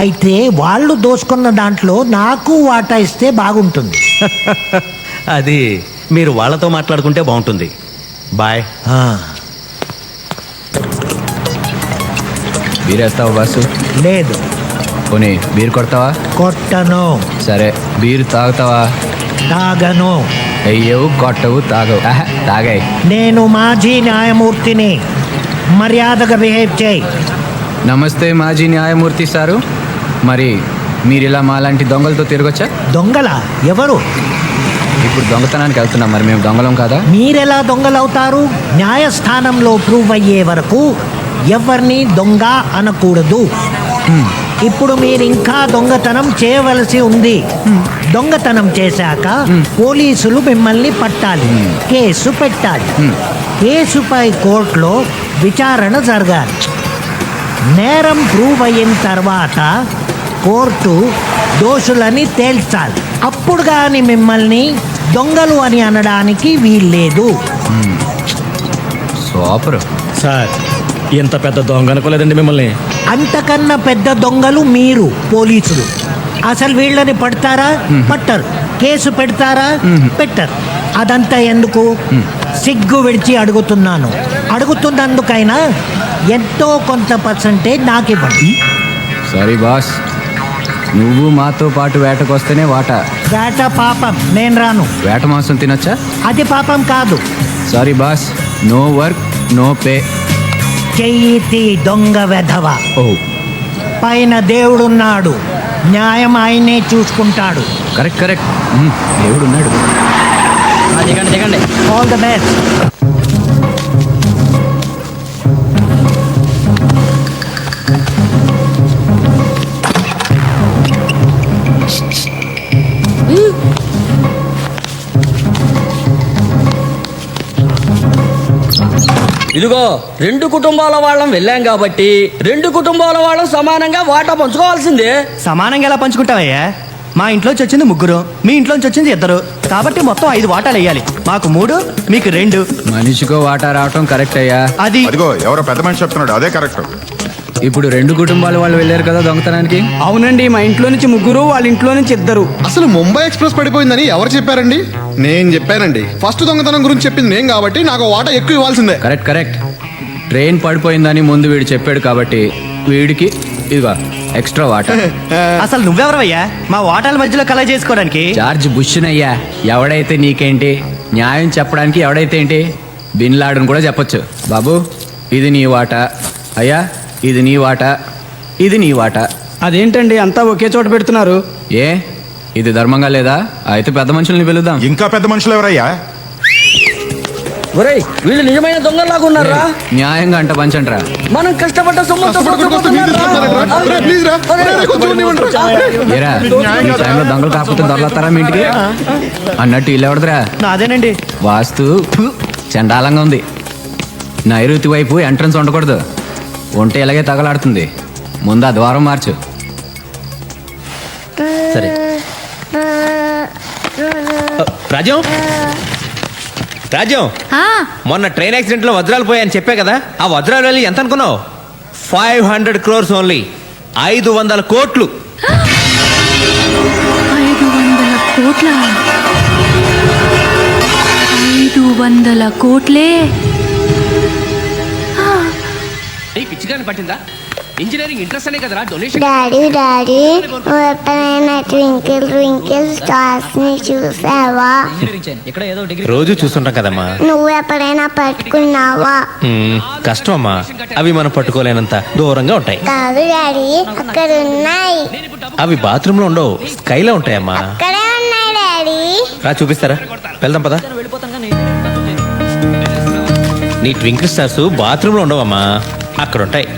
[SPEAKER 17] అయితే వాళ్ళు దోచుకున్న దాంట్లో నాకు వాటా ఇస్తే బాగుంటుంది.
[SPEAKER 15] అది మీరు వాళ్ళతో మాట్లాడుకుంటే బాగుంటుంది. బాయ్.
[SPEAKER 6] బీరేస్తావా బాసు?
[SPEAKER 17] లేదు.
[SPEAKER 6] పోనీ బీరు కొడతావా?
[SPEAKER 17] కొట్టను.
[SPEAKER 6] సరే, బీరు తాగుతావా?
[SPEAKER 17] తాగను.
[SPEAKER 6] అయ్యవు, కొట్టవు, తాగవు. తాగాయి.
[SPEAKER 17] నేను మాజీ న్యాయమూర్తిని, మర్యాదగా బిహేవ్ చేయి.
[SPEAKER 6] నమస్తే మాజీ న్యాయమూర్తి సారు. మరి మీరిలా మాలాంటి దొంగలతో తిరగొచ్చా?
[SPEAKER 17] దొంగల? ఎవరు?
[SPEAKER 6] ఇప్పుడు దొంగతనానికి వెళ్తున్నాం, మరి మేము దొంగలం కాదా?
[SPEAKER 17] మీరెలా దొంగలవుతారు? న్యాయస్థానంలో ప్రూవ్ అయ్యే వరకు ఎవరిని దొంగ అనకూడదు. ఇప్పుడు మీరు ఇంకా దొంగతనం చేయవలసి ఉంది. దొంగతనం చేశాక పోలీసులు మిమ్మల్ని పట్టాలి, కేసు పెట్టాలి. కేసుపై కోర్టులో విచారణ జరగాలి. నేరం ప్రూవ్ అయిన తర్వాత కోర్టు దోషులని తేల్చాలి. అప్పుడు కానీ మిమ్మల్ని దొంగలు అని అనడానికి వీల్లేదు.
[SPEAKER 6] సూపర్
[SPEAKER 3] సార్, ఎంత పెద్ద దొంగ అనుకోలేదండి మిమ్మల్ని.
[SPEAKER 17] అంతకన్నా పెద్ద దొంగలు మీరు పోలీసులు. అసలు వీళ్ళని పడతారా? పట్టరు. కేసు పెడతారా? పెట్టరు. అదంతా ఎందుకు? సిగ్గు విడిచి అడుగుతున్నాను. అడుగుతున్నందుకైనా ఎంతో కొంత పర్సంటేజ్ నాకు ఇవ్వండి.
[SPEAKER 6] సారీ బాస్, నువ్వు మాతో పాటు వేటకొస్తేనే వాటా.
[SPEAKER 17] వేట పాపం, నేను రాను.
[SPEAKER 6] వేట మాంసం తినొచ్చా?
[SPEAKER 17] అది పాపం కాదు.
[SPEAKER 6] Sorry boss, no work no pay.
[SPEAKER 17] చెయ్యి దొంగ వెధవ.
[SPEAKER 6] ఓ,
[SPEAKER 17] పైన దేవుడున్నాడు, న్యాయం ఆయనే చూసుకుంటాడు.
[SPEAKER 6] కరెక్ట్ కరెక్ట్, దేవుడున్నాడు.
[SPEAKER 17] All the best.
[SPEAKER 4] ఇదిగో 2 కుటుంబాల వాళ్ళం వెళ్ళాం కాబట్టి 2 కుటుంబాల వాళ్ళం సమానంగా వాటా పంచుకోవాల్సిందే.
[SPEAKER 18] సమానంగా ఎలా పంచుకుంటావయ్యా? మా ఇంట్లోంచి వచ్చింది 3, మీ ఇంట్లోంచి వచ్చింది 2, కాబట్టి మొత్తం 5 వాటాలు వేయాలి. మాకు 3, మీకు 2.
[SPEAKER 6] మనిషికో వాటా రావటం కరెక్ట్ అయ్యా.
[SPEAKER 18] అది
[SPEAKER 9] అదిగో ఎవరో పెద్ద మనిషి చెప్తున్నాడు, అదే కరెక్ట్.
[SPEAKER 6] ఇప్పుడు 2 కుటుంబాల వాళ్ళు వెళ్ళారు కదా దొంగతనానికి.
[SPEAKER 18] అవునండి, మా ఇంట్లో నుంచి 3, వాళ్ళ ఇంట్లో నుంచి 2.
[SPEAKER 19] అసలు ముంబై ఎక్స్ప్రెస్ పడిపోయిందని ఎవరు చెప్పారండి? నేను చెప్పానండి. ఫస్ట్ దొంగతనం గురించి చెప్పింది నేను కాబట్టి నాకు వాటా ఎక్కువ ఇవ్వాల్సిందే.
[SPEAKER 6] కరెక్ట్. ట్రైన్ పడిపోయిందని ముందు వీడు చెప్పాడు కాబట్టి వీడికి ఇదిగో ఎక్స్ట్రా వాటా.
[SPEAKER 18] అసలు నువ్వెవరవయ్యా మా వాటాల మధ్యలో కలగ చేసుకోవడానికి?
[SPEAKER 6] జార్జ్ బుష్నయ్యా. ఎవడైతే నీకేంటి, న్యాయం చెప్పడానికి ఎవడైతే ఏంటి, బిన్ లాడన్ కూడా చెప్పొచ్చు. బాబు ఇది నీ వాటా, అయ్యా ఇది నీ వాటా, ఇది నీ వాటా.
[SPEAKER 18] అదేంటండి అంతా ఒకే చోట పెడుతున్నారు?
[SPEAKER 6] ఏ ఇది ధర్మంగా లేదా? అయితే పెద్ద మనుషుల్ని పిలుద్దాం.
[SPEAKER 9] ఇంకా పెద్ద మనుషులు ఎవరయ్యా?
[SPEAKER 4] ఒరేయ్, వీళ్ళు నిజమైన దొంగలాగా ఉన్నారా?
[SPEAKER 6] న్యాయంగా అంట పంచండ్రా.
[SPEAKER 4] మనం కష్టపడ్డ సొమ్ముతో
[SPEAKER 6] ఏరా ఈ టైంలో దొంగలు కాకపోతే దొరలతారా మీ ఇంటికి అన్నట్టు ఇల్లు ఎవడదురా?
[SPEAKER 18] అదేనండి.
[SPEAKER 6] వాస్తు చండాలంగా ఉంది. నైరుతి వైపు ఎంట్రన్స్ ఉండకూడదు, ఉంటే ఇలాగే తగలాడుతుంది. ముందు ఆ ద్వారం మార్చు.
[SPEAKER 2] సరే రాజ్యం, రాజ్యం, మొన్న ట్రైన్ యాక్సిడెంట్ లో వజ్రాలు పోయాయని చెప్పే కదా, ఆ వజ్రాలు వెళ్ళి ఎంత అనుకున్నావు? 500 crores ఓన్లీ. 500 కోట్లు.
[SPEAKER 1] 500 కోట్ల? 500 కోట్లే?
[SPEAKER 4] పిచ్చిగాని పట్టిందా? ఇంజనీరింగ్ ఇంట్రెస్ట్ అనే కదరా డొనేషన్.
[SPEAKER 20] డాడీ నువ్వు ఎప్పుడైనా ట్వింకిల్ ట్వింకిల్ స్టార్స్ ని చూసావా?
[SPEAKER 2] రోజు చూస్తుంటాం కదమ్మా.
[SPEAKER 20] నువ్వు ఎప్పుడైనా పట్టుకున్నావా?
[SPEAKER 2] కష్టం అమ్మా, అవి మనం పట్టుకోలేనంత దూరంగా ఉంటాయి.
[SPEAKER 20] కాదు డాడీ, అక్కడ ఉన్నాయి.
[SPEAKER 2] అవి బాత్రూమ్ లో ఉండవు, స్కైలో ఉంటాయమ్మా.
[SPEAKER 20] అక్కడే ఉన్నాయి డాడీ.
[SPEAKER 2] రా చూపిస్తారా? వెళ్దాం పదా. నీ ట్వింకిల్ స్టార్స్ బాత్రూమ్ లో ఉండవమ్మా, అక్కడ ఉంటాయి.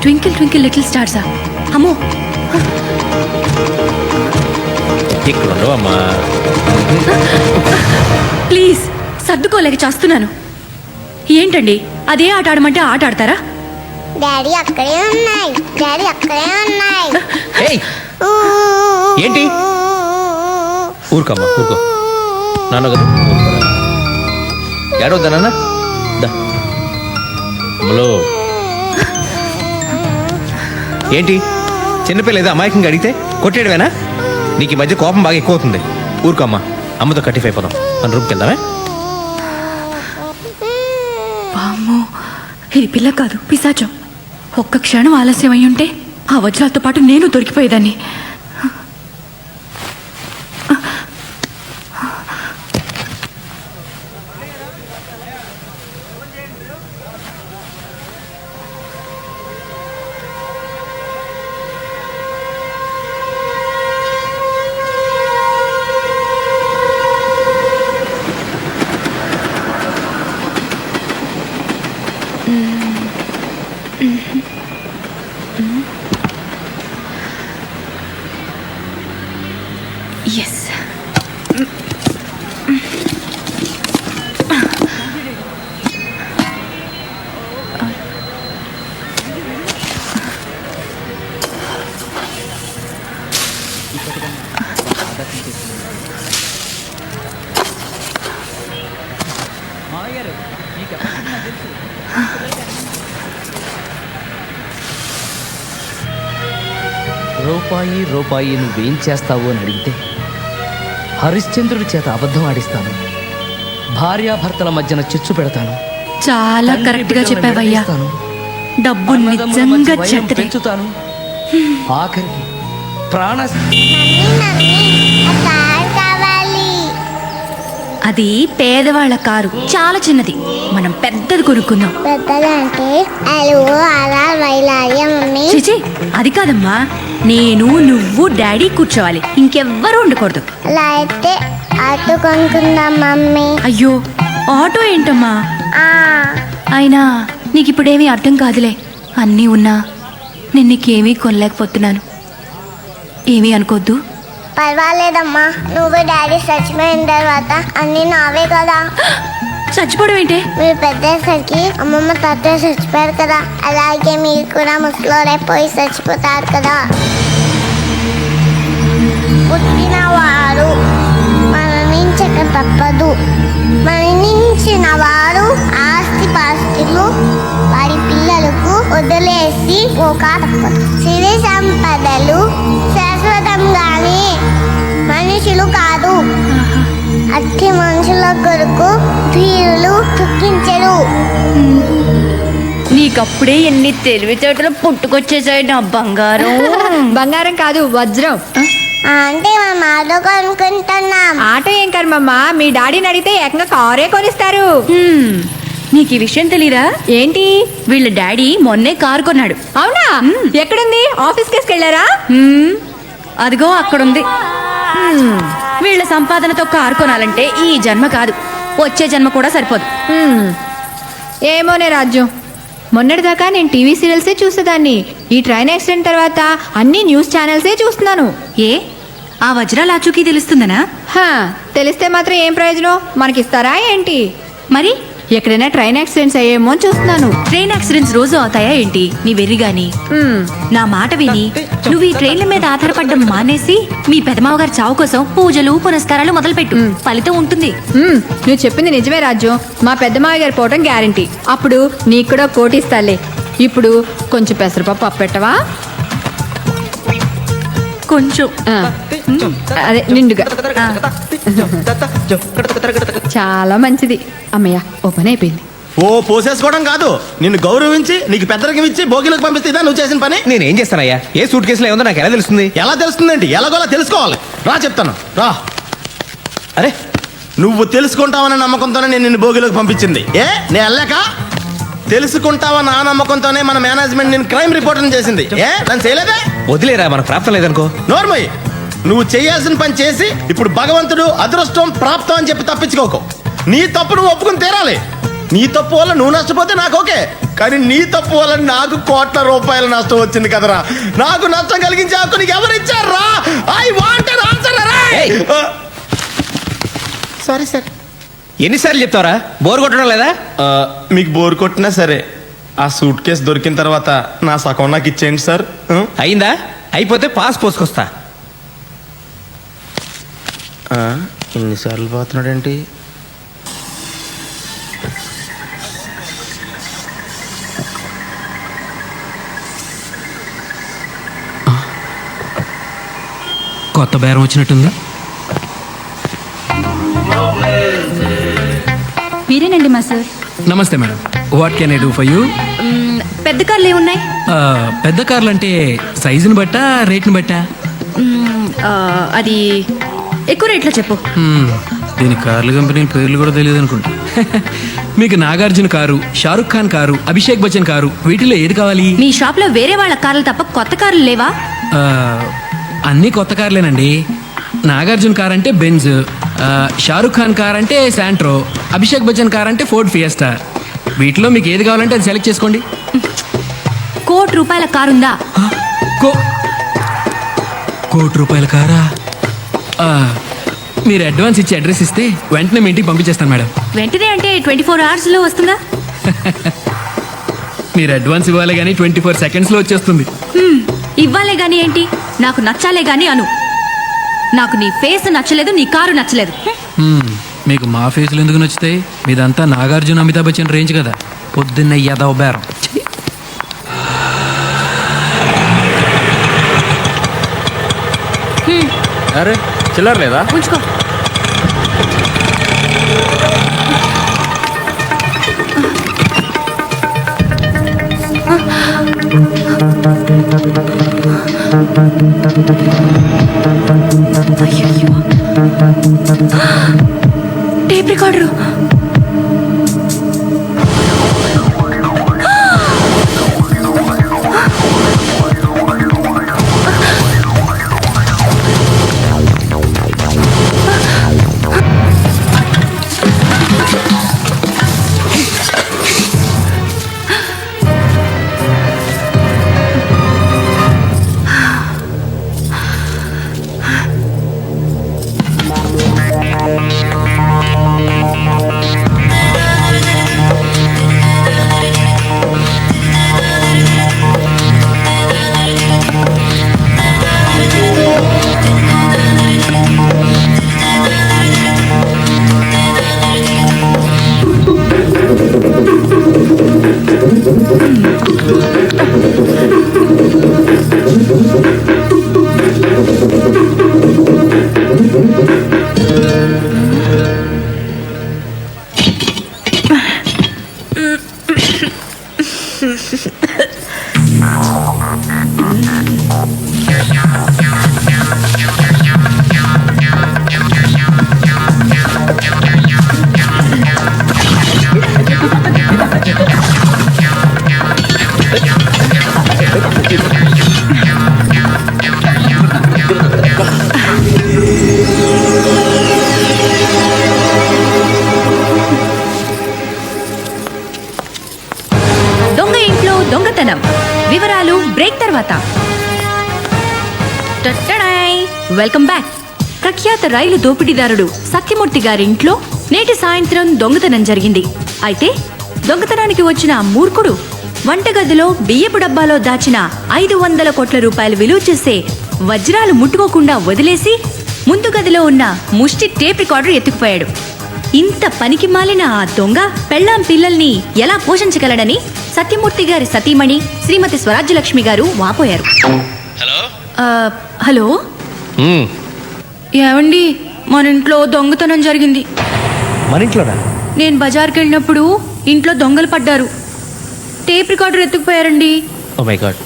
[SPEAKER 1] ట్వింకిల్ ట్వింకిల్ లిటిల్ స్టార్సా? అమ్మో,
[SPEAKER 2] ఇక్కడ ఉండవమ్మా.
[SPEAKER 1] ప్లీజ్, సర్దుకోలేక చేస్తున్నాను. ఏంటండి అదే ఆట ఆడమంటే ఆట ఆడతారా?
[SPEAKER 20] డాడీ అక్కడే ఉన్నాయి. డాడీ అక్కడే ఉన్నాయి.
[SPEAKER 2] ఏంటి? ఊరుకోమ్మా, ఊరుకో. నాన్న కదా ఏడవద్దా నాన్న? ఏంటి చిన్నపిల్ల ఏదో అమాయకంగా అడిగితే కొట్టేయడమేనా? నీకు ఈ మధ్య కోపం బాగా ఎక్కువ అవుతుంది. ఊరుకోమ్మా, అమ్మతో కట్టిఫ్ అయిపోదాం. మన రూమ్కి వెళ్దామే.
[SPEAKER 1] వామ్మో, ఇది పిల్ల కాదు, పిశాచం. ఒక్క క్షణం ఆలస్యం అయి ఉంటే ఆ వజ్రాలతో పాటు నేను దొరికిపోయేదాన్ని. ఎస్,
[SPEAKER 4] రూపాయి నువ్వేం చేస్తావు అని అడిగితే హరిశ్చంద్రుడి చేత అబద్ధం ఆడిస్తాను. భార్యాభర్తల మధ్యన చిచ్చు పెడతాను.
[SPEAKER 1] చాలా కరెక్ట్ గా చెప్పావయ్యా. డబ్బు నిజంగా చెడ్డదే.
[SPEAKER 4] పెంచుతాను. ఆఖరికి ప్రాణ
[SPEAKER 1] అది పేదవాళ్ళ కారు, చాలా చిన్నది. మనం పెద్దది కొనుక్కుందాం.
[SPEAKER 20] పెద్దదంటే
[SPEAKER 1] చిచి, అది కాదమ్మా. నేను, నువ్వు, డాడీ కూర్చోవాలి, ఇంకెవ్వరూ ఉండకూడదు.
[SPEAKER 20] అలా అయితే ఆటో కొనుక్కుందాం మమ్మీ.
[SPEAKER 1] అయ్యో, ఆటో ఏంటమ్మా? అయినా నీకు ఇప్పుడేమీ అర్థం కాదులే. అన్నీ ఉన్నా నేను నీకేమీ కొనలేకపోతున్నాను. ఏమీ అనుకోద్దు.
[SPEAKER 20] పర్వాలేదమ్మా, నువ్వు డాడీ చచ్చిపోయిన తర్వాత అన్ని నావే కదా.
[SPEAKER 1] చచ్చిపోవడం ఏంటే?
[SPEAKER 20] మీరు పెద్దసరికి అమ్మమ్మ తాతయ్య చచ్చిపోయారు కదా, అలాగే మీరు కూడా ముసలోడైపోయి చచ్చిపోతారు కదా. పుట్టినవారు మరణించక తప్పదు. మరణించిన వారు ఆస్తి పాస్తులు వారి పిల్లలకు వదిలేసి పోక తప్పదు. సిరి సంపదలు శాశ్వతంగానే, మనుషులు కాదు. అట్టి మనుషుల కొరకు ధీరులు దుఃఖించరు.
[SPEAKER 1] నీకప్పుడే ఎన్ని తెలివితేటలు పుట్టుకొచ్చేసాయి నా బంగారం.
[SPEAKER 5] బంగారం కాదు, వజ్రం.
[SPEAKER 20] అంటే మనం ఆటో కొనుక్కుంటున్నాం.
[SPEAKER 5] ఆటో ఏం కర్మమ్మా, మీ డాడీని అడిగితే ఏకంగా కారే కొనిస్తారు.
[SPEAKER 1] నీకు ఈ విషయం తెలీదా?
[SPEAKER 5] ఏంటి?
[SPEAKER 1] వీళ్ళ డాడీ మొన్నే కారు కొన్నాడు.
[SPEAKER 5] అవునా? ఎక్కడుంది? ఆఫీస్ కేసుకెళ్ళారా?
[SPEAKER 1] అదిగో అక్కడుంది. వీళ్ళ సంపాదనతో కారు కొనాలంటే ఈ జన్మ కాదు, వచ్చే జన్మ కూడా సరిపోదు.
[SPEAKER 5] ఏమోనే రాజ్యం, మొన్నటిదాకా నేను టీవీ సీరియల్సే చూసేదాన్ని. ఈ ట్రైన్ యాక్సిడెంట్ తర్వాత అన్ని న్యూస్ ఛానల్సే చూస్తున్నాను.
[SPEAKER 1] ఏ ఆ వజ్రాల ఆచూకీ తెలుస్తుందనా?
[SPEAKER 5] తెలిస్తే మాత్రం ఏం ప్రయోజనం? మనకిస్తారా ఏంటి?
[SPEAKER 1] మరి
[SPEAKER 5] ఎక్కడైనా ట్రైన్ యాక్సిడెంట్స్ అయ్యేమో అని చూస్తున్నాను.
[SPEAKER 1] ట్రైన్ యాక్సిడెంట్స్ రోజు అవుతాయా ఏంటి? నీ వెర్రిగాని నా మాట విని నువ్వు ఈ ట్రైన్ల మీద ఆధారపడడం మానేసి మీ పెదమావగారి చావు కోసం పూజలు పునస్కారాలు మొదలుపెట్టు, ఫలితం ఉంటుంది.
[SPEAKER 5] నువ్వు చెప్పింది నిజమే రాజ్యం. మా పెద్దమావ గారు పోవటం గ్యారంటీ. అప్పుడు నీకు కూడా కోటి ఇస్తాలే. ఇప్పుడు కొంచెం పెసరపప్పు అప్పెట్టవా?
[SPEAKER 1] కొంచెం
[SPEAKER 5] అదే నిండుగా. చాలా మంచిది. అమ్మయ్య, ఓ పని అయిపోయింది.
[SPEAKER 3] ఓ పోసేసుకోవడం కాదు, నిన్ను గౌరవించి నీకు పెద్దరికం ఇచ్చి భోగిలోకి పంపిస్తే ఇదా నువ్వు చేసిన పని?
[SPEAKER 2] నేనేం చేస్తానయ్యా? ఏ సూట్ కేసులో ఏముందో నాకు ఎలా తెలుస్తుంది?
[SPEAKER 3] ఎలా తెలుస్తుందేంటి? ఎలాగోలా తెలుసుకోవాలి. రా చెప్తాను, రా. అరే, నువ్వు తెలుసుకుంటావన్న నమ్మకంతోనే నేను నిన్ను భోగిలోకి పంపించింది. నేను వెళ్ళాక తెలుసుకుంటావన్న ఆ నమ్మకంతోనే మన మేనేజ్మెంట్ నేను క్రైమ్ రిపోర్టర్ చేసింది. నన్ను చేయలేదే?
[SPEAKER 2] వదిలేరా, మనకు ప్రాప్తం లేదనుకో.
[SPEAKER 3] నోర్మయ్య, నువ్వు చేయాల్సిన పని చేసి ఇప్పుడు భగవంతుడు అదృష్టం ప్రాప్తం అని చెప్పి తప్పించుకోకు. నీ తప్పు నువ్వు ఒప్పుకుని తీరాలి. నీ తప్పు వల్ల నువ్వు నష్టపోతే నాకు ఓకే, కానీ నీ తప్పు వల్ల నాకు కోట్ల రూపాయల నష్టం వచ్చింది కదరా. నాకు నష్టం కలిగించే హక్కు నీకు ఎవరు ఇచ్చారా? I want an answer. Sorry sir.
[SPEAKER 2] ఎన్నిసార్లు చెప్తావరా? బోర్ కొట్టడం లేదా?
[SPEAKER 3] మీకు బోర్ కొట్టినా సరే ఆ సూట్ కేసు దొరికిన తర్వాత నా సగం నాకు ఇచ్చేయండి సార్.
[SPEAKER 2] అయిందా? అయిపోతే పాస్ పోసుకొస్తా.
[SPEAKER 3] ఎన్నిసార్లు పోతున్నాడేంటి?
[SPEAKER 6] కొత్త బేరం వచ్చినట్టుంది.
[SPEAKER 1] మీరేనండి మా సార్.
[SPEAKER 6] నమస్తే madam, what can I do for you?
[SPEAKER 1] పెద్ద కార్లు ఏమున్నాయి?
[SPEAKER 6] పెద్ద కార్లు అంటే సైజుని బట్టా రేట్ని బట్టా?
[SPEAKER 1] అది ఎక్కువ రేట్లో చెప్పు.
[SPEAKER 6] దీని కార్ల కంపెనీ పేర్లు కూడా తెలియదు అనుకుంటా. మీకు Nagarjuna car, Shahrukh Khan car, Abhishek Bachchan car, వీటిలో ఏది కావాలి?
[SPEAKER 1] మీ షాప్ లో వేరే వాళ్ళ కార్లు తప్ప కొత్త కార్లు లేవా?
[SPEAKER 6] అన్నీ కొత్త కార్లేనండి. నాగార్జున కార్ అంటే బెంజ్, షారుఖ్ ఖాన్ కార్ అంటే శాంట్రో, అభిషేక్ బచ్చన్ కార్ అంటే ఫోర్డ్ ఫియస్టా. వీటిలో మీకు ఏది కావాలంటే అది సెలెక్ట్ చేసుకోండి.
[SPEAKER 1] ₹1,00,00,000 కారు ఉందా?
[SPEAKER 6] ₹1,00,00,000 కారా? మీరు అడ్వాన్స్ ఇచ్చి అడ్రస్ ఇస్తే వెంటనే మీ ఇంటికి పంపించేస్తాను మేడం.
[SPEAKER 1] వెంటనే అంటే 24 hours లో వస్తుందా?
[SPEAKER 6] మీరు అడ్వాన్స్ ఇవ్వాలి కానీ 24 secondsలో వచ్చేస్తుంది.
[SPEAKER 1] ఇవ్వాలే గాని ఏంటి, నాకు నచ్చాలే గాని అను. నాకు నీ ఫేస్ నచ్చలేదు, నీ కారు నచ్చలేదు.
[SPEAKER 6] మీకు మా ఫేస్లు ఎందుకు నచ్చుతాయి? మీదంతా నాగార్జున అమితాబ్ బచ్చన్ రేంజ్ కదా. పొద్దున్న యాదవ్ బేరం.
[SPEAKER 3] అరే చిల్లర లేదా?
[SPEAKER 1] ఉంచుకో. Tape recorder. దొంగ ఇంట్లో దొంగతనం వివరాలు బ్రేక్ తర్వాత. టట్టడాయ్! Welcome back. ప్రఖ్యాత రైలు దోపిడీదారుడు సత్యమూర్తి గారి ఇంట్లో నేటి సాయంత్రం దొంగతనం జరిగింది. అయితే దొంగతనానికి వచ్చిన ఆ మూర్ఖుడు వంటగదిలో బియ్యపు డబ్బాలో దాచిన 500 కోట్ల రూపాయలు విలువ చేసే వజ్రాలు ముట్టుకోకుండా వదిలేసి ముందు గదిలో ఉన్న ముష్టి టేప్ రికార్డర్ ఎత్తుకుపోయాడు. ఇంత పనికి మాలిన ఆ దొంగ పెళ్ళాం పిల్లల్ని ఎలా పోషించగలడని సత్యమూర్తి గారి సతీమణి శ్రీమతి స్వరాజ్యలక్ష్మి గారు వాపోయారు. హలో ఏమండి, మన ఇంట్లో దొంగతనం జరిగింది.
[SPEAKER 2] మన ఇంట్లోనా?
[SPEAKER 1] నేను బజార్కి వెళ్ళినప్పుడు ఇంట్లో దొంగలు పడ్డారు. టేప్ రికార్డర్ ఎత్తుకుపోయారండి.
[SPEAKER 2] Oh my god.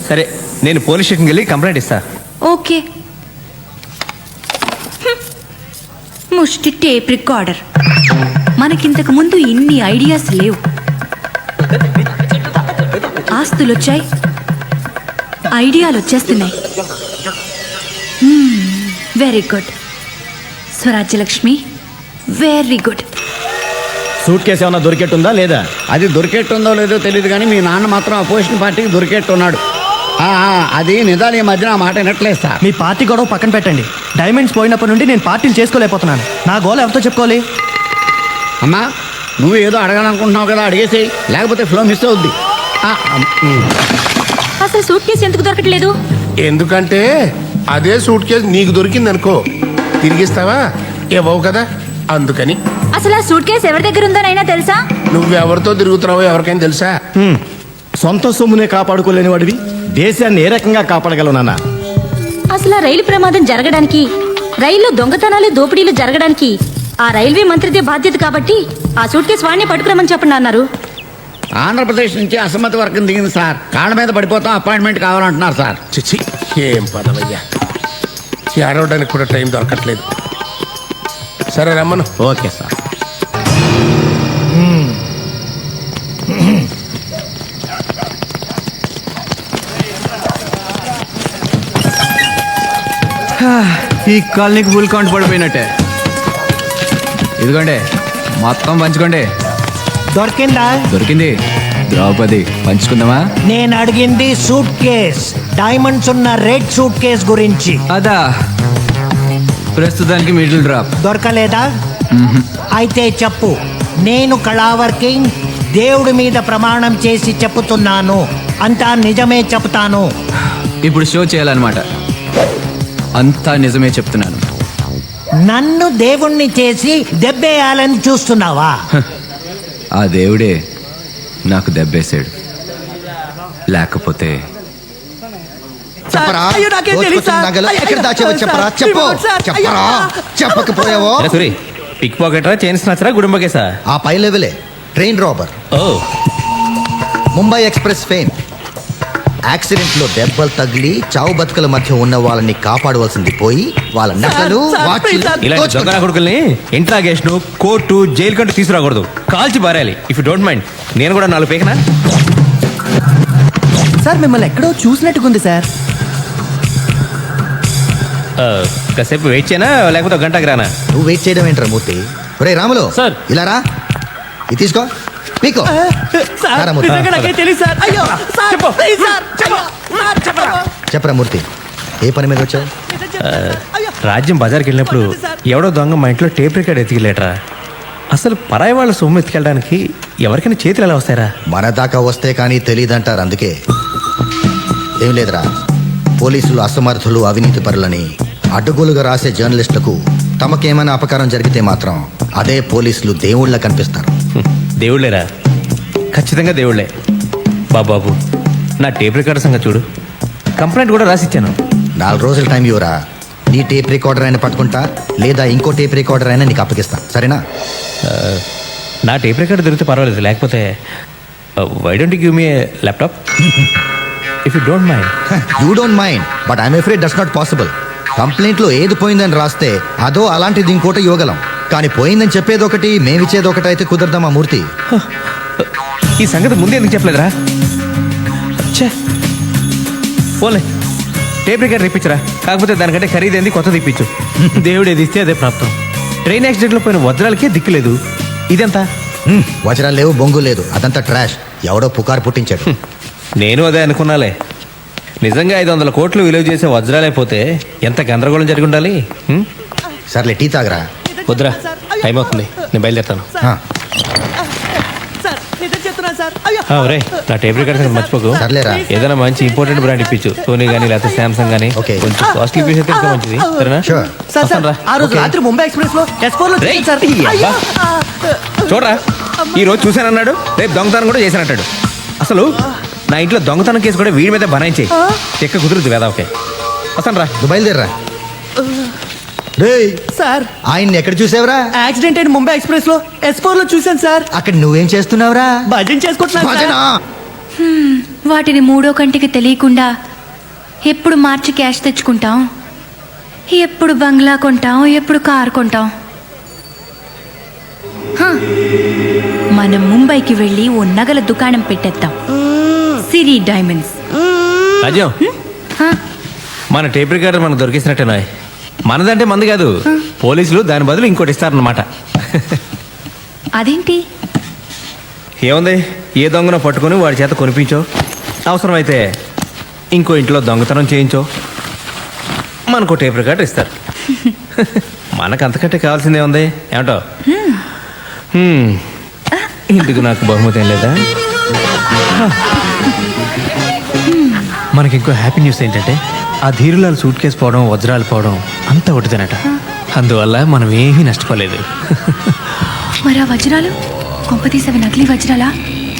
[SPEAKER 2] సరే, నేను పోలీస్ స్టేషన్కి వెళ్ళి కంప్లైంట్ ఇస్తా.
[SPEAKER 1] ఓకే. ముష్టి టేప్ రికార్డర్. మనకింతకు ముందు ఇన్ని ఐడియాస్ లేవు. ఆస్తులు వచ్చాయి, ఐడియాలు వచ్చేస్తున్నాయి. Very good Swarajyalakshmi, very good.
[SPEAKER 16] Suit case ఏమన్నా దొరికెట్టుందా లేదా? అది దొరికెట్టుందో లేదో తెలియదు కానీ మీ నాన్న మాత్రం అపోజిషన్ పార్టీకి దొరికెట్టున్నాడు. అది నిజాలు ఈ మధ్యన ఆ మాట వినట్లేదు సార్.
[SPEAKER 18] మీ పార్టీ గొడవ పక్కన పెట్టండి. డైమండ్స్ పోయినప్పటి నుండి నేను పార్టీలు చేసుకోలేకపోతున్నాను. నా గోల్ ఎవరితో చెప్పుకోవాలి?
[SPEAKER 16] అమ్మా, నువ్వు ఏదో అడగాలనుకుంటున్నావు కదా, అడిగేసేయి, లేకపోతే ఫ్లో మిస్ అవుద్ది.
[SPEAKER 11] అసలు సూట్ కేసు ఎందుకు దొరకట్లేదు?
[SPEAKER 14] ఎందుకంటే అదే సూట్ కేసు నీకు దొరికింది అనుకో, తిరిగిస్తావా? ఇవ్వవు కదా, అందుకని.
[SPEAKER 11] అసలు ఆ సూట్ కేసు ఎవరి దగ్గర ఉందోనైనా తెలుసా?
[SPEAKER 14] నువ్వెవరితో తిరుగుతున్నావో ఎవరికైనా తెలుసా?
[SPEAKER 18] సొంత సొమ్మునే కాపాడుకోలేని వాడివి దేశాన్ని ఏ రకంగా కాపాడగలవు నాన్న?
[SPEAKER 11] అసలు ఆ రైలు ప్రమాదం జరగడానికి, రైల్లో దొంగతనాలు దోపిడీలు జరగడానికి ఆ రైల్వే మంత్రిదే బాధ్యత కాబట్టి ఆ సూట్ కేసు వాడిని పట్టుకురమని చెప్పండి అన్నారు.
[SPEAKER 16] ఆంధ్రప్రదేశ్ నుంచి అసమ్మతి వర్గం దిగింది సార్. కాళ్ళ మీద పడిపోతాం, అపాయింట్మెంట్ కావాలంటున్నారు సార్.
[SPEAKER 14] చిచ్చి, ఏం పదవయ్యా, ఏడవడానికి కూడా టైం దొరకట్లేదు. సరే రమ్మను.
[SPEAKER 16] Okay sir.
[SPEAKER 6] ఈ కాలనీకి ఫుల్ కౌంట్ పడిపోయినట్టే. ఇదిగోండి, మొత్తం పంచుకోండి.
[SPEAKER 17] దొరికిందా?
[SPEAKER 6] దొరికింది. ద్రౌపది, పంచుకుందామా?
[SPEAKER 17] నేను అడిగింది సూట్ కేస్, డైమండ్స్ ఉన్న రెడ్ సూట్ కేస్ గురించి.
[SPEAKER 6] అదా, ప్రస్తుతానికి మిడిల్ డ్రాప్.
[SPEAKER 17] దొరకలేదా? అయితే చెప్పు. నేను కళావర్ కింగ్ దేవుడి మీద ప్రమాణం చేసి చెప్పుతున్నాను, అంతా నిజమే చెప్తాను.
[SPEAKER 6] ఇప్పుడు షో చేయాలన్నమాట. అంతా నిజమే చెప్తున్నాను.
[SPEAKER 17] నన్ను దేవుణ్ణి చేసి దెబ్బేయాలని చూస్తున్నావా?
[SPEAKER 6] ఆ దేవుడే నాకు దెబ్బేశాడు. లేకపోతే
[SPEAKER 7] చెప్పరా? ఎక్కడ దాచావో చెప్పరా? చెప్పు. చెప్పరా? చెప్పకపోయావో?
[SPEAKER 2] పిక్ పాకెటరా, చైన్ స్నాచరా, గుడుంబకేసా?
[SPEAKER 8] ఆ పై లెవెలే train robber. Mumbai express fame. Accident లో దెబ్బలు తగిలి చావు బతుకుల మధ్య ఉన్న వాళ్ళని కాపాడవలసింది పోయి వాళ్ళ నగలు,
[SPEAKER 2] దొంగ కొడుకుల్ని ఇంట్రాగేషన్, కోర్టు, జైలు కంటూ తీసుకురాకూడదు, కాల్చి పారేయాలి. ఇఫ్ యూ డోంట్ మైండ్ నేను కూడా 4 పేకనా?
[SPEAKER 18] సార్, మిమ్మల్ని ఎక్కడో చూసినట్టుకుంది సార్.
[SPEAKER 2] కాసేపు వెయిట్ చేయనా, లేకపోతే 1 గంటకు రానా?
[SPEAKER 8] నువ్వు వెయిట్ చేయడం ఏంట్రా మూర్తి? ఒరే రాములు,
[SPEAKER 2] సార్
[SPEAKER 8] ఇలా రా. ఇది తీసుకో, పీకో. చెప్పరా మూర్తి, ఏ పని మీద వచ్చావు?
[SPEAKER 2] రాజ్యం బజార్కి వెళ్ళినప్పుడు ఎవడో దొంగ మా ఇంట్లో టేప్ రికార్డ్ ఎత్తికెళ్ళేట్రా. అసలు పరాయి వాళ్ళ సొమ్ము ఎత్తుకెళ్ళడానికి ఎవరికైనా చేతులు ఎలా వస్తాయరా?
[SPEAKER 8] మన దాకా వస్తే కానీ తెలియదంటారు. అందుకే ఏం లేదురా, పోలీసులు అసమర్థులు, అవినీతి పరులని అడ్డగోలుగా రాసే జర్నలిస్టులకు తమకేమైనా అపకారం జరిగితే మాత్రం అదే పోలీసులు దేవుళ్ళ కనిపిస్తారు.
[SPEAKER 2] దేవుళ్ళేరా, ఖచ్చితంగా దేవుళ్ళే. బాబు నా టేప్ రికార్డర్ సంగతి చూడు. కంప్లైంట్ కూడా రాసిచ్చాను.
[SPEAKER 8] 4 రోజుల టైం ఇవ్వరా. నీ టేప్ రికార్డర్ అయినా పట్టుకుంటా, లేదా ఇంకో టేప్ రికార్డర్ అయినా నీకు అప్పగిస్తా, సరేనా?
[SPEAKER 2] నా టేప్ రికార్డర్ దొరికితే పర్వాలేదు, లేకపోతే why don't give me laptop if you don't mind.
[SPEAKER 8] You don't mind, but I'm afraid that's not possible. కంప్లైంట్లో ఏది పోయిందని రాస్తే అదో అలాంటిది ఇంకోటి ఇవ్వగలం, కానీ పోయిందని చెప్పేది ఒకటి, మేమిచ్చేది ఒకటి అయితే కుదరదామా మూర్తి?
[SPEAKER 2] ఈ సంగతి ముందే ఎందుకు చెప్పలేదురా? ఓలే టేప్ రికార్డర్ ఇప్పించరా, కాకపోతే దానికంటే ఖరీదైంది కొత్తది ఇప్పించు. దేవుడు ఏది ఇస్తే అదే ప్రాప్తం. ట్రైన్ యాక్సిడెంట్లో పోయిన వజ్రాలకే దిక్కులేదు, ఇదంతా
[SPEAKER 8] వజ్రాలు లేవు, బొంగు లేదు, అదంతా ట్రాష్. ఎవడో పుకారు పుట్టించాడు.
[SPEAKER 2] నేను అదే అనుకున్నాలే. నిజంగా 500 కోట్లు విలువ చేసే వజ్రాలైపోతే ఎంత గందరగోళం జరిగి ఉండాలి.
[SPEAKER 8] సర్లే టీ తాగరా.
[SPEAKER 2] వద్దురా, టైం అవుతుంది, నేను బయలుదేరుతాను. ఒరే నా టేప్ రికార్డర్ మర్చిపోకు.
[SPEAKER 8] సర్లేరా.
[SPEAKER 2] ఏదైనా మంచి ఇంపార్టెంట్ బ్రాండ్ ఇప్పించు, సోనీ కానీ లేకపోతే శాంసంగ్ కానీ. కొంచెం కాస్ట్లీ పీస్ అయితే ఇంకా మంచిది, సరేనా? వస్తానురా.
[SPEAKER 18] ఆ రోజు రాత్రి ముంబై ఎక్స్ప్రెస్ లో S4 లో
[SPEAKER 2] రేయ్,
[SPEAKER 18] సార్.
[SPEAKER 2] అయ్యా. చూడరా, ఈ రోజు చూశానన్నాడు, రేపు దొంగతనం కూడా చేశానంటాడు. అసలు నా ఇంట్లో దొంగతనం కేసు కూడా వీడి మీద బనాయించేయి. చెక్క కుదురుద్ది వేదా. ఓకే వస్తానురా,
[SPEAKER 8] నువ్వు బయలుదేరరా. రేయ్
[SPEAKER 18] సార్,
[SPEAKER 8] ఆయన్ని ఎక్కడ చూసావురా?
[SPEAKER 18] యాక్సిడెంట్ అయిన ముంబై ఎక్స్ప్రెస్ లో S4 లో చూశాను సార్.
[SPEAKER 8] అక్కడ నువ్వేం చేస్తున్నావురా?
[SPEAKER 18] భజన చేసుకుంటున్నాను సార్.
[SPEAKER 1] వాటిని మూడో కంటికి తెలియకుండా ఎప్పుడు మార్చి క్యాష్ తెచ్చుకుంటాం, ఎప్పుడు బంగ్లా కొంటాం, ఎప్పుడు కారు కొంటాం. మనం ముంబైకి వెళ్ళి ఓ నగల దుకాణం పెట్టేద్దాం, సిరి డైమండ్స్.
[SPEAKER 2] రాజ్యం, మన టేప్ రికార్డర్ మనకు దొరికేసినట్టేనా? మనదంటే మంది కాదు, పోలీసులు దాని బదులు ఇంకోటి ఇస్తారన్నమాట.
[SPEAKER 1] అదేంటి?
[SPEAKER 2] ఏముంది, ఏ దొంగను పట్టుకొని వాడి చేత కొనిపించో, అవసరమైతే ఇంకో ఇంట్లో దొంగతనం చేయించో, మనకు టేప్ రికార్డర్ ఇస్తారు. మనకు అంతకంటే కావాల్సిందే ఉంది, ఏమంటో? ఇందుకు నాకు బహుమతి ఏం లేదా? మనకి ఇంకో హ్యాపీ న్యూస్ ఏంటంటే, ఆ ధీరులాల్ సూట్ కేసు పోవడం, వజ్రాలు పోవడం అంతా ఒకటిదేనట. అందువల్ల మనం ఏమీ నష్టపోలేదు.
[SPEAKER 1] మరి ఆ వజ్రాలు కొంపతీసవి నకిలీ వజ్రాలా?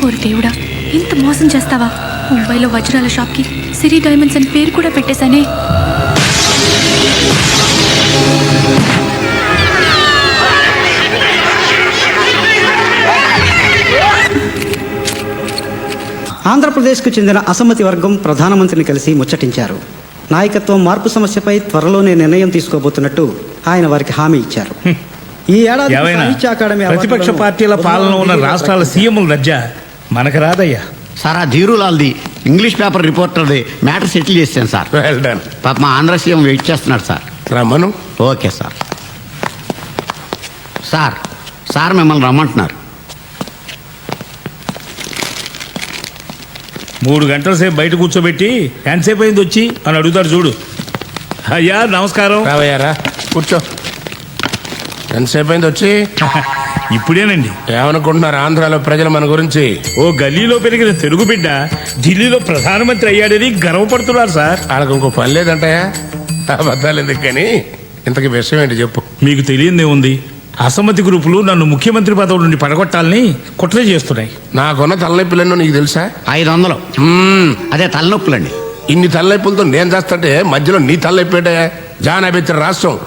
[SPEAKER 1] ఓరి దేవుడా, ఇంత మోసం చేస్తావా? ముంబైలో వజ్రాల షాప్కి సిరి డైమండ్స్ అని పేరు కూడా పెట్టేశానే.
[SPEAKER 21] ఆంధ్రప్రదేశ్కు చెందిన అసమ్మతి వర్గం ప్రధానమంత్రిని కలిసి ముచ్చటించారు. నాయకత్వం మార్పు సమస్యపై త్వరలోనే నిర్ణయం తీసుకోబోతున్నట్టు ఆయన వారికి హామీ ఇచ్చారు. ఈ ఏడాది సాహిత్య అకాడమీ
[SPEAKER 14] ప్రతిపక్ష పార్టీల పాలన ఉన్న రాష్ట్రాల సీఎంల మధ్య మనకు రాదయ్యా.
[SPEAKER 16] సార్ ఆ ధీరులాల్ది ఇంగ్లీష్ పేపర్ రిపోర్టర్ది మ్యాటర్ సెటిల్ చేశాను సార్.
[SPEAKER 14] Well done.
[SPEAKER 16] పాప మా ఆంధ్ర సీఎం వెయిట్ చేస్తున్నాడు సార్.
[SPEAKER 14] రమ్మను.
[SPEAKER 16] Okay sir. సార్ సార్ మిమ్మల్ని రమ్మంటున్నారు.
[SPEAKER 14] 3 గంటల సేపు బయట కూర్చోబెట్టి ఎంతసేపు అయింది వచ్చి అని అడుగుతారు చూడు. అయ్యా నమస్కారం. రావయ్యారా, కూర్చో. ఎంతసేపు అయింది వచ్చి? ఇప్పుడేనండి. ఏమనుకుంటున్నారు ఆంధ్రాలో ప్రజలు మన గురించి? ఓ గల్లీలో పెరిగిన తెలుగు బిడ్డ ఢిల్లీలో ప్రధానమంత్రి అయ్యాడని గర్వపడుతున్నారు సార్. వాళ్ళకి ఇంకో పని లేదంటాయా? అబద్ధాలు ఎందుకు కానీ ఇంతకీ విషయం ఏంటి చెప్పు. మీకు తెలియదే ఉంది, అసమ్మతి గ్రూపులు నన్ను ముఖ్యమంత్రి పదవి నుండి పడగొట్టాలని కుట్ర చేస్తున్నాయి. నాకున్న తలనొప్పులన్నో నీకు తెలుసా?
[SPEAKER 16] 500. అదే తలనొప్పులండి.
[SPEAKER 14] ఇన్ని తలనొప్పులతో నేను చేస్తుంటే మధ్యలో నీ తలనొప్పేటే? జానాబెత్తిన రాష్ట్రం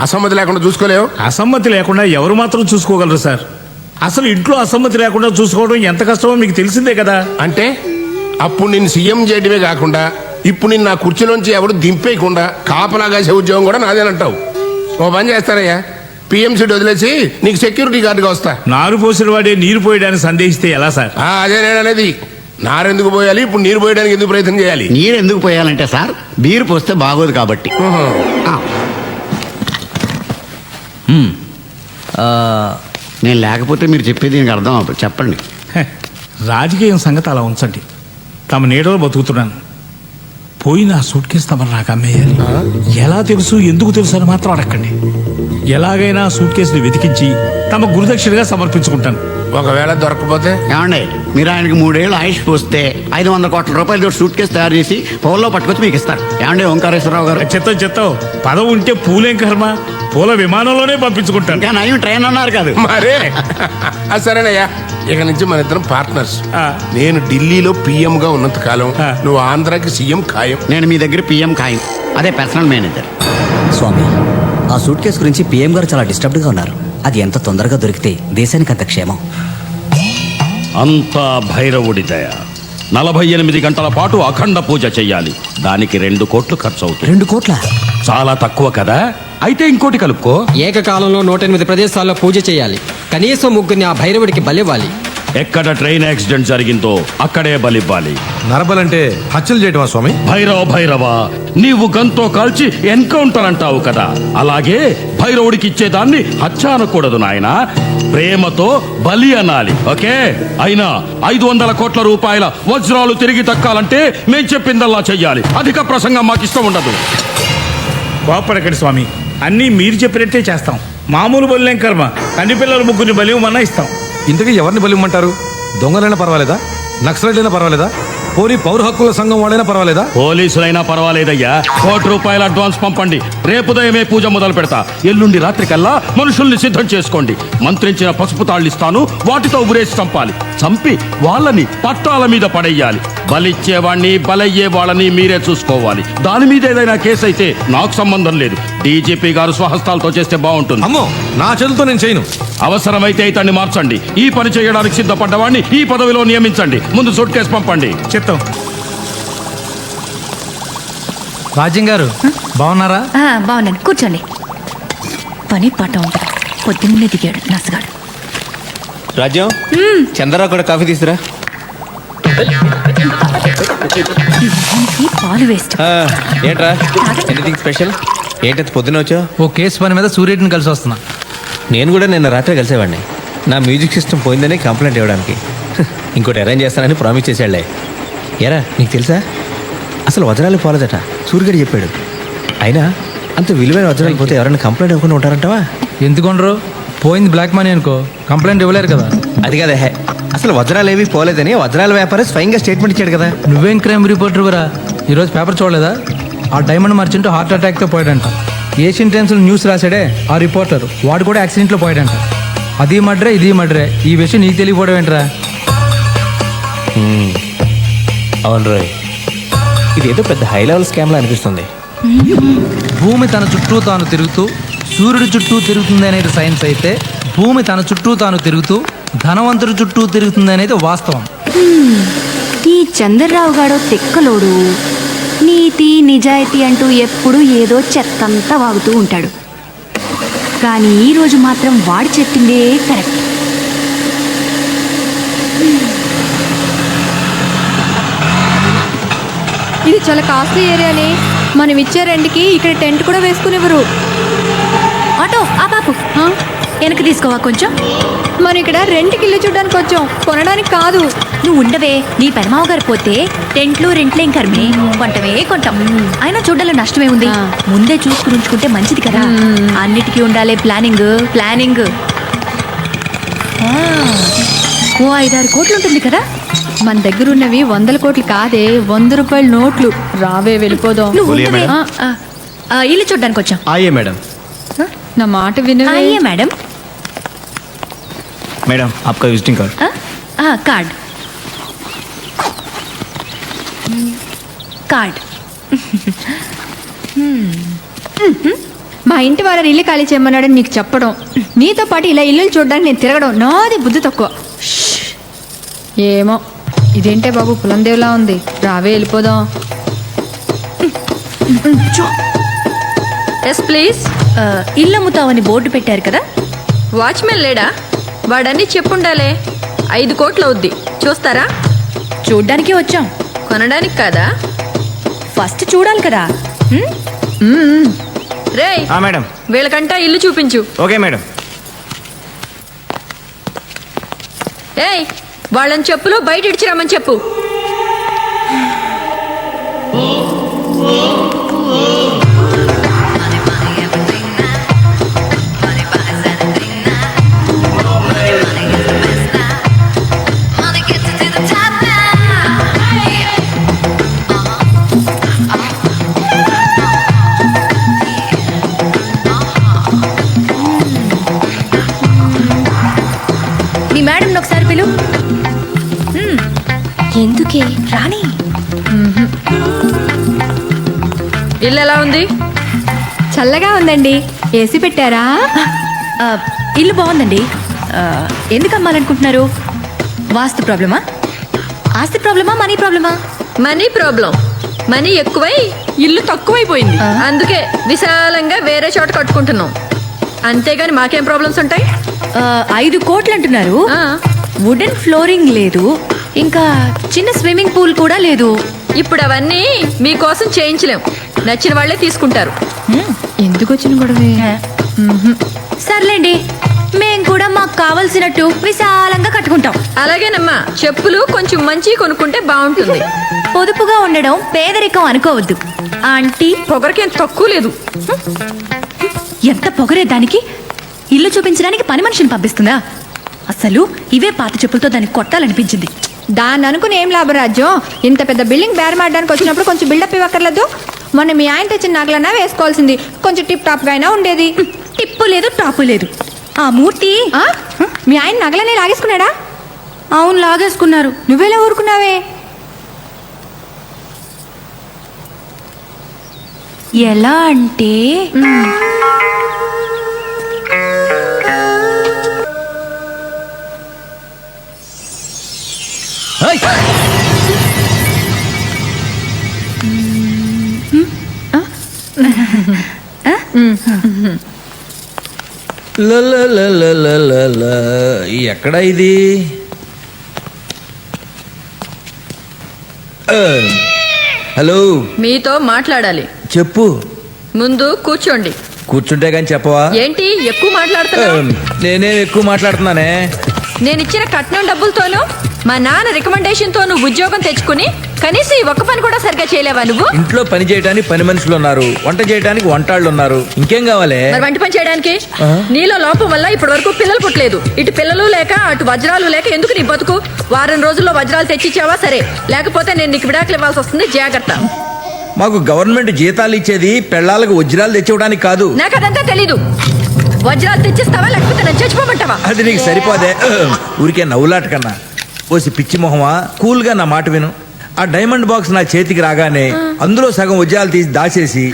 [SPEAKER 14] అసమ్మతి లేకుండా చూసుకోలేవు. అసమ్మతి లేకుండా ఎవరు మాత్రం చూసుకోగలరు సార్? అసలు ఇంట్లో అసమ్మతి లేకుండా చూసుకోవడం ఎంత కష్టమో మీకు తెలిసిందే కదా. అంటే అప్పుడు నేను సీఎం చేయడమే కాకుండా ఇప్పుడు నేను నా కుర్చీలోంచి ఎవరు దింపేయకుండా కాపలా కాసే ఉద్యోగం కూడా నాదేనంటావు. ఓ పని చేస్తారయ్యా, పిఎంసీ వదిలేసి నీకు సెక్యూరిటీ గార్డుగా వస్తా. నారు పోసిన వాడే నీరు పోయడానికి సందేహిస్తే ఎలా సార్? అదే నేను అనేది. నారెందుకు పోయాలి, ఇప్పుడు నీరు పోయడానికి ఎందుకు ప్రయత్నం చేయాలి?
[SPEAKER 16] నీరు ఎందుకు పోయాలంటే సార్ బీరు పోస్తే బాగోదు కాబట్టి. నేను లేకపోతే మీరు చెప్పేది దీనికి అర్థం అవ్వదు. చెప్పండి.
[SPEAKER 14] రాజకీయం సంగతి అలా ఉంచండి. తమ నీడలో బతుకుతున్నాను. పోయిన ఆ సూట్ కేసు తమరు నాకు అమ్మేయాలి. ఎలా తెలుసు, ఎందుకు తెలుసు అని మాత్రం అడగండి. ఎలాగైనా సూట్ కేసుని వెతికించి తమ గురుదక్షిణగా సమర్పించుకుంటాను. ఒకవేళ దొరకపోతే
[SPEAKER 16] ఏమండి మీరు ఆయనకి 3 ఏళ్ళు ఆయుష్ పోస్తే 500 కోట్ల రూపాయలతో సూట్ కేసు తయారు చేసి పౌల్లో పట్టుకొచ్చి మీకు ఇస్తారు. ఏమండి ఓంకారేశ్వరరావు గారు?
[SPEAKER 10] చెత్తం పదవి ఉంటే పూలేం కర్మ, పూల విమానంలోనే పంపించుకుంటాను.
[SPEAKER 16] ఇంకా నయం ట్రైన్ అన్నారు కాదు.
[SPEAKER 14] మరే సరేనయ్యా, ఇక నుంచి మన ఇద్దరం పార్ట్నర్స్. నేను ఢిల్లీలో పిఎం గా ఉన్నంత కాలం నువ్వు ఆంధ్రాకి సీఎం ఖాయం.
[SPEAKER 16] నేను మీ దగ్గర పిఎం ఖాయం, అదే పర్సనల్ మేనేజర్.
[SPEAKER 22] స్వామి, ఆ సూట్ కేసు గురించి పిఎం గారు చాలా డిస్టర్బ్డ్గా ఉన్నారు. అది ఎంత తొందరగా దొరికితే దేశానికి అంత క్షేమం.
[SPEAKER 23] అంతా భైరవుడి దయ. 48 గంటల పాటు అఖండ పూజ చెయ్యాలి. దానికి 2 కోట్లు ఖర్చు అవుతుంది.
[SPEAKER 22] 2 కోట్ల?
[SPEAKER 23] చాలా తక్కువ కదా, అయితే ఇంకోటి కలుపుకో.
[SPEAKER 24] ఏకకాలంలో 108 ప్రదేశాల్లో పూజ చేయాలి. కనీసం 3 ఆ భైరవుడికి బలివ్వాలి.
[SPEAKER 23] ఎక్కడ ట్రైన్ యాక్సిడెంట్ జరిగిందో అక్కడే బలివ్వాలి.
[SPEAKER 12] నరబలంటే హత్యలు చేయటమా స్వామి?
[SPEAKER 23] భైరవ నీవు గంతో కాల్చి ఎన్కౌంటర్ అంటావు కదా, అలాగే భైరవుడికి ఇచ్చేదాన్ని హత్య అనకూడదు నాయనా, ప్రేమతో బలి అనాలి. ఓకే? అయినా 500 కోట్ల రూపాయల వజ్రాలు తిరిగి దక్కాలంటే మేం చెప్పిందల్లా చెయ్యాలి. అధిక ప్రసంగం మాకు ఇష్టం ఉండదు.
[SPEAKER 10] కోపడకండి స్వామి, అన్నీ మీరు చెప్పినట్టే చేస్తాం. మామూలు బలిలేం కర్మ, కన్ని పిల్లలు 3 బలి ఇవ్వమన్నా ఇస్తాం.
[SPEAKER 12] ఇంతకీ ఎవరిని బలిమ్మంటారు? దొంగలైనా పర్వాలేదా? నక్సలైట్లైనా పర్వాలేదా? పోనీ పౌర హక్కుల సంఘం వాళ్ళైనా పర్వాలేదా?
[SPEAKER 23] పోలీసులైనా పర్వాలేదయ్యా. 1 కోటి రూపాయల అడ్వాన్స్ పంపండి. రేపు ఉదయమే పూజ మొదలు పెడతా. ఎల్లుండి రాత్రికల్లా మనుషుల్ని సిద్ధం చేసుకోండి. మంత్రించిన పసుపు తాళ్ళు ఇస్తాను, వాటితో ఉరేసి చంపాలి. చంపి వాళ్ళని పట్టాల మీద పడేయాలి. బలిచ్చేవాణ్ణి బలయ్యే వాళ్ళని మీరే చూసుకోవాలి. దాని మీద ఏదైనా కేసు అయితే నాకు సంబంధం లేదు. డీజీపీ గారు స్వహస్తాలతో చేస్తే బాగుంటుంది.
[SPEAKER 12] అమ్మో, నా చేతులతో నేను చేయను.
[SPEAKER 23] అవసరమైతే ఇతన్ని మార్చండి. ఈ పని చేయడానికి సిద్ధపడ్డవాడిని ఈ పదవిలో నియమించండి. ముందు సూట్ కేసు పంపండి.
[SPEAKER 10] చెప్తాం.
[SPEAKER 18] రాజ్యం గారు బాగున్నారా?
[SPEAKER 1] బాగున్నాను, కూర్చోండి. పని పాట ఉంటుంది. పొద్దున్నే దిగాడు నసగాడు.
[SPEAKER 2] రాజ్యం, చంద్రరావు కూడా కాఫీ తీసురా.
[SPEAKER 1] పాలు వేస్ట్.
[SPEAKER 2] ఏంట్రా, ఎనీథింగ్ స్పెషల్? ఏంటది పొద్దున వచ్చావు?
[SPEAKER 18] ఓ కేసు పని మీద సూర్యుడిని కలిసి వస్తున్నా.
[SPEAKER 2] నేను కూడా నిన్న రాత్రి కలిసేవాడిని. నా మ్యూజిక్ సిస్టమ్ పోయిందని కంప్లైంట్ ఇవ్వడానికి. ఇంకోటి అరేంజ్ చేస్తానని ప్రామిస్ చేశాడులే. ఎరా, నీకు తెలుసా అసలు వజ్రాలు పోలేదట, సూర్యుడు చెప్పాడు. అయినా అంత విలువైన వజ్రాలు పోతే ఎవరైనా కంప్లైంట్ ఇవ్వకుండా ఉంటారంటావా?
[SPEAKER 18] ఎందుకుండరు? పోయింది బ్లాక్ మనీ అనుకో, కంప్లైంట్ ఇవ్వలేరు కదా.
[SPEAKER 2] అది కదా, అసలు వజ్రాలు ఏవి పోలేదని వజ్రాల వ్యాపారి స్వయంగా స్టేట్మెంట్ ఇచ్చాడు కదా.
[SPEAKER 18] నువ్వేం క్రైమ్ రిపోర్టర్ కూడా ఈరోజు పేపర్ చూడలేదా? ఆ డైమండ్ మర్చెంట్ హార్ట్ అటాక్తో పోయాడంట. ఏషియన్ టైమ్స్లో న్యూస్ రాశాడే ఆ రిపోర్టర్, వాడు కూడా యాక్సిడెంట్లో పోయాడంట. అది మడ్రే ఇది మడ్రే, ఈ విషయం నీకు తెలియకపోవడం ఏంట్రా?
[SPEAKER 2] అవును రోయ్, ఇది ఏదో పెద్ద హై లెవెల్ స్కామ్లా అనిపిస్తుంది.
[SPEAKER 18] భూమి తన చుట్టూ తాను తిరుగుతూ సూర్యుడి చుట్టూ తిరుగుతుంది అనేది సైన్స్ అయితే, భూమి తన చుట్టూ తాను తిరుగుతూ ధనవంతుడి చుట్టూ తిరుగుతుంది అనేది వాస్తవం.
[SPEAKER 1] ఈ చంద్రరావు గాడో తెక్కలోడు. నీతి నిజాయితీ అంటూ ఎప్పుడు ఏదో చెత్తంతా వాగుతూ ఉంటాడు. కానీ ఈ రోజు మాత్రం వాడు చెప్పిందే కరెక్ట్.
[SPEAKER 5] ఇది చాలా కాస్ట్లీ ఏరియాని. మనం ఇచ్చే రెంట్కి ఇక్కడ టెంట్ కూడా వేసుకునివ్వరు.
[SPEAKER 1] ఆటో ఆ బాపు వెనక్కి తీసుకోవా కొంచెం.
[SPEAKER 5] మనం ఇక్కడ రెంట్కి ఇల్లు చూడడానికి వచ్చాం, కొనడానికి కాదు.
[SPEAKER 1] నువ్వు ఉండవే, నీ పెనమావ గారు పోతే టెంట్లు రెంట్లేం కర్మే, కొంటమే కొంటాం. అయినా చూడాలో నష్టమే ఉంది. ముందే చూసుకుని ఉంచుకుంటే మంచిది కదా. అన్నిటికీ ఉండాలి ప్లానింగ్. ఓ 5-6 కోట్లు ఉంటుంది కదా.
[SPEAKER 5] మన దగ్గర ఉన్నవి 100 కోట్లు కాదే, 100 రూపాయల నోట్లు. రావే వెళ్ళిపోదాం.
[SPEAKER 1] నువ్వు ఉండవే. ఇల్లు చూడడానికి వచ్చాం.
[SPEAKER 18] ఆయే మేడం.
[SPEAKER 5] నా మాట వినవే.
[SPEAKER 1] అయ్యే మేడం.
[SPEAKER 18] మేడం आपका विजिटिंग कार्ड.
[SPEAKER 1] कार्ड.
[SPEAKER 5] మా ఇంటి వారు ఇల్లు ఖాళీ చేయమన్నాడని నీకు చెప్పడం, నీతో పాటు ఇలా ఇల్లు చూడడానికి నేను తిరగడం నాది బుద్ధి తక్కువ. ఏమో ఇదేంటే బాబు పులందేవ్లా ఉంది. రావే వెళ్ళిపోదాం.
[SPEAKER 1] Yes please. ఇల్లు అమ్ముతావని బోర్డు పెట్టారు కదా.
[SPEAKER 5] వాచ్మెన్ లేడా? వాడన్నీ చెప్పుండాలే. 5 కోట్లు అవుద్ది, చూస్తారా?
[SPEAKER 1] చూడ్డానికి వచ్చాం,
[SPEAKER 5] కొనడానికి కాదా?
[SPEAKER 1] ఫస్ట్ చూడాలి కదా.
[SPEAKER 5] రే
[SPEAKER 18] మేడం,
[SPEAKER 5] వీళ్ళకంటా ఇల్లు చూపించు.
[SPEAKER 18] Okay madam.
[SPEAKER 5] ఏయ్, వాళ్ళని చెప్పులు బయట ఇడిచిరమ్మని చెప్పు.
[SPEAKER 11] ఎందుకే
[SPEAKER 1] రాణి
[SPEAKER 5] ఇల్లు ఎలా ఉంది? చల్లగా ఉందండి. ఏసీ పెట్టారా?
[SPEAKER 1] ఇల్లు బాగుందండి. ఎందుకు అమ్మాలనుకుంటున్నారు? వాస్తు ప్రాబ్లమా, ఆస్తి ప్రాబ్లమా, మనీ ప్రాబ్లమా?
[SPEAKER 5] Money problem. మనీ ఎక్కువై ఇల్లు తక్కువైపోయింది. అందుకే విశాలంగా వేరే చోట కట్టుకుంటున్నాం. అంతేగాని మాకేం ప్రాబ్లమ్స్ ఉంటాయి?
[SPEAKER 1] 5 కోట్లు అంటున్నారు. వుడెన్ ఫ్లోరింగ్ లేదు, ఇంకా చిన్న స్విమ్మింగ్ పూల్ కూడా లేదు.
[SPEAKER 5] ఇప్పుడు అవన్నీ మీకోసం చేయించలేం. నచ్చిన వాళ్ళే తీసుకుంటారు. ఎందుకు వచ్చిన గొడవే?
[SPEAKER 1] సర్లేండి, మేం కూడా మాకు కావలసినట్టు విశాలంగా కట్టుకుంటాం.
[SPEAKER 5] అలాగేనమ్మా, చెప్పులు కొంచెం మంచి కొనుక్కుంటే బాగుంటుంది.
[SPEAKER 1] పొదుపుగా ఉండడం పేదరికం అనుకోవద్దు ఆంటీ.
[SPEAKER 5] పొగరకేం తక్కువ లేదు.
[SPEAKER 1] ఎంత పొగరే దానికి! ఇల్లు చూపించడానికి పని మనిషిని పంపిస్తుందా? అసలు ఇవే పాత చెప్పులతో దాన్ని కొట్టాలనిపించింది.
[SPEAKER 5] దాన్ని అనుకుని ఏం లాభరాజ్యం? ఇంత పెద్ద బిల్డింగ్ బేరమాడడానికి వచ్చినప్పుడు కొంచెం బిల్డప్ ఇవ్వక్కర్లేదు. మొన్న మీ ఆయన తెచ్చిన నగలన్నా వేసుకోవాల్సింది. కొంచెం టిప్ టాప్ గా అయినా ఉండేది.
[SPEAKER 1] టిప్పు లేదు, టాపు లేదు. ఆ మూర్తి
[SPEAKER 5] మీ ఆయన నగలనే లాగేసుకున్నాడా?
[SPEAKER 1] అవును, లాగేసుకున్నారు.
[SPEAKER 5] నువ్వెలా ఊరుకున్నావే?
[SPEAKER 1] ఎలా అంటే
[SPEAKER 12] ఎక్కడ ఇది? హలో,
[SPEAKER 5] మీతో మాట్లాడాలి.
[SPEAKER 12] చెప్పు.
[SPEAKER 5] ముందు కూర్చోండి.
[SPEAKER 12] కూర్చుంటే గాని చెప్పవా?
[SPEAKER 5] ఏంటి ఎక్కువ మాట్లాడుతున్నావు?
[SPEAKER 12] నేనేం ఎక్కువ మాట్లాడుతున్నానే?
[SPEAKER 5] నేను ఇచ్చిన కట్నం డబ్బులతోనూ మా నాన్న రికమెండేషన్ తో నువ్వు ఉద్యోగం తెచ్చుకుని కనీసం ఈ ఒక్క పని కూడా సరిగ్గా చేయలేవా నువ్వు?
[SPEAKER 12] ఇంట్లో పని చేయడానికి పని మనుషులు ఉన్నారు, వంట చేయడానికి వంటాళ్ళు ఉన్నారు. ఇంకేం కావాలి?
[SPEAKER 5] మరి వంట పని చేయడానికి నీలో లోపం వల్ల ఇప్పటి వరకు పిల్లలు పుట్టలేదు. ఇటు పిల్లలు లేక అటు వజ్రాలు లేక ఎందుకు నీ బతుకు? వారం రోజుల్లో వజ్రాలు తెచ్చిచ్చావా సరే, లేకపోతే నేను నీకు విడాకులు ఇవ్వాల్సి వస్తుంది. జాగ్రత్త.
[SPEAKER 12] మాకు గవర్నమెంట్ జీతాలు ఇచ్చేది పెళ్ళాలకు వజ్రాలు తెచ్చివ్వడానికి కాదు.
[SPEAKER 5] నాకు అదంతా తెలీదు. వజ్రాలు తెచ్చిస్తావా లేకపోతే నేను చచ్చిపోమంటావా?
[SPEAKER 12] అది నీకు సరిపోదే. ఊరికే నవ్వులాట కన్నా ఓసి పిచ్చి మొహమా, కూల్ గా నా మాట విను. ఆ డైమండ్ బాక్స్ నా చేతికి రాగానే అందులో సగం వజ్రాలు తీసి దాచేసి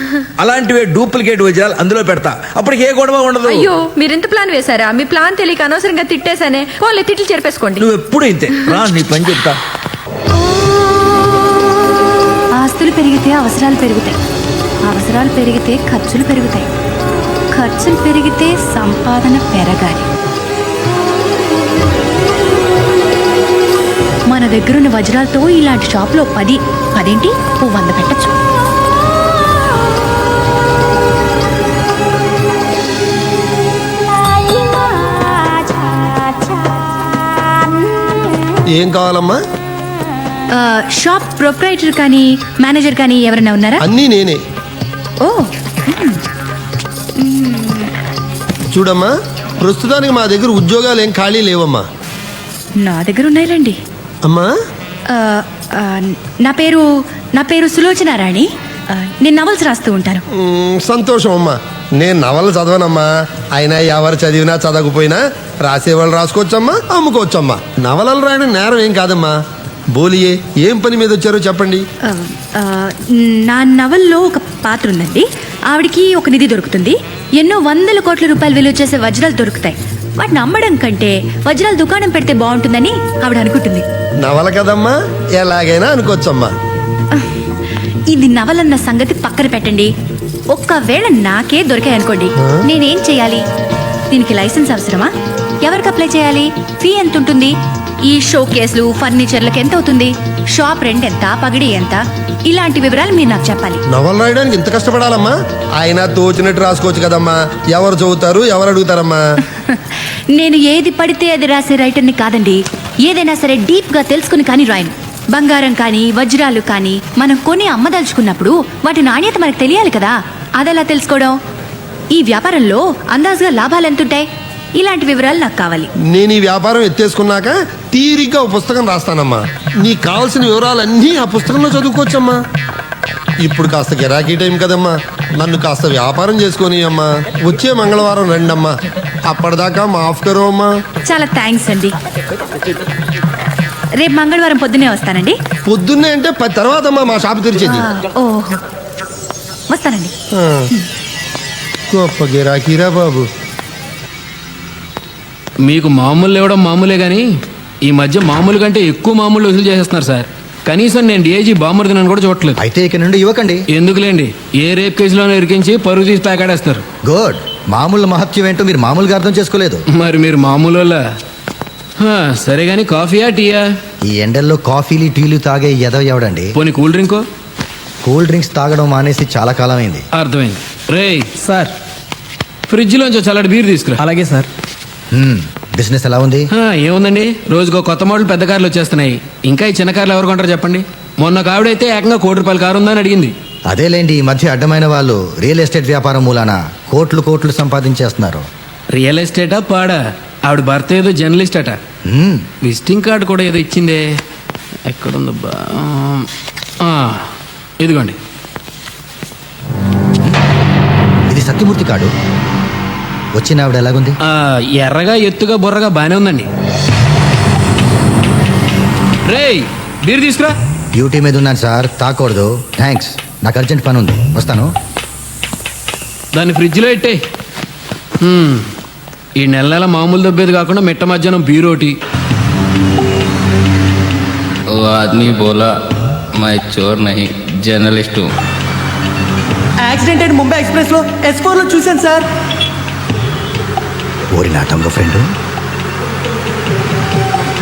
[SPEAKER 12] అలాంటివే డూప్లికేట్ వజ్రాలు అందులో పెడతా. అప్పటికి ఏ గొడవ ఉండదు.
[SPEAKER 5] అయ్యో, మీరు ఎంత ప్లాన్ వేశారా? మీ ప్లాన్ తెలియక అనవసరంగా తిట్టేశానే. పోలే, తిట్లు చేర్పేసుకోండి.
[SPEAKER 12] నువ్వు ఎప్పుడు ఇంతే రా, నీ పని చెప్తా.
[SPEAKER 1] ఆస్తులు పెరిగితే అవసరాలు పెరుగుతాయి, అవసరాలు పెరిగితే ఖర్చులు పెరుగుతాయి, ఖర్చులు పెరిగితే సంపాదన పెరగాలి. మన దగ్గరున్న వజ్రాలతో ఇలాంటి షాప్లో 10 ఏంటి 100 పెట్టచ్చు.
[SPEAKER 14] ఏం కావాలమ్మా?
[SPEAKER 1] షాప్ ప్రొప్రైటర్ కానీ మేనేజర్ కానీ ఎవరైనా ఉన్నారా?
[SPEAKER 14] అన్నీ నేనే.
[SPEAKER 1] ఓ,
[SPEAKER 14] చూడమ్మా, ప్రస్తుతానికి మా దగ్గర ఉద్యోగాలు ఏం ఖాళీ లేవమ్మా.
[SPEAKER 1] నా దగ్గర ఉన్నాయిలేండి.
[SPEAKER 14] అమ్మా,
[SPEAKER 1] నా పేరు సులోచన రాణి. నేను నవల్స్ రాస్తూ ఉంటాను.
[SPEAKER 14] సంతోషం అమ్మా. నేను నవలు చదవనమ్మా. అయినా ఎవరు చదివినా చదవకపోయినా రాసేవాళ్ళు రాసుకోవచ్చమ్మా, అమ్ముకోవచ్చమ్మా. నవలలు రాయడం నేరం ఏం కాదమ్మా. బోలియే, ఏం పని మీద వచ్చారో చెప్పండి.
[SPEAKER 1] నా నవల్లో ఒక పాత్ర ఉందండి. ఆవిడికి ఒక నిధి దొరుకుతుంది. ఎన్నో 100 కోట్ల రూపాయలు విలువ చేసే వజ్రాలు దొరుకుతాయి. వాటిని అమ్మడం కంటే వజ్రాలు దుకాణం పెడితే బాగుంటుందని ఆవిడ అనుకుంటుంది.
[SPEAKER 14] నవల కదమ్మా, ఎలాగైనా అనుకోవచ్చమ్మా.
[SPEAKER 1] ఇది నవలన్న సంగతి పక్కన పెట్టండి. ఒక్కవేళ నాకే దొరికాయనుకోండి, నేనేం చేయాలి? దీనికి లైసెన్స్ అవసరమా? ఎవరికి అప్లై చేయాలి? ఫీ ఎంత ఉంటుంది? ఈ షో కేసులు ఫర్నిచర్లకు ఎంత అవుతుంది? షాప్ రెంట్ ఎంత? పగిడి ఎంత? ఇలాంటి వివరాలు మీరు నాకు చెప్పాలి.
[SPEAKER 14] నవల రాయడానికి ఇంత కష్టపడాలమ్మా? ఆయన తోచినట్టు రాసుకోవచ్చు కదమ్మా. ఎవరు చదువుతారు, ఎవరు అడుగుతారమ్మా?
[SPEAKER 1] నేను ఏది పడితే అది రాసే రైటర్ని కాదండి. ఏదైనా సరే డీప్ గా తెలుసుకుని కానీ రాయను. బంగారం కానీ వజ్రాలు కానీ మనం కొని అమ్మదలుచుకున్నప్పుడు వాటి నాణ్యత మనకు తెలియాలి కదా. అదెలా తెలుసుకోవడం? ఈ వ్యాపారంలో అందాజుగా లాభాలు ఎంతుంటాయి? ఇలాంటి వివరాలు నాకు కావాలి.
[SPEAKER 14] నేను ఈ వ్యాపారం ఎత్తేసుకున్నాక తీరిగ్గా ఒక పుస్తకం రాస్తానమ్మా. నీకు కావాల్సిన వివరాలన్నీ ఆ పుస్తకంలో చదువుకోవచ్చమ్మా. ఇప్పుడు కాస్త గిరాకీ టైం కదమ్మా, నన్ను కాస్త వ్యాపారం చేసుకొని అమ్మా. వచ్చే మంగళవారం రండమ్మా. అప్పటిదాకా మాఫ్ కరో అమ్మా.
[SPEAKER 1] చాలా థ్యాంక్స్ అండి. రేపు మంగళవారం పొద్దునే వస్తానండి.
[SPEAKER 7] పొద్దున్నే అంటే 10 తర్వాత అమ్మా మా షాప్ తెరిచేది.
[SPEAKER 1] ఓహో, వస్తానండి.
[SPEAKER 7] గొప్ప గిరాకీరా బాబు.
[SPEAKER 18] మీకు మామూలు ఇవ్వడం మామూలే కానీ ఈ మధ్య మామూలు కంటే ఎక్కువ మామూలు వసూలు చేసేస్తున్నారు సార్. కనీసం నేను డిఐజీ బామర్దినని కూడా చూడట్లేదు.
[SPEAKER 8] అయితే ఇక నుండి ఇవ్వకండి.
[SPEAKER 18] ఎందుకులేండి, ఏ రేప్ కేసులోనే ఇరికించి పరుగు తీసి ప్యాకాడేస్తారు.
[SPEAKER 8] గుడ్. మామూలు మహత్యం ఏంటో మీరు మామూలుగా అర్థం చేసుకోలేదు.
[SPEAKER 18] మరి మీరు మామూలు వాళ్ళ? సరే కానీ కాఫీయా టీయా?
[SPEAKER 8] ఈ ఎండల్లో కాఫీలు టీలు తాగే ఎదవ ఎవడండి?
[SPEAKER 18] పోనీ కూల్ డ్రింకో?
[SPEAKER 8] కూల్ డ్రింక్స్ తాగడం మానేసి చాలా కాలం అయింది.
[SPEAKER 18] అర్థమైంది. రే సార్, ఫ్రిడ్జ్లోంచి చల్లటి బీర్ తీసుకురా. అలాగే సార్.
[SPEAKER 8] బిజినెస్ ఎలా ఉంది?
[SPEAKER 18] ఏముందండి, రోజుకో కొత్త మోడల్ పెద్ద కార్లు వచ్చేస్తున్నాయి. ఇంకా ఈ చిన్న కార్లు ఎవరు కొంటారు చెప్పండి? మొన్న కావిడైతే ఏకంగా ₹1,00,00,000 కారు ఉందని అడిగింది.
[SPEAKER 8] అదేలేండి, ఈ మధ్య అడ్డమైన వాళ్ళు రియల్ ఎస్టేట్ వ్యాపారం మూలాన కోట్లు సంపాదించేస్తున్నారు.
[SPEAKER 18] రియల్ ఎస్టేటా పాడా? ఆవిడ భర్త ఏదో జర్నలిస్ట్ అట. విజిటింగ్ కార్డు కూడా ఏదో ఇచ్చిందే, ఎక్కడుందబ్బా? ఇదిగోండి.
[SPEAKER 8] ఇది సత్యమూర్తి కార్డు. వచ్చిన ఆవిడ ఎలాగుంది?
[SPEAKER 18] ఎర్రగా ఎత్తుగా బుర్రగా బానే ఉందండి. రేయ్, బీర్ తీసుకురా.
[SPEAKER 8] డ్యూటీ మీద ఉన్నాను సార్, తాకూడదు. థ్యాంక్స్, నాకు అర్జెంట్ పని ఉంది, వస్తాను.
[SPEAKER 18] దాన్ని ఫ్రిడ్జ్లో పెట్టే. ఈ నెల మామూలు దబ్బేది కాకుండా మిట్ట మధ్యాహ్నం బీర్ ఒకటి.
[SPEAKER 9] ఓ ఆద్మీ బోలా my Chor Nahi journalist.
[SPEAKER 13] Accident అయిన ముంబై ఎక్స్ప్రెస్ లో S4 లో చూశాను సార్.
[SPEAKER 8] ఓరి నా దొంగ ఫ్రెండ్,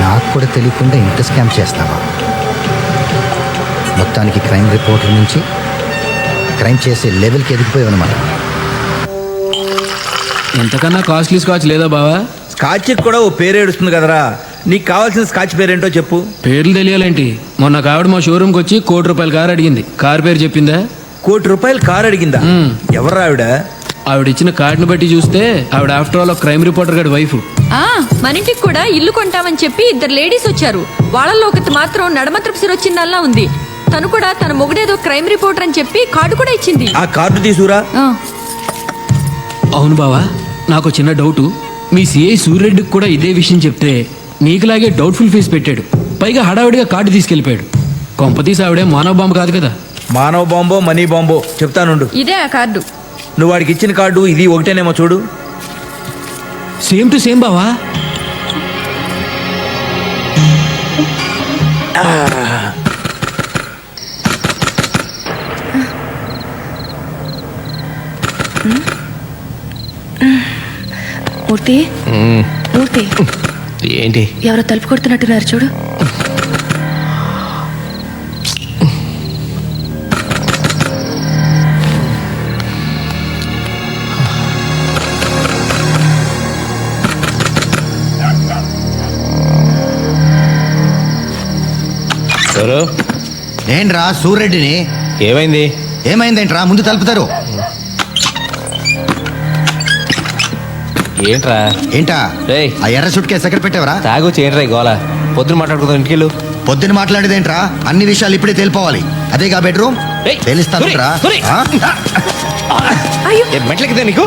[SPEAKER 8] నాకు కూడా తెలియకుండా ఇంత స్కామ్ చేస్తావా? మొత్తానికి క్రైమ్ రిపోర్టర్ నుంచి క్రైమ్ చేసే లెవెల్కి ఎదిగిపోయావు అనమాట.
[SPEAKER 18] ఎంతకన్నా కాస్ట్లీ స్కాచ్ లేదా బావా?
[SPEAKER 12] స్కాచ్ కూడా ఓ పేరు ఏడుస్తుంది కదరా. నీకు కావాల్సిన స్కాచ్ పేరేంటో చెప్పు.
[SPEAKER 18] పేర్లు తెలియాలేంటి? మొన్న కావిడ మా షోరూమ్కి వచ్చి ₹1,00,00,000 కారు అడిగింది. కారు పేరు చెప్పిందా?
[SPEAKER 12] ₹1,00,00,000 కారు అడిగిందా? ఎవరు ఆవిడ?
[SPEAKER 18] ఆవిడ ఇచ్చిన కార్డుని బట్టి చూస్తే ఆవిడ ఆఫ్టర్ ఆల్ క్రైమ్ రిపోర్టర్ గారి వైఫ్.
[SPEAKER 5] మన ఇంటికి కూడా ఇల్లు కొంటామని చెప్పి 2 లేడీస్ వచ్చారు. వాళ్ళల్లో ఒకటి మాత్రం నడమత్రపు సిరొచ్చిందల్లా ఉంది. తను కూడా తన మొగుడేదో క్రైమ్ రిపోర్టర్ అని చెప్పి కార్డు కూడా ఇచ్చింది.
[SPEAKER 12] ఆ కార్డు తీసుకురా.
[SPEAKER 18] అవును బావా, నాకు చిన్న డౌటు. మీ సిఐ సూర్యరెడ్డికి కూడా ఇదే విషయం చెప్తే నీకులాగే డౌట్ఫుల్ ఫేస్ పెట్టాడు. పైగా హడావిడిగా కార్డు తీసుకెళ్లిపోయాడు. కొంపతీసి ఆవిడే మానవ బాంబు కాదు కదా?
[SPEAKER 12] మానవ బాంబో మనీ బాంబో చెప్తానుండు.
[SPEAKER 5] ఇదే ఆ కార్డు.
[SPEAKER 12] నువ్వు వాడికి ఇచ్చిన కార్డు ఇది ఒకటేనేమో చూడు.
[SPEAKER 18] సేమ్ టు సేమ్ బావా.
[SPEAKER 1] మూర్తి, మూర్తి,
[SPEAKER 2] ఏంటి?
[SPEAKER 1] ఎవరో తలుపు కొడుతున్నట్టున్నారు చూడు.
[SPEAKER 8] ఏంట్రా సూర్యరెడ్డిని?
[SPEAKER 2] ఏమైంది?
[SPEAKER 8] ఏమైందేంట్రా? ముందు తలుపుతారు.
[SPEAKER 2] ఏంట్రా?
[SPEAKER 8] ఏంటా ఆ ఎర్ర సూట్ కేసు ఎక్కడ పెట్టావరా?
[SPEAKER 2] తాగొచ్చి ఏంట్రా గోలా? పొద్దున మాట్లాడుకుందాం, ఇంటికెళ్ళు.
[SPEAKER 8] పొద్దున మాట్లాడేదేంట్రా? అన్ని విషయాలు ఇప్పుడే తెలిపోవాలి. అదేగా బెడ్రూమ్ తెలుస్తాను.
[SPEAKER 2] మెట్లకితే నీకు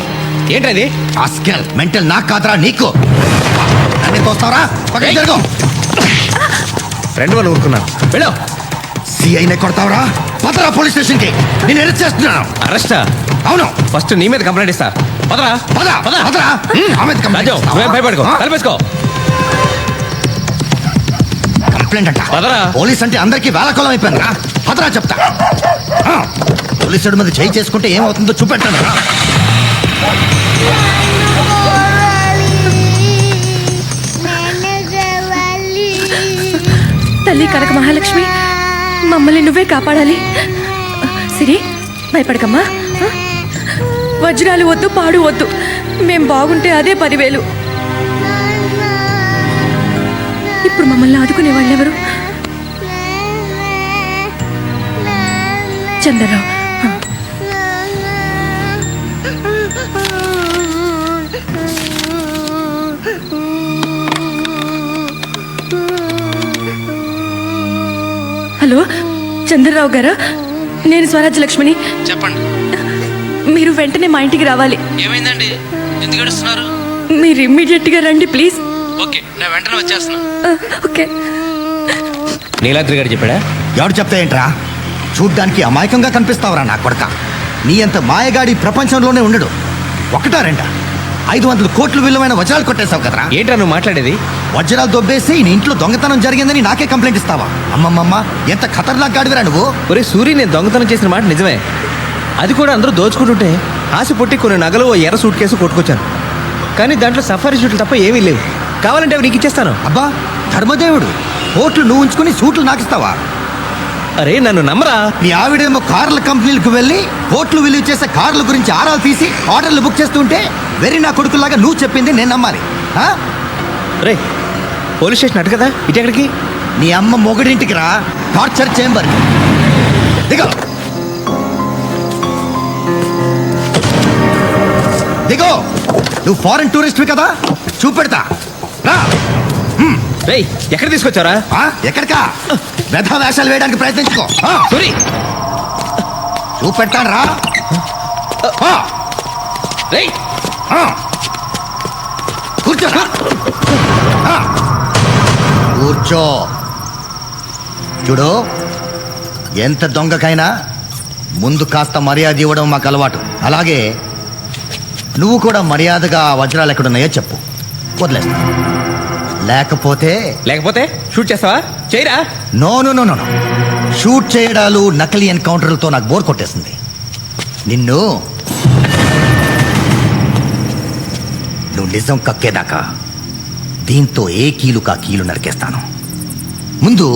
[SPEAKER 2] ఏంటది?
[SPEAKER 8] ఆస్కెల్ మెంటల్ నాకు కాదురా నీకు. అన్ని తోస్తావరా? పక్కకి జరుగు.
[SPEAKER 2] ఫ్రెండ్ వాళ్ళు ఊరుకున్నాను, వెళ్ళు.
[SPEAKER 8] సిఐనే కొడతావరా? పదరా పోలీస్ స్టేషన్ కి. నేను అరెస్ట్ చేస్తున్నాను.
[SPEAKER 2] అరెస్టా?
[SPEAKER 8] అవును.
[SPEAKER 2] ఫస్ట్ నీ మీద కంప్లైంట్ ఇస్తా. పదరా
[SPEAKER 8] పదరా పదరా.
[SPEAKER 2] భయపడుకో, కలిపేసుకో.
[SPEAKER 8] కంప్లైంట్ అంట.
[SPEAKER 2] పదరా.
[SPEAKER 8] పోలీస్ అంటే అందరికి వేళకోళం అయిపోయిందిరా. పదరా చెప్తా. పోలీసుడి మీద చేయి చేసుకుంటే ఏమవుతుందో చూపెట్టాను రా.
[SPEAKER 1] తల్లి కనక మహాలక్ష్మి, మమ్మల్ని నువ్వే కాపాడాలి. సిరి, భయపడకమ్మా. వజ్రాలు వద్దు, పాడు వద్దు. మేం బాగుంటే అదే 10,000. ఇప్పుడు మమ్మల్ని ఆదుకునే వాళ్ళెవరు? చంద్రరావు. హలో, చంద్రరావు గారా? నేను స్వరాజ్యలక్ష్మిని.
[SPEAKER 18] చెప్పండి.
[SPEAKER 1] మీరు వెంటనే మా ఇంటికి రావాలి.
[SPEAKER 18] ఏమైందండి? ఎందుకు ఏడుస్తున్నారు?
[SPEAKER 1] మీరు ఇమ్మీడియట్ గా రండి ప్లీజ్.
[SPEAKER 18] ఓకే, నేను వెంటనే వచ్చేస్తున్నా.
[SPEAKER 1] ఓకే.
[SPEAKER 2] నీలాద్రి గారు చెప్పాడా?
[SPEAKER 8] ఎవడు చెప్తా ఏంట్రా? చూడ్డానికి అమాయకంగా కనిపిస్తావురా నా కొడక. నీ అంత మాయగాడి ప్రపంచంలోనే ఉండడు. ఒకటా రెండా 500 కోట్లు విలువైన వజ్రాలు కొట్టేశావు కదరా.
[SPEAKER 2] ఏంట్రా నువ్వు మాట్లాడేది?
[SPEAKER 8] వజ్రాలు దొబ్బేసి నీ ఇంట్లో దొంగతనం జరిగిందని నాకే కంప్లైంట్ ఇస్తావా? అమ్మమ్మమ్మ, ఎంత ఖతర్నాక్ గాడివిరా నువ్వు.
[SPEAKER 2] ఒరే సూరి, నేను దొంగతనం చేసిన మాట నిజమే. అది కూడా అందరూ దోచుకుంటుంటే ఆశ పుట్టి కొన్ని నగలు, ఓ ఎర్ర సూట్ కేసు కొట్టుకొచ్చాను. కానీ దాంట్లో సఫారీ సూట్లు తప్ప ఏమీ లేవు. కావాలంటే అవి నీకు ఇచ్చేస్తాను.
[SPEAKER 8] అబ్బా ధర్మదేవుడు, కోట్లు నువ్వు ఉంచుకుని సూట్లు నాకిస్తావా?
[SPEAKER 2] అరే నన్ను నమ్మరా.
[SPEAKER 8] నీ ఆవిడేమో కార్ల కంపెనీలకు వెళ్ళి కోట్లు విలువ చేసే కార్ల గురించి ఆరాలు తీసి ఆర్డర్లు బుక్ చేస్తుంటే వెరీ నా కొడుకులాగా నువ్వు చెప్పింది నేను నమ్మాలి?
[SPEAKER 2] రే పోలీస్ స్టేషన్ అటు కదా, ఇటు ఎక్కడికి?
[SPEAKER 8] నీ అమ్మ మొగడింటికి రా, టార్చర్ చేంబర్. దిగో దిగో, నువ్వు ఫారెన్ టూరిస్ట్వి కదా, చూపెడతా రా.
[SPEAKER 2] రేయ్ ఎక్కడ తీసుకొచ్చారా?
[SPEAKER 8] ఎక్కడికా? వ్యధ వేషాలు వేయడానికి ప్రయత్నించుకో.
[SPEAKER 2] సూరి
[SPEAKER 8] చూపెట్టాను రా.
[SPEAKER 2] రేయ్
[SPEAKER 8] కూర్చో కూర్చో. చూడు, ఎంత దొంగకైనా ముందు కాస్త మర్యాద ఇవ్వడం మాకు అలవాటు. అలాగే నువ్వు కూడా మర్యాదగా వజ్రాలు ఎక్కడున్నాయో చెప్పు, వదిలేస్తా. లేకపోతే
[SPEAKER 2] షూట్ చేస్తావా? చేయరా?
[SPEAKER 8] No no no no, shoot చేయడాలు, నకిలీ ఎన్కౌంటర్లతో నాకు బోర్ కొట్టేసింది. నువ్వు నిజం కక్కేదాకా దీంతో ఏ కీలు కా కీలు నరికేస్తాను. ముందు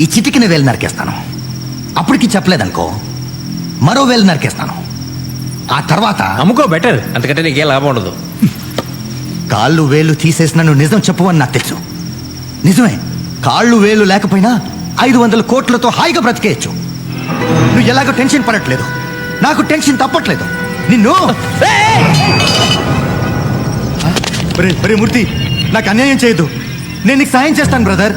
[SPEAKER 8] ఈ చిటికిన వేలు నరికేస్తాను. అప్పటికి చెప్పలేదనుకో మరో వేలు నరికేస్తాను. ఆ తర్వాత
[SPEAKER 2] అమ్ముకో, బెటర్. అంతకంటే నీకే లాభం ఉండదు.
[SPEAKER 8] కాళ్ళు వేలు తీసేసిన నువ్వు నిజం చెప్పవని నాకు తెలుసు. నిజమే, కాళ్ళు వేలు లేకపోయినా 500 కోట్లతో హాయిగా బ్రతికేయచ్చు. నువ్వు ఎలాగో టెన్షన్ పడట్లేదు, నాకు టెన్షన్ తప్పట్లేదు. నిన్ను మూర్తి, నాకు అన్యాయం చేయదు. నేను నీకు సాయం చేస్తాను బ్రదర్.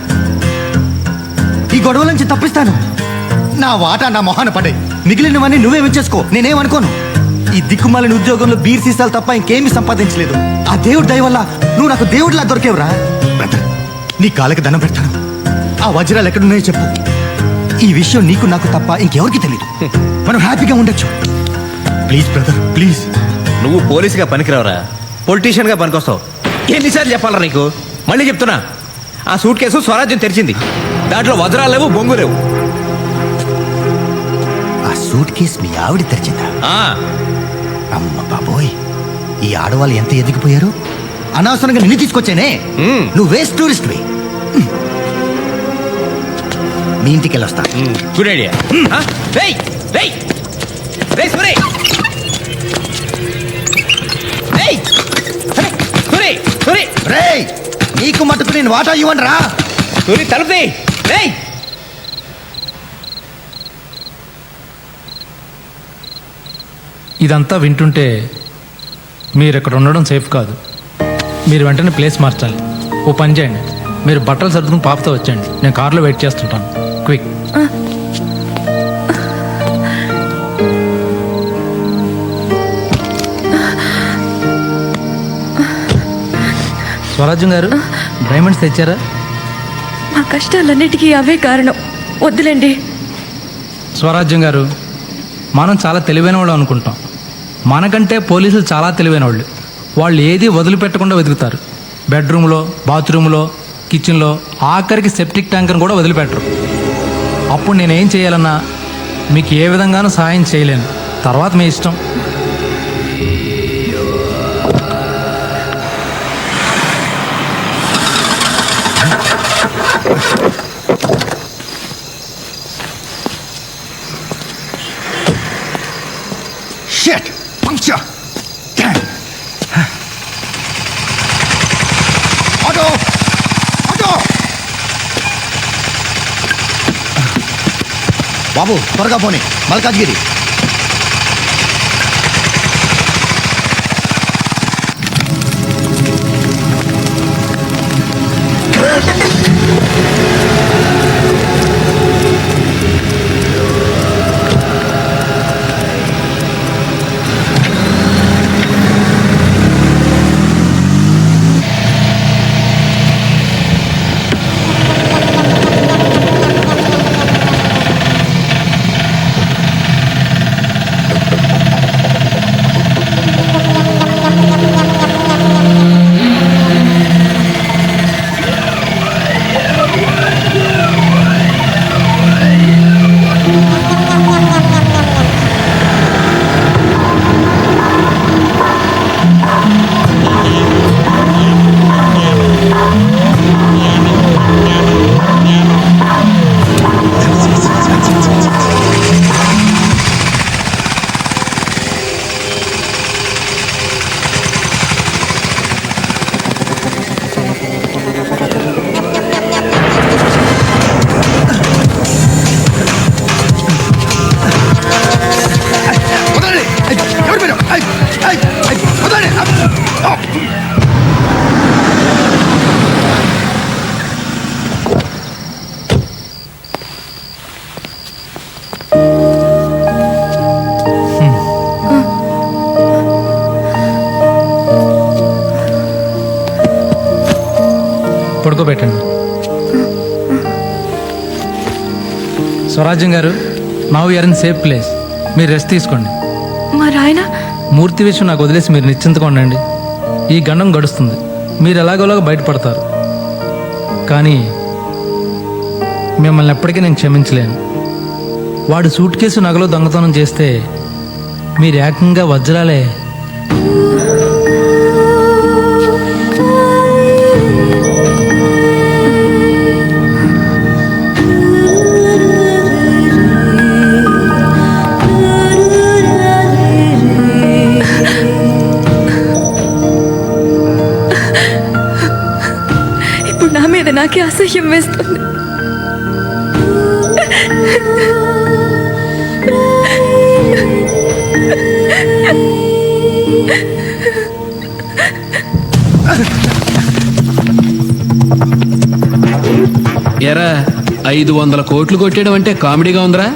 [SPEAKER 8] ఈ గొడవల నుంచి తప్పిస్తాను. నా వాటా నా మొహాన పడే, మిగిలినవన్నీ నువ్వే ఉంచేసుకో, నేనేమనుకోను. ఈ దిక్కుమాలిన ఉద్యోగంలో బీర్ సీసాలు తప్ప ఇంకేమీ సంపాదించలేదు. ఆ దేవుడి దయ వల్ల నువ్వు నాకు దేవుడిలా దొరికేవురా. బ్రదర్, నీ కాళ్ళకి దండం పెడతాను. ఆ వజ్రాలు ఎక్కడున్నాయో చెప్పు. ఈ విషయం నీకు నాకు తప్ప ఇంకెవరికి తెలియదు. మనం హ్యాపీగా ఉండొచ్చు. Please brother, please.
[SPEAKER 2] నువ్వు పోలీసుగా పనికిరావురా, పొలిటీషియన్గా పనికొస్తావు. ఎన్నిసార్లు చెప్పాలరా నీకు? మళ్ళీ చెప్తున్నా, ఆ సూట్ కేసు స్వరాజ్యం తెరిచింది. దాంట్లో వజ్రాలు లేవు, బొంగు లేవు.
[SPEAKER 8] ఆ సూట్ కేసు మీ ఆవిడ తెరిచిందా? అమ్మ బాబోయ్, ఈ ఆడవాళ్ళు ఎంత ఎదిగిపోయారు. అనవసరంగా నిన్ను తీసుకొచ్చానే. నువ్వు వేస్ట్ టూరిస్ట్వి. మీ ఇంటికి వెళ్ళొస్తా.
[SPEAKER 2] Good idea.
[SPEAKER 8] నీకు మటుకు నేను వాటా ఇవ్వను రా.
[SPEAKER 2] తలుపుది.
[SPEAKER 18] ఇదంతా వింటుంటే మీరు ఇక్కడ ఉండడం సేఫ్ కాదు. మీరు వెంటనే ప్లేస్ మార్చాలి. ఓ పని చేయండి, మీరు బట్టలు సర్దుకుని పాపతో వచ్చేయండి. నేను కార్లో వెయిట్ చేస్తుంటాను. క్విక్. స్వరాజ్యం గారు, డైమండ్స్ తెచ్చారా?
[SPEAKER 1] మా కష్టాలన్నిటికీ అవే కారణం. వద్దులేండి.
[SPEAKER 18] స్వరాజ్యం గారు, మనం చాలా తెలివైన వాళ్ళు అనుకుంటాం. మనకంటే పోలీసులు చాలా తెలివైన వాళ్ళు. వాళ్ళు ఏది వదిలిపెట్టకుండా వెతుకుతారు. బెడ్రూమ్లో, బాత్రూంలో, కిచెన్లో, ఆఖరికి సెప్టిక్ ట్యాంకర్ని కూడా వదిలిపెట్టరు. అప్పుడు నేనేం చేయాలన్నా మీకు ఏ విధంగానూ సహాయం చేయలేను. తర్వాత మీ ఇష్టం.
[SPEAKER 8] Shit! Puncture! Damn! Auto! Auto! బాబు త్వరగా పోనీ, మల్కాజ్గిరి.
[SPEAKER 18] స్వరాజ్యం గారు, now you're in safe place. మీరు రెస్ట్ తీసుకోండి.
[SPEAKER 1] మరి ఆయన
[SPEAKER 18] మూర్తి విషయం నాకు వదిలేసి మీరు నిశ్చింతగా ఉండండి. ఈ గండం గడుస్తుంది, మీరు ఎలాగోలాగా బయటపడతారు. కానీ మిమ్మల్ని ఎప్పటికీ నేను క్షమించలేను. వాడు సూట్ కేసు నగలో దొంగతనం చేస్తే మీరు ఏకంగా వజ్రాలే.
[SPEAKER 1] ఇప్పుడు నా మీద నాకే అసహ్యం వేస్తుంది.
[SPEAKER 24] ఎరా 500 కోట్లు కొట్టేయడం అంటే కామెడీగా ఉందిరా.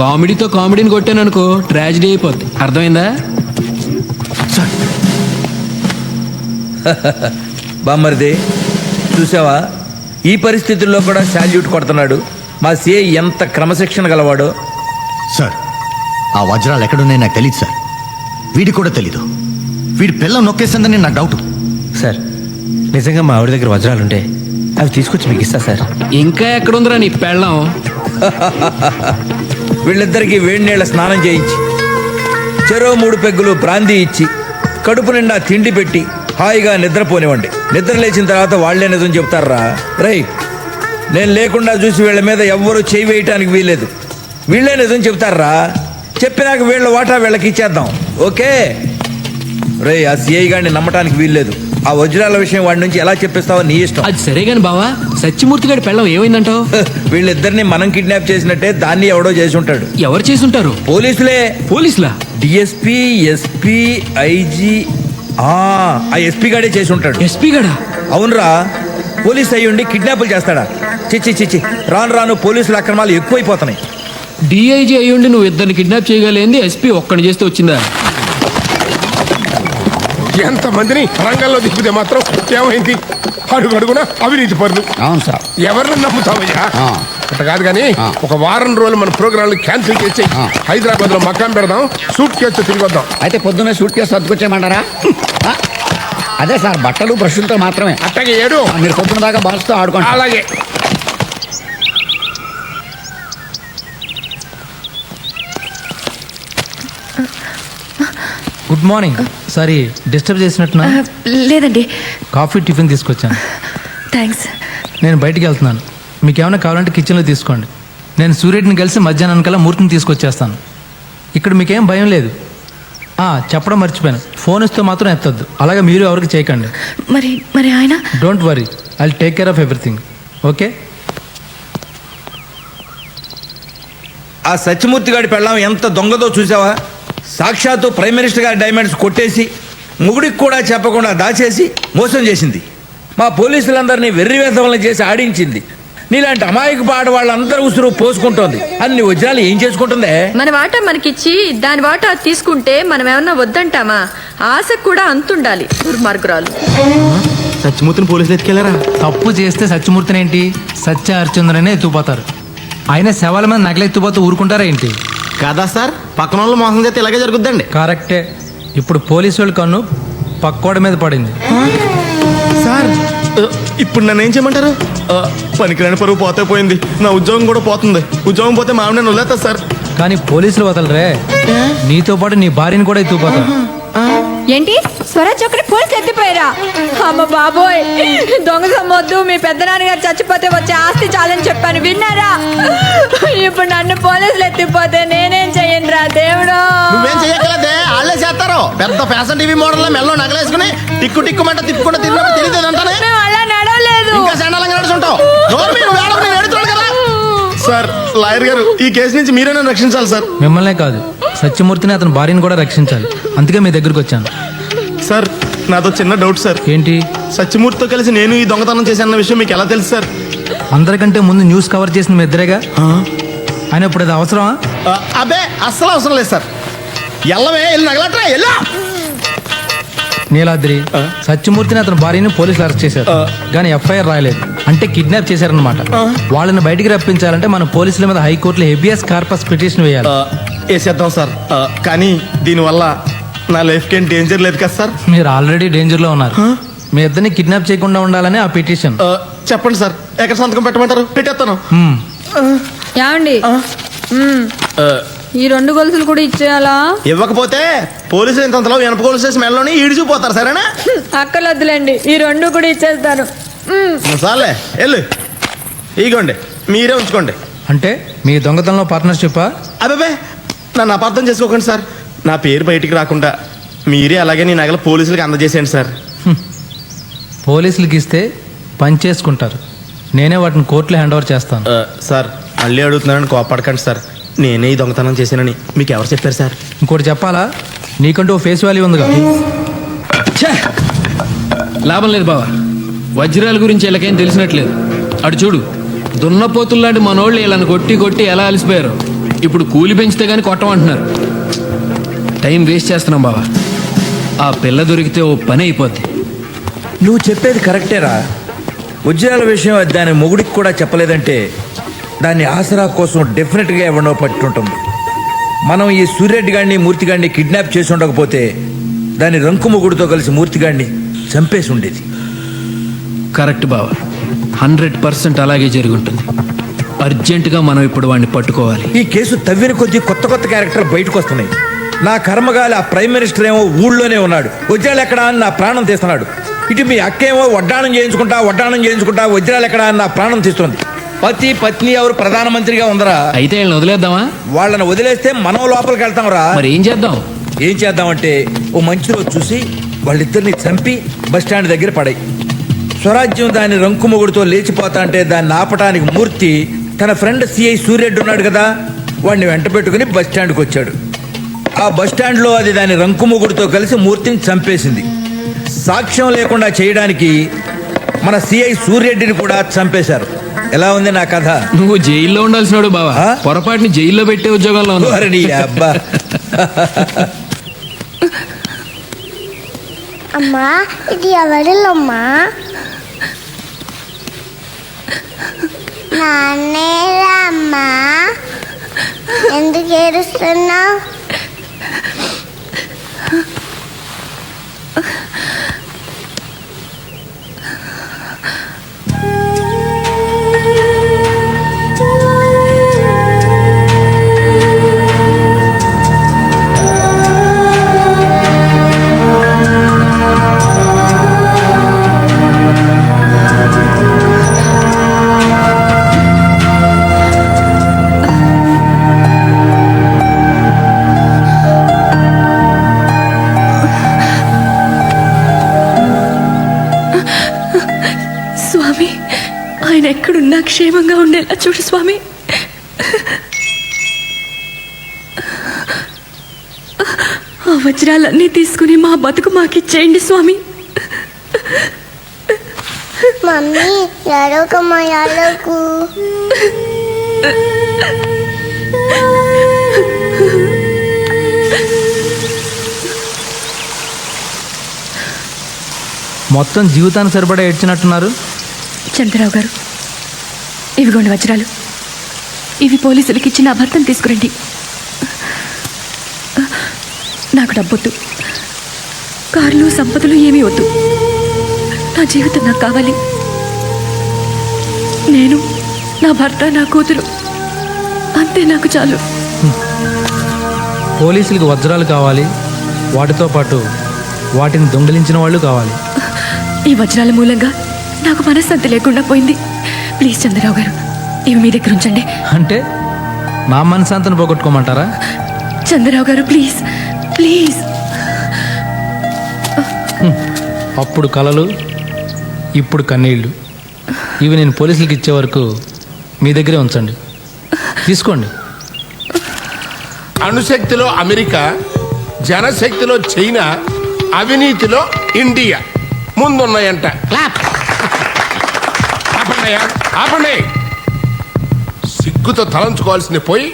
[SPEAKER 24] కామెడీతో కామెడీని కొట్టాను అనుకో, ట్రాజిడీ అయిపోద్ది. అర్థమైందా?
[SPEAKER 12] బామ్మరిది చూసావా, ఈ పరిస్థితుల్లో కూడా శాల్యూట్ కొడుతున్నాడు. మా సిఐ ఎంత క్రమశిక్షణ గలవాడో.
[SPEAKER 8] సార్, ఆ వజ్రాలు ఎక్కడున్నాయి నాకు తెలియదు సార్. వీడి కూడా తెలీదు. వీడి పిల్లం నొక్కేసిందని నాకు డౌట్.
[SPEAKER 2] సార్, నిజంగా మా ఆవిడ దగ్గర వజ్రాలుంటే అవి తీసుకొచ్చి మీకు ఇస్తా సార్.
[SPEAKER 24] ఇంకా ఎక్కడుందిరా నీ పెళ్ళం?
[SPEAKER 12] వీళ్ళిద్దరికీ వేడి నీళ్ళ స్నానం చేయించి, చెరో 3 పెగ్గులు బ్రాందీ ఇచ్చి, కడుపు నిండా తిండి పెట్టి హాయిగా నిద్రపోనివ్వండి. నిద్ర లేచిన తర్వాత వాళ్లే నిజం చెప్తారా. రై, నేను లేకుండా చూసి వీళ్ళ మీద ఎవ్వరూ చేయి వేయటానికి వీల్లేదు. వీళ్ళే నిజం చెప్తారా. చెప్పినాక వీళ్ళ వాటా వీళ్ళకి ఇచ్చేద్దాం. ఓకే రే, ఆ సిఐ గారిని నమ్మటానికి వీల్లేదు. ఆ వజ్రాల విషయం వాడి నుంచి ఎలా చెప్పిస్తావో నీ ఇష్టం.
[SPEAKER 24] అది సరే గాని బావా, సత్యమూర్తి గారి పెళ్ళం ఏమైందంటావు?
[SPEAKER 12] వీళ్ళిద్దరిని మనం కిడ్నాప్ చేసినట్టే దాన్ని ఎవడో చేసి ఉంటాడు.
[SPEAKER 24] ఎవరు చేసి ఉంటారు?
[SPEAKER 12] పోలీసులే.
[SPEAKER 24] పోలీసులా?
[SPEAKER 12] DSP, SP, IG. ఆ ఎస్పీ గాడే చేసి ఉంటాడు.
[SPEAKER 24] ఎస్పీ గాడా?
[SPEAKER 12] అవునరా. పోలీస్ అయ్యుండి కిడ్నాపులు చేస్తాడా? చిచ్చి రాను రాను పోలీసుల అక్రమాలు ఎక్కువైపోతున్నాయి.
[SPEAKER 24] డిఐజీ అయ్యుండి నువ్వు ఇద్దరిని కిడ్నాప్ చేయగలేంది ఎస్పీ ఒక్కడిని చేస్తే వచ్చిందా?
[SPEAKER 14] ఎంతమందిని రంగంలో దిప్పితే మాత్రం ఏమైంది? అడుగున అవినీతి పరులు.
[SPEAKER 16] అవును సార్.
[SPEAKER 14] ఎవరిని నమ్ముతావయ్యా? అట్లా కాదు కానీ ఒక వారం రోజులు మన ప్రోగ్రాంలు క్యాన్సిల్ చేసి హైదరాబాద్ లో మకాం పెడదాం, సూట్ కేసు తిరిగి వద్దాం.
[SPEAKER 16] అయితే పొద్దున్నే సూట్ కేసు సర్దుకొచ్చేయమంటారా? అదే సార్, బట్టలు బ్రష్లతో మాత్రమే.
[SPEAKER 14] అట్టగే ఏడు
[SPEAKER 16] మీరు పొద్దున దాకా బాల్స్తో ఆడుకోండి.
[SPEAKER 14] అలాగే.
[SPEAKER 18] Good morning. సారీ డిస్టర్బ్ చేసినట్టున్నా?
[SPEAKER 1] లేదండి.
[SPEAKER 18] కాఫీ టిఫిన్ తీసుకొచ్చాను.
[SPEAKER 1] థ్యాంక్స్.
[SPEAKER 18] నేను బయటికి వెళ్తున్నాను. మీకు ఏమైనా కావాలంటే కిచెన్లో తీసుకోండి. నేను సూర్యుడిని కలిసి మధ్యాహ్నానికల్లా మూర్తిని తీసుకొచ్చేస్తాను. ఇక్కడ మీకేం భయం లేదు. చెప్పడం మర్చిపోయాను, ఫోన్ ఇస్తే మాత్రం ఎత్తొద్దు. అలాగే మీరు ఎవరికి చేయకండి.
[SPEAKER 1] మరి ఆయన?
[SPEAKER 18] Don't worry, I will take care of everything. Okay?
[SPEAKER 12] ఆ సత్యమూర్తి గారి పెళ్ళాం ఎంత దొంగదో చూసావా? సాక్షాత్తు ప్రైమ్ మినిస్టర్ గారి డైమండ్స్ కొట్టేసి ముగుడికి కూడా చెప్పకుండా దాచేసి మోసం చేసింది. మా పోలీసులందరినీ వెర్రివేధవలను చేసి ఆడించింది. నీలాంటి అమాయక ఆడవాళ్ళందరూ ఉసురు పోసుకుంటోంది. అన్ని వజ్రాలు ఏం చేసుకుంటుందే?
[SPEAKER 5] మన వాటా మనకిచ్చి దాని వాటా తీసుకుంటే మనం ఏమన్నా వద్దంటామా? ఆశకు కూడా అంతుండాలి. దుర్మార్గురాలు.
[SPEAKER 3] సత్యమూర్తిని పోలీసులు ఎత్తుకెళ్లారా?
[SPEAKER 18] తప్పు చేస్తే సత్యమూర్తిని ఏంటి, సత్య హరిచంద్రనే ఎత్తుకుపోతారు. ఆయన శవాల మీద నగలెత్తుపోతే ఊరుకుంటారా ఏంటి?
[SPEAKER 3] కదా సార్, పక్కన వాళ్ళు మోసం చేస్తే ఇలాగే జరుగుద్దండి.
[SPEAKER 18] కరెక్టే. ఇప్పుడు పోలీసు వాళ్ళ కన్ను పక్కోడ మీద పడింది.
[SPEAKER 3] సార్, ఇప్పుడు నన్ను ఏం చేయమంటారు? పనికిరాని పరువు పోతే పోయింది, నా ఉద్యోగం కూడా పోతుంది. ఉద్యోగం పోతే మా ఆవిడ వదిలేస్తా సార్.
[SPEAKER 18] కానీ పోలీసులు వదలరే, నీతో పాటు నీ భార్యని కూడా ఎత్తుకుపోతారు.
[SPEAKER 5] ఏంటి స్వరాజ్ ఒక్కడి పోలీసులు ఎత్తిపోయారా? అమ్మ బాబోయ్, దొంగ సమ్మొద్దు, మీ పెద్దనాన్నగారు చచ్చిపోతే వచ్చే ఆస్తి చాలని చెప్పాను, విన్నారా? ఇప్పుడు నన్ను పోలీసులు ఎత్తిపోతే నేనేం చెయ్యను రా దేవుడు.
[SPEAKER 3] నువ్వేం చెయ్యగలదే, వాళ్ళే చేస్తారు. పెద్ద ఫ్యాషన్ టీవీ మోడల్ మెల్లో నగలేసుకుని టిక్కు టిక్కుమంట తిప్పుకుంటూ తిరిగినప్పుడు తెలియదు అంటానే.
[SPEAKER 5] మేము అలా నడవలేదు.
[SPEAKER 3] ఇంకా శాండలంగా నడుచుంటావు. సార్, లాయర్ గారు, ఈ కేసు నుంచి మీరే నన్ను రక్షించాలి సార్.
[SPEAKER 18] మిమ్మల్నే కాదు, సత్యమూర్తిని అతని భార్యను కూడా రక్షించాలి. అందుకే మీ దగ్గరికి వచ్చాను.
[SPEAKER 3] సార్, నాతో చిన్న డౌట్ సార్.
[SPEAKER 18] ఏంటి?
[SPEAKER 3] సత్యమూర్తితో కలిసి నేను ఈ దొంగతనం చేశానన్న విషయం మీకు ఎలా తెలుసు సార్?
[SPEAKER 18] అందరికంటే ముందు న్యూస్ కవర్ చేసిన మీ ఇద్దరేగా. ఆయన ఇప్పుడు అది అవసరమా?
[SPEAKER 3] అబ్బే, అస్సలు అవసరం లేదు సార్. ఎల్లవే, వెళ్ళి నగలట్రా, ఎల్లా.
[SPEAKER 18] నీలాద్రి, సత్యమూర్తిని అతని భార్యని పోలీసులు అరెస్ట్ చేశారు, కానీ ఎఫ్ఐఆర్ రాయలేదు. అంటే కిడ్నాప్ చేశారన్నమాట. వాళ్ళని బయటికి రప్పించాలంటే మన పోలీసుల మీద హైకోర్టులో హెబియస్ కార్పస్ పిటిషన్ వేయాలి.
[SPEAKER 3] వేసేద్దాం సార్. కానీ దీనివల్ల నా లైఫ్కి ఏం డేంజర్ లేదు కదా సార్?
[SPEAKER 18] మీరు ఆల్రెడీ డేంజర్లో ఉన్నారు. మీ ఇద్దరిని కిడ్నాప్ చేయకుండా ఉండాలని ఆ పిటిషన్.
[SPEAKER 3] చెప్పండి సార్, ఎక్కడ సంతకం పెట్టమంటారు? పెట్టేస్తాను.
[SPEAKER 5] ఏమండి ఈ 2 గొలుసులు కూడా ఇచ్చేయాలా?
[SPEAKER 3] ఇవ్వకపోతే పోలీసులు ఇంతలో వెనప గొలుసు వేసి మెడలోని ఈడ్చిపోతారు. సరేనా?
[SPEAKER 5] అక్కర్లేదులేండి, ఈ 2 కూడా ఇచ్చేస్తాను.
[SPEAKER 3] సార్లే వెళ్ళు. ఇగోండి, మీరే ఉంచుకోండి.
[SPEAKER 18] అంటే మీ దొంగతనంలో పార్ట్నర్షిప్పా?
[SPEAKER 3] అబ్బాబే, నన్ను అపార్థం చేసుకోకండి సార్. నా పేరు బయటికి రాకుండా మీరే అలాగే నీ నగలు పోలీసులకి అందజేసేయండి సార్.
[SPEAKER 18] పోలీసులకి ఇస్తే పని చేసుకుంటారు. నేనే వాటిని కోర్టులో హ్యాండ్ ఓవర్ చేస్తాను.
[SPEAKER 3] సార్ మళ్ళీ అడుగుతున్నానని కోపడకండి సార్. నేనే ఈ దొంగతనం చేశానని మీకు ఎవరు చెప్పారు సార్?
[SPEAKER 18] ఇంకోటి చెప్పాలా? నీకంటూ ఓ ఫేస్ వాల్యూ ఉందిగా.
[SPEAKER 24] లాభం లేదు బావా, వజ్రాల గురించి వీళ్ళకేం తెలిసినట్లేదు. అటు చూడు, దున్నపోతుల్లాంటి మనోళ్ళు వీళ్ళని కొట్టి కొట్టి ఎలా అలసిపోయారు. ఇప్పుడు కూలి పెంచితే కానీ కొట్టమంటున్నారు. టైం వేస్ట్ చేస్తున్నాం బావా. ఆ పిల్ల దొరికితే ఓ పని అయిపోద్ది.
[SPEAKER 12] నువ్వు చెప్పేది కరెక్టేరా. వజ్రాల విషయం దాని మొగుడికి కూడా చెప్పలేదంటే దాన్ని ఆసరా కోసం డెఫినెట్గా ఎవరినో పట్టుంటుంది. మనం ఈ సూర్యరెడ్డి గారిని మూర్తిగాడిని కిడ్నాప్ చేసి ఉండకపోతే దాని రంకు మొగుడితో కలిసి మూర్తిగాడిని చంపేసి ఉండేది.
[SPEAKER 24] కరెక్ట్ బావా, 100% అలాగే జరుగుంటుంది. అర్జెంటుగా మనం ఇప్పుడు వాడిని పట్టుకోవాలి.
[SPEAKER 12] ఈ కేసు తవ్విన కొద్దీ కొత్త కొత్త క్యారెక్టర్లు బయటకు వస్తున్నాయి. నా కర్మగాలి ఆ ప్రైమ్ మినిస్టర్ ఏమో ఊళ్ళోనే ఉన్నాడు, వజ్రాలు ఎక్కడా అని నా ప్రాణం తీస్తున్నాడు. ఇటు మీ అక్కేమో వడ్డాణం చేయించుకుంటా వజ్రాలు ఎక్కడా అని నా ప్రాణం తీస్తుంది. పతి పత్ని ఎవరు ప్రధానమంత్రిగా ఉందరా?
[SPEAKER 24] అయితే వీళ్ళని వదిలేద్దామా?
[SPEAKER 12] వాళ్ళని వదిలేస్తే మనం లోపలికి వెళ్తాం రా.
[SPEAKER 24] మరి ఏం
[SPEAKER 12] చేద్దామంటే ఓ మంచి రోజు చూసి వాళ్ళిద్దరిని చంపి బస్టాండ్ దగ్గర పడాయి. స్వరాజ్యం దాని రంకు మొగుడితో లేచిపోతా అంటే దాన్ని ఆపటానికి మూర్తి తన ఫ్రెండ్ సిఐ సూర్యరెడ్డి ఉన్నాడు కదా, వాడిని వెంట పెట్టుకుని బస్టాండ్కి వచ్చాడు. ఆ బస్టాండ్లో అది దాని రంకు మొగుడితో కలిసి మూర్తిని చంపేసింది. సాక్ష్యం లేకుండా చేయడానికి మన సిఐ సూర్యరెడ్డిని కూడా చంపేశారు. ఎలా ఉంది నా కథ?
[SPEAKER 24] నువ్వు జైల్లో ఉండాల్సినాడు బావా, పొరపాటుని జైల్లో పెట్టే ఉద్యోగంలో
[SPEAKER 12] అబ్బా.
[SPEAKER 4] అమ్మా, ఇది ఎవరిల్లమ్మా? నాన్నేరా అమ్మా, ఎందుకు ఏడుస్తున్నావు?
[SPEAKER 1] స్వామి, ఆయన ఎక్కడున్నా క్షేమంగా ఉండేలా చూడు స్వామి. ఆ వజ్రాలన్నీ తీసుకుని మా బతుకు మాకిచ్చేయండి స్వామి.
[SPEAKER 4] మమ్మీ ఎడవకమ్మా, ఎడవకు.
[SPEAKER 18] మొత్తం జీవితానికి సరిపడా ఏడ్చినట్టున్నారు.
[SPEAKER 1] చంద్రరావు గారు, ఇవిగోండి వజ్రాలు. ఇవి పోలీసులకి ఇచ్చి నా భర్తను తీసుకురండి. నాకు డబ్బొద్దు, కార్లు సంపదలు ఏమీ వద్దు. నా జీవితం నాకు కావాలి. నేను, నా భర్త, నా కూతురు, అంతే నాకు చాలు.
[SPEAKER 18] పోలీసులకి వజ్రాలు కావాలి, వాటితో పాటు వాటిని దొంగిలించిన వాళ్ళు కావాలి.
[SPEAKER 1] ఈ వజ్రాల మూలంగా నాకు మనశ్శాంతి లేకుండా పోయింది. ప్లీజ్ చంద్రరావు గారు, ఇవి మీ దగ్గర ఉంచండి.
[SPEAKER 18] అంటే నా మనశ్శాంతిని పోగొట్టుకోమంటారా?
[SPEAKER 1] చంద్రరావు గారు ప్లీజ్ ప్లీజ్.
[SPEAKER 18] అప్పుడు కలలు, ఇప్పుడు కన్నీళ్ళు. ఇవి నేను పోలీసులకి ఇచ్చే వరకు మీ దగ్గరే ఉంచండి. తీసుకోండి.
[SPEAKER 14] అణుశక్తిలో అమెరికా, జనశక్తిలో చైనా, అవినీతిలో ఇండియా ముందున్నాయంట. ఆపండి. సిగ్గుతో తలంచుకోవాల్సింది పోయి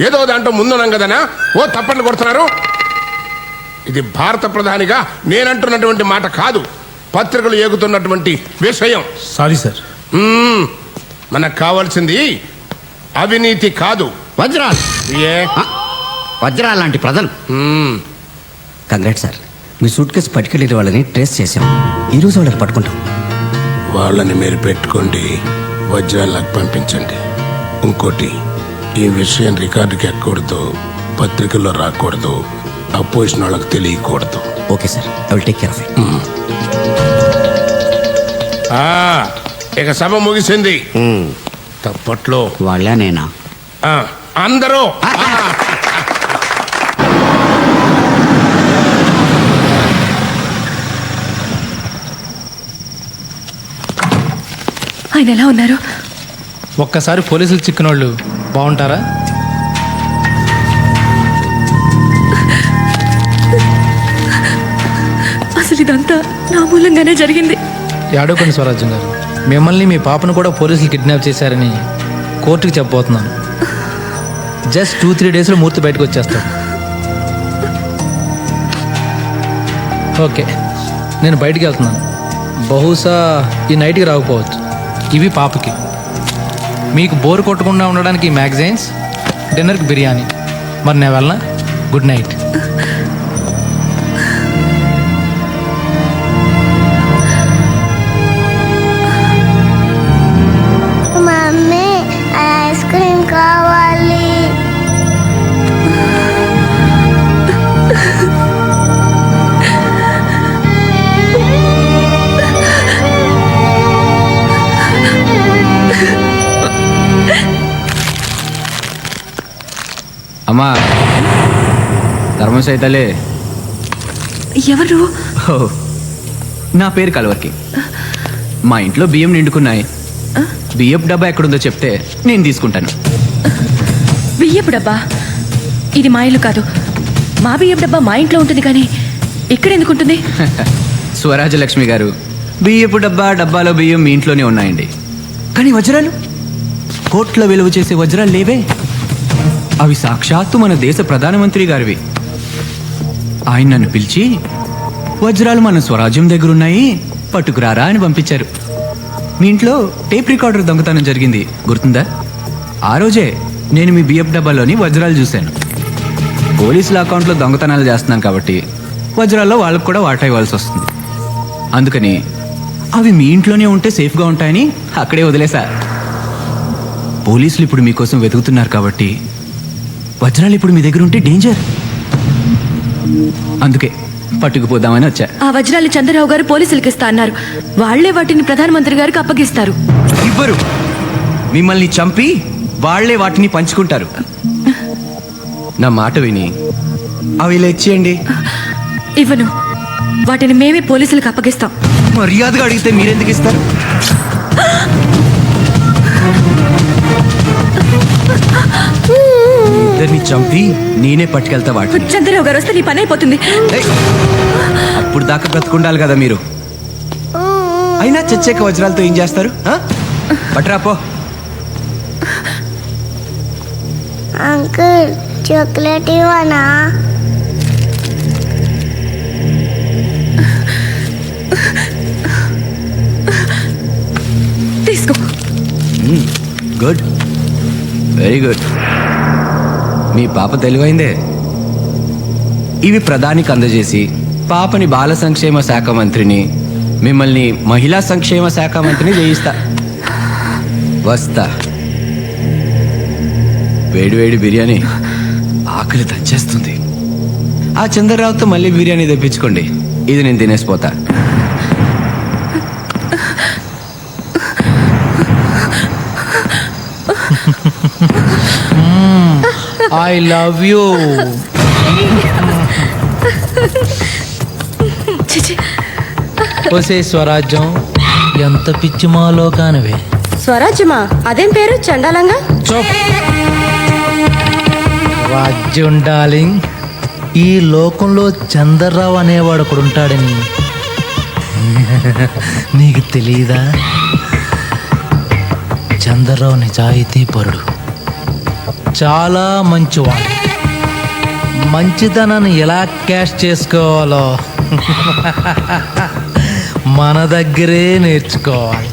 [SPEAKER 14] ఏదో దాంట్లో ముందున్నాం కదనా ఓ తప్పట్లు కొడుతున్నారు. ఇది భారత ప్రధానిగా నేనంటున్నటువంటి మాట కాదు, పత్రికలు ఏగుతున్నటువంటి విషయం.
[SPEAKER 10] సారీ సార్,
[SPEAKER 14] మనకు కావాల్సింది అవినీతి కాదు,
[SPEAKER 16] వజ్రాలు.
[SPEAKER 14] ఏ
[SPEAKER 16] వజ్రాలు లాంటి ప్రజలు.
[SPEAKER 22] కంగ్రాట్ సార్, మీ సూట్ కేసు పట్టుకెళ్ళే వాళ్ళని ట్రేస్ చేశాం. ఈరోజు వాళ్ళని పట్టుకుంటాం.
[SPEAKER 14] వాళ్ళని మీరు పెట్టుకోండి, వజ్రాలకు పంపించండి. ఇంకోటి, ఈ విషయం రికార్డుకి ఎక్కకూడదు, పత్రికల్లో రాకూడదు, అపోజిషన్ వాళ్ళకి తెలియకూడదు.
[SPEAKER 22] Okay sir, I will take care of it.
[SPEAKER 14] ఇక సభ ముగిసింది. తప్పట్లో
[SPEAKER 16] వాళ్ళ నేనా?
[SPEAKER 14] అందరూ
[SPEAKER 1] ఆయన ఎలా ఉన్నారు?
[SPEAKER 18] ఒక్కసారి పోలీసులు చిక్కిన వాళ్ళు బాగుంటారా?
[SPEAKER 1] అసలు ఇదంతా నా మూలంగానే జరిగింది.
[SPEAKER 18] ఏడవకండి స్వరాజ్యం గారు, మిమ్మల్ని మీ పాపను కూడా పోలీసులు కిడ్నాప్ చేశారని కోర్టుకి చెప్పబోతున్నాను. జస్ట్ 2-3 డేస్లో మూర్తి బయటకు వచ్చేస్తాం. ఓకే, నేను బయటికి వెళ్తున్నాను. బహుశా ఈ నైట్కి రాకపోవచ్చు. ఇవి పాపకి. మీకు బోర్ కొట్టకుండా ఉండడానికి మ్యాగజైన్స్, డిన్నర్కి బిర్యానీ. మరి నేను వెళ్ళనా? Good night.
[SPEAKER 4] Mummy ice cream కావాలి.
[SPEAKER 6] అమ్మా ధర్మసైతలే.
[SPEAKER 1] ఎవరు?
[SPEAKER 6] నా పేరు కలవర్కి. మా ఇంట్లో బియ్యం నిండుకున్నాయి. బియ్యపు డబ్బా ఎక్కడుందో చెప్తే నేను తీసుకుంటాను.
[SPEAKER 1] బియ్యపు డబ్బా? ఇది మా ఇల్లు కాదు. మా బియ్యపు డబ్బా మా ఇంట్లో ఉంటుంది, కానీ ఇక్కడ ఎందుకు ఉంటుంది?
[SPEAKER 6] స్వరాజలక్ష్మి గారు, బియ్యపు డబ్బాలో బియ్యం మీ ఇంట్లోనే ఉన్నాయండి. కానీ వజ్రాలు, కోట్ల విలువ చేసే వజ్రాలు లేవే. అవి సాక్షాత్తు మన దేశ ప్రధానమంత్రి గారివి. ఆయన నన్ను పిలిచి వజ్రాలు మన స్వరాజ్యం దగ్గరున్నాయి, పట్టుకురారా అని పంపించారు. మీ ఇంట్లో టేప్ రికార్డర్ దొంగతనం జరిగింది, గుర్తుందా? ఆ రోజే నేను మీ బియ్యపు డబ్బాలోని వజ్రాలు చూశాను. పోలీసుల అకౌంట్లో దొంగతనాలు చేస్తున్నాను కాబట్టి వజ్రాల్లో వాళ్ళకు కూడా వాటా ఇవ్వాల్సి వస్తుంది. అందుకని అవి మీ ఇంట్లోనే ఉంటే సేఫ్గా ఉంటాయని అక్కడే వదిలేసా. పోలీసులు ఇప్పుడు మీకోసం వెతుకుతున్నారు కాబట్టి వజ్రాలు ఇప్పుడు మీ దగ్గర ఉంటే డేంజర్. అందుకే పట్టుకుపోదామని వచ్చా.
[SPEAKER 1] ఆ వజ్రాలు చంద్రరావు గారు పోలీసులకు ఇస్తా అన్నారు. వాళ్లే వాటిని ప్రధానమంత్రి గారికి అప్పగిస్తారు.
[SPEAKER 6] ఇవ్వరు, మిమ్మల్ని చంపి వాళ్లే వాటిని పంచుకుంటారు. నా మాట విని అవి ఇలా ఇచ్చేయండి.
[SPEAKER 1] ఇవ్వను, వాటిని మేమే పోలీసులకు అప్పగిస్తాం.
[SPEAKER 6] మర్యాదగా అడిగితే మీరెందుకు ఇస్తారు? ఇద్దరిని చంపి నేనే పట్టుకెళ్తా వాటిని.
[SPEAKER 1] చంద్రరావు గారు వస్తే నీ పని అయిపోతుంది.
[SPEAKER 6] అప్పుడు దాకా బ్రతుకుండాలి కదా మీరు. అయినా చచ్చాక వజ్రాలతో ఏం చేస్తారు? పట్రాపో.
[SPEAKER 4] అంకుల్ చాక్లెట్ ఇవ్వనా?
[SPEAKER 1] తీసుకో.
[SPEAKER 6] Good, very good. మీ పాప తెలివైందే. ఇవి ప్రధానికి అందజేసి పాపని బాల సంక్షేమ శాఖ మంత్రిని, మిమ్మల్ని మహిళా సంక్షేమ శాఖ మంత్రిని చేయిస్తా. వస్తా. వేడివేడి బిర్యానీ ఆకలి దంచేస్తుంది. ఆ చంద్రరావుతో మళ్ళీ బిర్యానీ తెప్పించుకోండి, ఇది నేను తినేసిపోతా.
[SPEAKER 18] I love you. ఒసే స్వరాజ్యం, ఎంత పిచ్చి మాలో కానివే.
[SPEAKER 11] స్వరాజ్యమా? అదేం పేరు చండాలంగా?
[SPEAKER 18] రాజ్యం డార్లింగ్, ఈ లోకంలో చంద్రరావు అనేవాడు ఒకడు ఉంటాడని నీకు తెలీదా? చంద్రరావు నిజాయితీ పరుడు, చాలా మంచివాడు. మంచితనాన్ని ఎలా క్యాష్ చేసుకోవాలో మన దగ్గరే నేర్చుకోవాలి.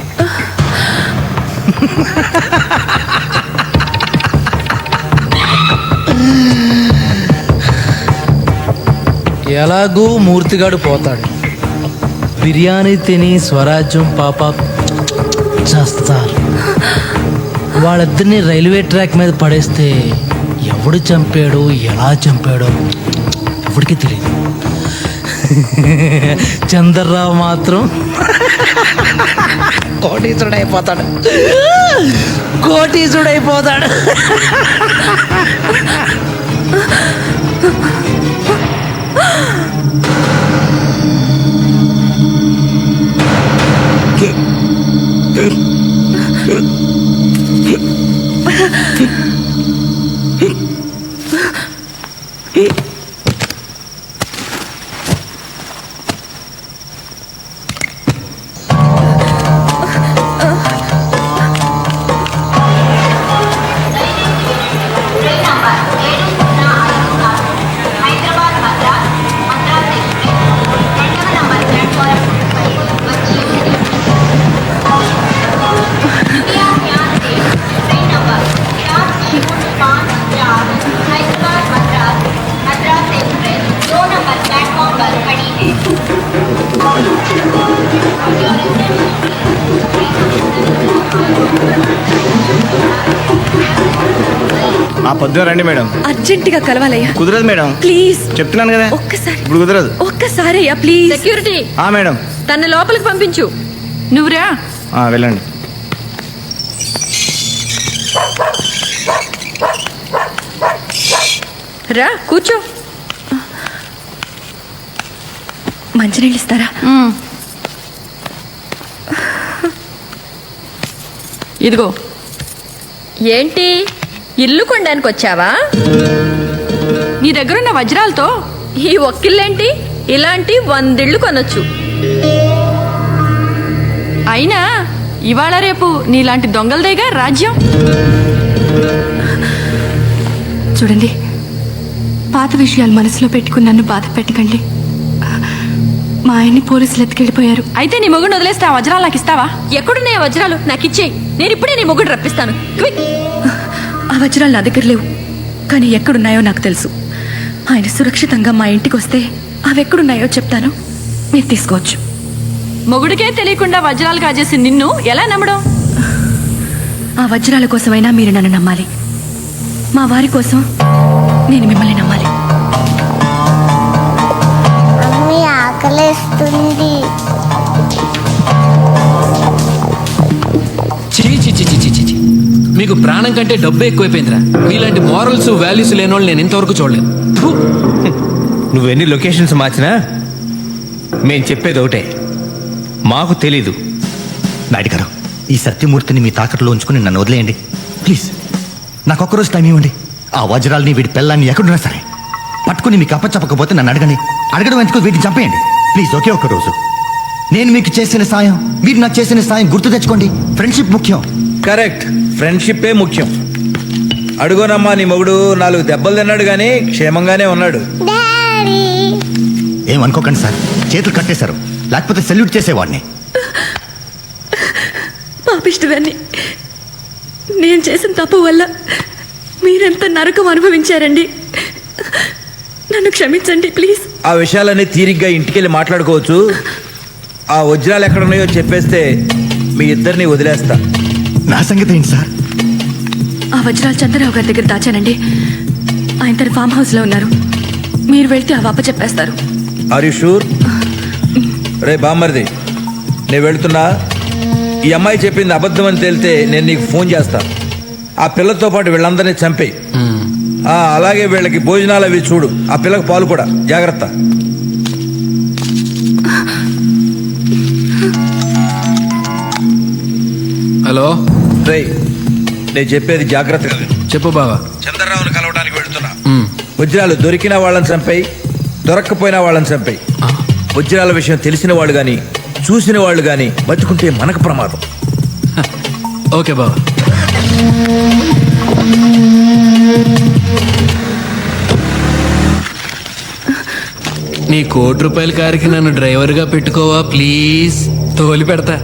[SPEAKER 18] ఎలాగూ మూర్తిగాడు పోతాడు. బిర్యానీ తిని స్వరాజ్యం పాప చేస్తారు. వాళ్ళిద్దరిని రైల్వే ట్రాక్ మీద పడేస్తే ఎవడు చంపాడో ఎలా చంపాడో ఎవడికి తెలియదు. చంద్రరావు మాత్రం కోటీసుడైపోతాడు. కోటీసుడైపోతాడు.
[SPEAKER 3] పొద్దున రండి మేడం.
[SPEAKER 1] అర్జెంటుగా కలవాలయ్యా.
[SPEAKER 3] కుదరదు మేడం.
[SPEAKER 1] ప్లీజ్
[SPEAKER 3] చెప్తున్నాను కదా,
[SPEAKER 1] ఒక్కసారి.
[SPEAKER 3] ఇప్పుడు కుదరదు.
[SPEAKER 1] ఒక్కసారి అయ్యా ప్లీజ్.
[SPEAKER 5] సెక్యూరిటీ
[SPEAKER 3] మేడం
[SPEAKER 5] తన లోపలికి పంపించు. నువ్వురా.
[SPEAKER 3] వెళ్ళండి.
[SPEAKER 5] రా కూర్చో.
[SPEAKER 1] మంచినీళ్ళు ఇస్తారా?
[SPEAKER 5] ఇదిగో. ఏంటి ఇల్లు కొనడానికి వచ్చావా? నీ దగ్గరున్న వజ్రాలతో ఈ ఒక్కిళ్ళేంటి? ఇలాంటి 100 ఇళ్ళు కొనొచ్చు. అయినా ఇవాళ రేపు నీలాంటి దొంగలదేగా రాజ్యం.
[SPEAKER 1] చూడండి, పాత విషయాలు మనసులో పెట్టుకుని నన్ను బాధ పెట్టకండి. మా ఆయన్ని పోలీసులు ఎత్తుకెళ్ళిపోయారు.
[SPEAKER 5] అయితే నీ మొగుడు వదిలేస్తే ఆ వజ్రాలు నాకు ఇస్తావా? ఎక్కడున్నాయి వజ్రాలు? నాకు ఇచ్చేయి. నేను ఇప్పుడే నీ మొగుడు రప్పిస్తాను. క్విక్.
[SPEAKER 1] ఆ వజ్రాలు నా దగ్గర లేవు, కానీ ఎక్కడున్నాయో నాకు తెలుసు. ఆయన సురక్షితంగా మా ఇంటికి వస్తే అవి ఎక్కడున్నాయో చెప్తాను, మీరు తీసుకోవచ్చు.
[SPEAKER 5] మొగుడికే తెలియకుండా వజ్రాలు కాజేసి నిన్ను ఎలా నమ్మడం?
[SPEAKER 1] ఆ వజ్రాల కోసమైనా మీరు నన్ను నమ్మాలి. మా వారి కోసం నేను మిమ్మల్ని నమ్మాలి.
[SPEAKER 4] మమ్మీ ఆకలేస్తుంది.
[SPEAKER 24] మీకు ప్రాణం కంటే డబ్బు ఎక్కువైపోయిందిరా. మీలాంటి మోరల్స్ వాల్యూస్ లేని వాళ్ళు నేను ఇంతవరకు చూడలేదు.
[SPEAKER 2] నువ్వెన్ని లొకేషన్స్ మార్చినా మేం చెప్పేది ఒకటే, మాకు తెలీదు.
[SPEAKER 8] నాయుడు గారు, ఈ సత్యమూర్తిని మీ తాకట్లో ఉంచుకుని నన్ను వదిలేయండి ప్లీజ్. నాకు ఒక్కరోజు టైం ఇవ్వండి. ఆ వజ్రాలని వీడి పిల్లల్ని ఎక్కడున్నా సరే పట్టుకుని మీకు అప్పచెప్పకపోతే నన్ను అడగండి. అడగడం ఎందుకు, వీటిని చంపేయండి ప్లీజ్. ఒకే ఒక్క రోజు నేను మీకు చేసిన సాయం, మీరు నాకు చేసిన సాయం గుర్తు తెచ్చుకోండి. ఫ్రెండ్షిప్ ముఖ్యం.
[SPEAKER 12] కరెక్ట్, ఫ్రెండ్షిప్పే ముఖ్యం. అడుగోనమ్మా, నీ మొగుడు 4 దెబ్బలు తిన్నాడు కానీ క్షేమంగానే ఉన్నాడు.
[SPEAKER 8] ఏమనుకోకండి సార్, చేతులు కట్టేశారు, లేకపోతే సెల్యూట్ చేసేవాడిని.
[SPEAKER 1] పాపిష్టిదాన్ని. నేను చేసిన తప్పు వల్ల మీరెంత నరకం అనుభవించారండి. నన్ను క్షమించండి ప్లీజ్.
[SPEAKER 12] ఆ విషయాలన్నీ తీరిగ్గా ఇంటికెళ్ళి మాట్లాడుకోవచ్చు. ఆ వజ్రాలు ఎక్కడున్నాయో చెప్పేస్తే మీ ఇద్దరిని వదిలేస్తా.
[SPEAKER 8] నా సంగతి ఏంటి సార్?
[SPEAKER 1] ఆ వజ్రాలు చంద్రరావు గారి దగ్గర దాచానండి. ఆయన తన ఫామ్ హౌస్లో ఉన్నారు. మీరు వెళ్తే ఆ వాప చెప్పేస్తారు.
[SPEAKER 12] Are you sure? రే బామ్మర్ది, నేను వెళుతున్నా. ఈ అమ్మాయి చెప్పింది అబద్ధం అని తేలితే నేను నీకు ఫోన్ చేస్తా. ఆ పిల్లతో పాటు వీళ్ళందరినీ చంపేయి. అలాగే వీళ్ళకి భోజనాలు అవి చూడు. ఆ పిల్లకి పాలు కూడా. జాగ్రత్త.
[SPEAKER 24] హలో
[SPEAKER 12] రే, నేను చెప్పేది జాగ్రత్తగా
[SPEAKER 24] చెప్పు బావా.
[SPEAKER 12] చంద్రరావుని కలవడానికి వెళ్తున్నా. వజ్రాలు దొరికిన వాళ్ళని చంపాయి, దొరక్కపోయినా వాళ్ళని చంపాయి. వజ్రాల విషయం తెలిసిన వాళ్ళు కానీ చూసిన వాళ్ళు కానీ బతుకుంటే మనకు ప్రమాదం.
[SPEAKER 24] ఓకే బావా. నీ ₹1,00,00,000 కారుకి నన్ను డ్రైవర్గా పెట్టుకోవా ప్లీజ్? తోలి పెడతా.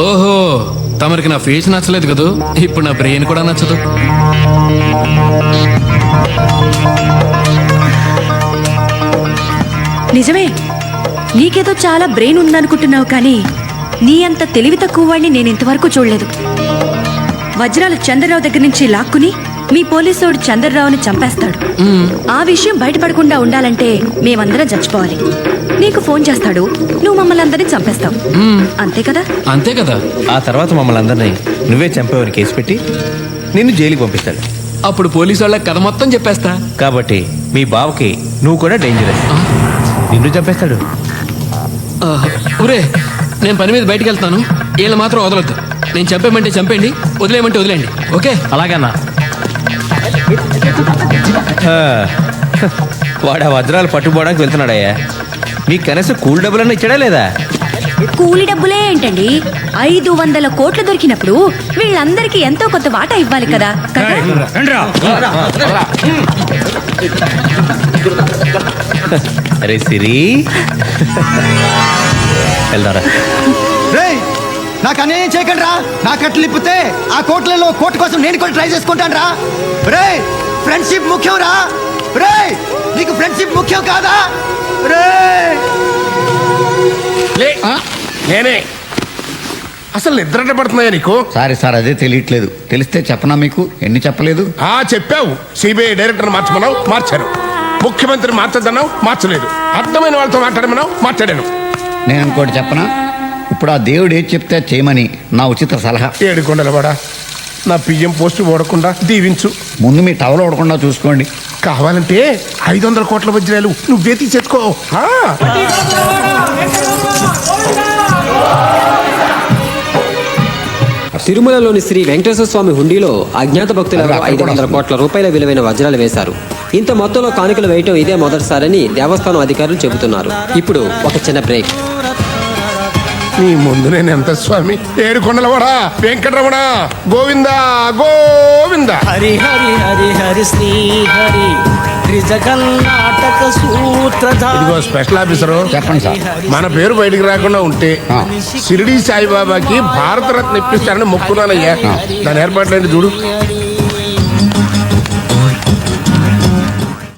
[SPEAKER 24] ఓహో, తమరికి నా ఫేస్ నచ్చలేదు కదూ, ఇప్పుడు నా బ్రెయిన్ కూడా నచ్చదు.
[SPEAKER 1] నిజమే, నీకేదో చాలా బ్రెయిన్ ఉందనుకుంటున్నావు కానీ నీ అంత తెలివి తక్కువ వాడిని నేను ఇంతవరకు చూడలేదు. వజ్రాలు చంద్రరావు దగ్గర నుంచి లాక్కుని మీ పోలీసోడు చంద్రరావుని చంపేస్తాడు. ఆ విషయం బయటపడకుండా ఉండాలంటే మేమందరం చచ్చిపోవాలి. నీకు ఫోన్ చేస్తాడు, నువ్వు మమ్మల్ని అందరినీ చంపేస్తావు. అంతే కదా?
[SPEAKER 24] అంతే కదా.
[SPEAKER 2] ఆ తర్వాత మమ్మల్ని అందరినీ నువ్వే చంపావని కేసు పెట్టి నిన్ను జైలుకి పంపిస్తాడు.
[SPEAKER 24] అప్పుడు పోలీసు వాళ్ళకి కథ మొత్తం చెప్పేస్తా.
[SPEAKER 2] కాబట్టి మీ బావకి నువ్వు కూడా డేంజరస్. నిన్ను చంపేస్తాడు.
[SPEAKER 24] ఒరే, నేను పని మీద బయటికి వెళ్తాను, వీళ్ళు మాత్రం వదలొద్దు. నేను చంపేయమంటే చంపేయండి, వదిలేయమంటే వదిలేయండి. ఓకే?
[SPEAKER 2] అలాగన్నా. వాడు ఆ వజ్రాలు పట్టుకోవడానికి వెళ్తున్నాడయ్యా. మీకు కనీసం కూల్ డబ్బులన్నా ఇచ్చాడా లేదా?
[SPEAKER 1] కూలి డబ్బులే ఏంటండి, 500 కోట్లు దొరికినప్పుడు వీళ్ళందరికీ ఎంతో కొంత వాటా ఇవ్వాలి కదా.
[SPEAKER 2] అరే సిరి, వెళ్దారా?
[SPEAKER 8] నాకు అన్యాయం చేయకండి రా. నా కట్లు ఇప్పితే ఆ కోట్లలో కోర్టు కోసం నేను కూడా ట్రై చేసుకుంటాను రా. రే, ఫ్రెండ్షిప్ ముఖ్యం రా. రే, నీకు ఫ్రెండ్షిప్ ముఖ్యం కాదా? రే,
[SPEAKER 14] నేనే అసలు నిద్ర పడుతున్నాయా నీకు?
[SPEAKER 16] సారీ సార్, అదే తెలియట్లేదు. తెలిస్తే చెప్పనా మీకు? ఎన్ని చెప్పలేదు?
[SPEAKER 14] చెప్పావు. సిబిఐ డైరెక్టర్ మార్చమన్నావు, మార్చాను. ముఖ్యమంత్రి మార్చదన్నావు, మార్చలేదు. అర్థమైన వాళ్ళతో మాట్లాడమన్నావు, మాట్లాడాను.
[SPEAKER 16] నేను ఇంకోటి చెప్పనా? ఇప్పుడు ఆ దేవుడు ఏది చెప్తే చేయమని నా ఉచిత సలహా.
[SPEAKER 14] ఏడుకొండలవాడా, నా పిఎం పోస్టు ఓడకుండా దీవించు.
[SPEAKER 16] ముందు మీ టవల్ ఓడకుండా చూసుకోండి.
[SPEAKER 14] కావాలంటే 500 కోట్ల వజ్రాలు నువ్వే తీసేసుకో.
[SPEAKER 15] తిరుమలలోని శ్రీ వెంకటేశ్వర స్వామి హుండీలో అజ్ఞాత భక్తులకు 500 కోట్ల రూపాయల విలువైన వజ్రాలు వేశారు. ఇంత మొత్తంలో కానుకలు వేయటం ఇదే మొదటిసారని దేవస్థానం అధికారులు చెబుతున్నారు. ఇప్పుడు ఒక చిన్న బ్రేక్.
[SPEAKER 14] నీ ముందు నేను ఎంత స్వామి. ఏడుకొండలవాడా, వెంకటరమణ, గోవింద గోవింద.
[SPEAKER 13] హరి హరి హరి హరి శ్రీ హరి
[SPEAKER 14] ఇదిగో స్పెషల్ ఆఫీసరు,
[SPEAKER 16] చెప్పండి సార్.
[SPEAKER 14] మన పేరు బయటికి రాకుండా ఉంటే షిరిడి సాయిబాబాకి భారతరత్న ఇప్పిస్తారని మొక్కున్నానయ్యా. దాని ఏర్పాట్లేంటి చూడు.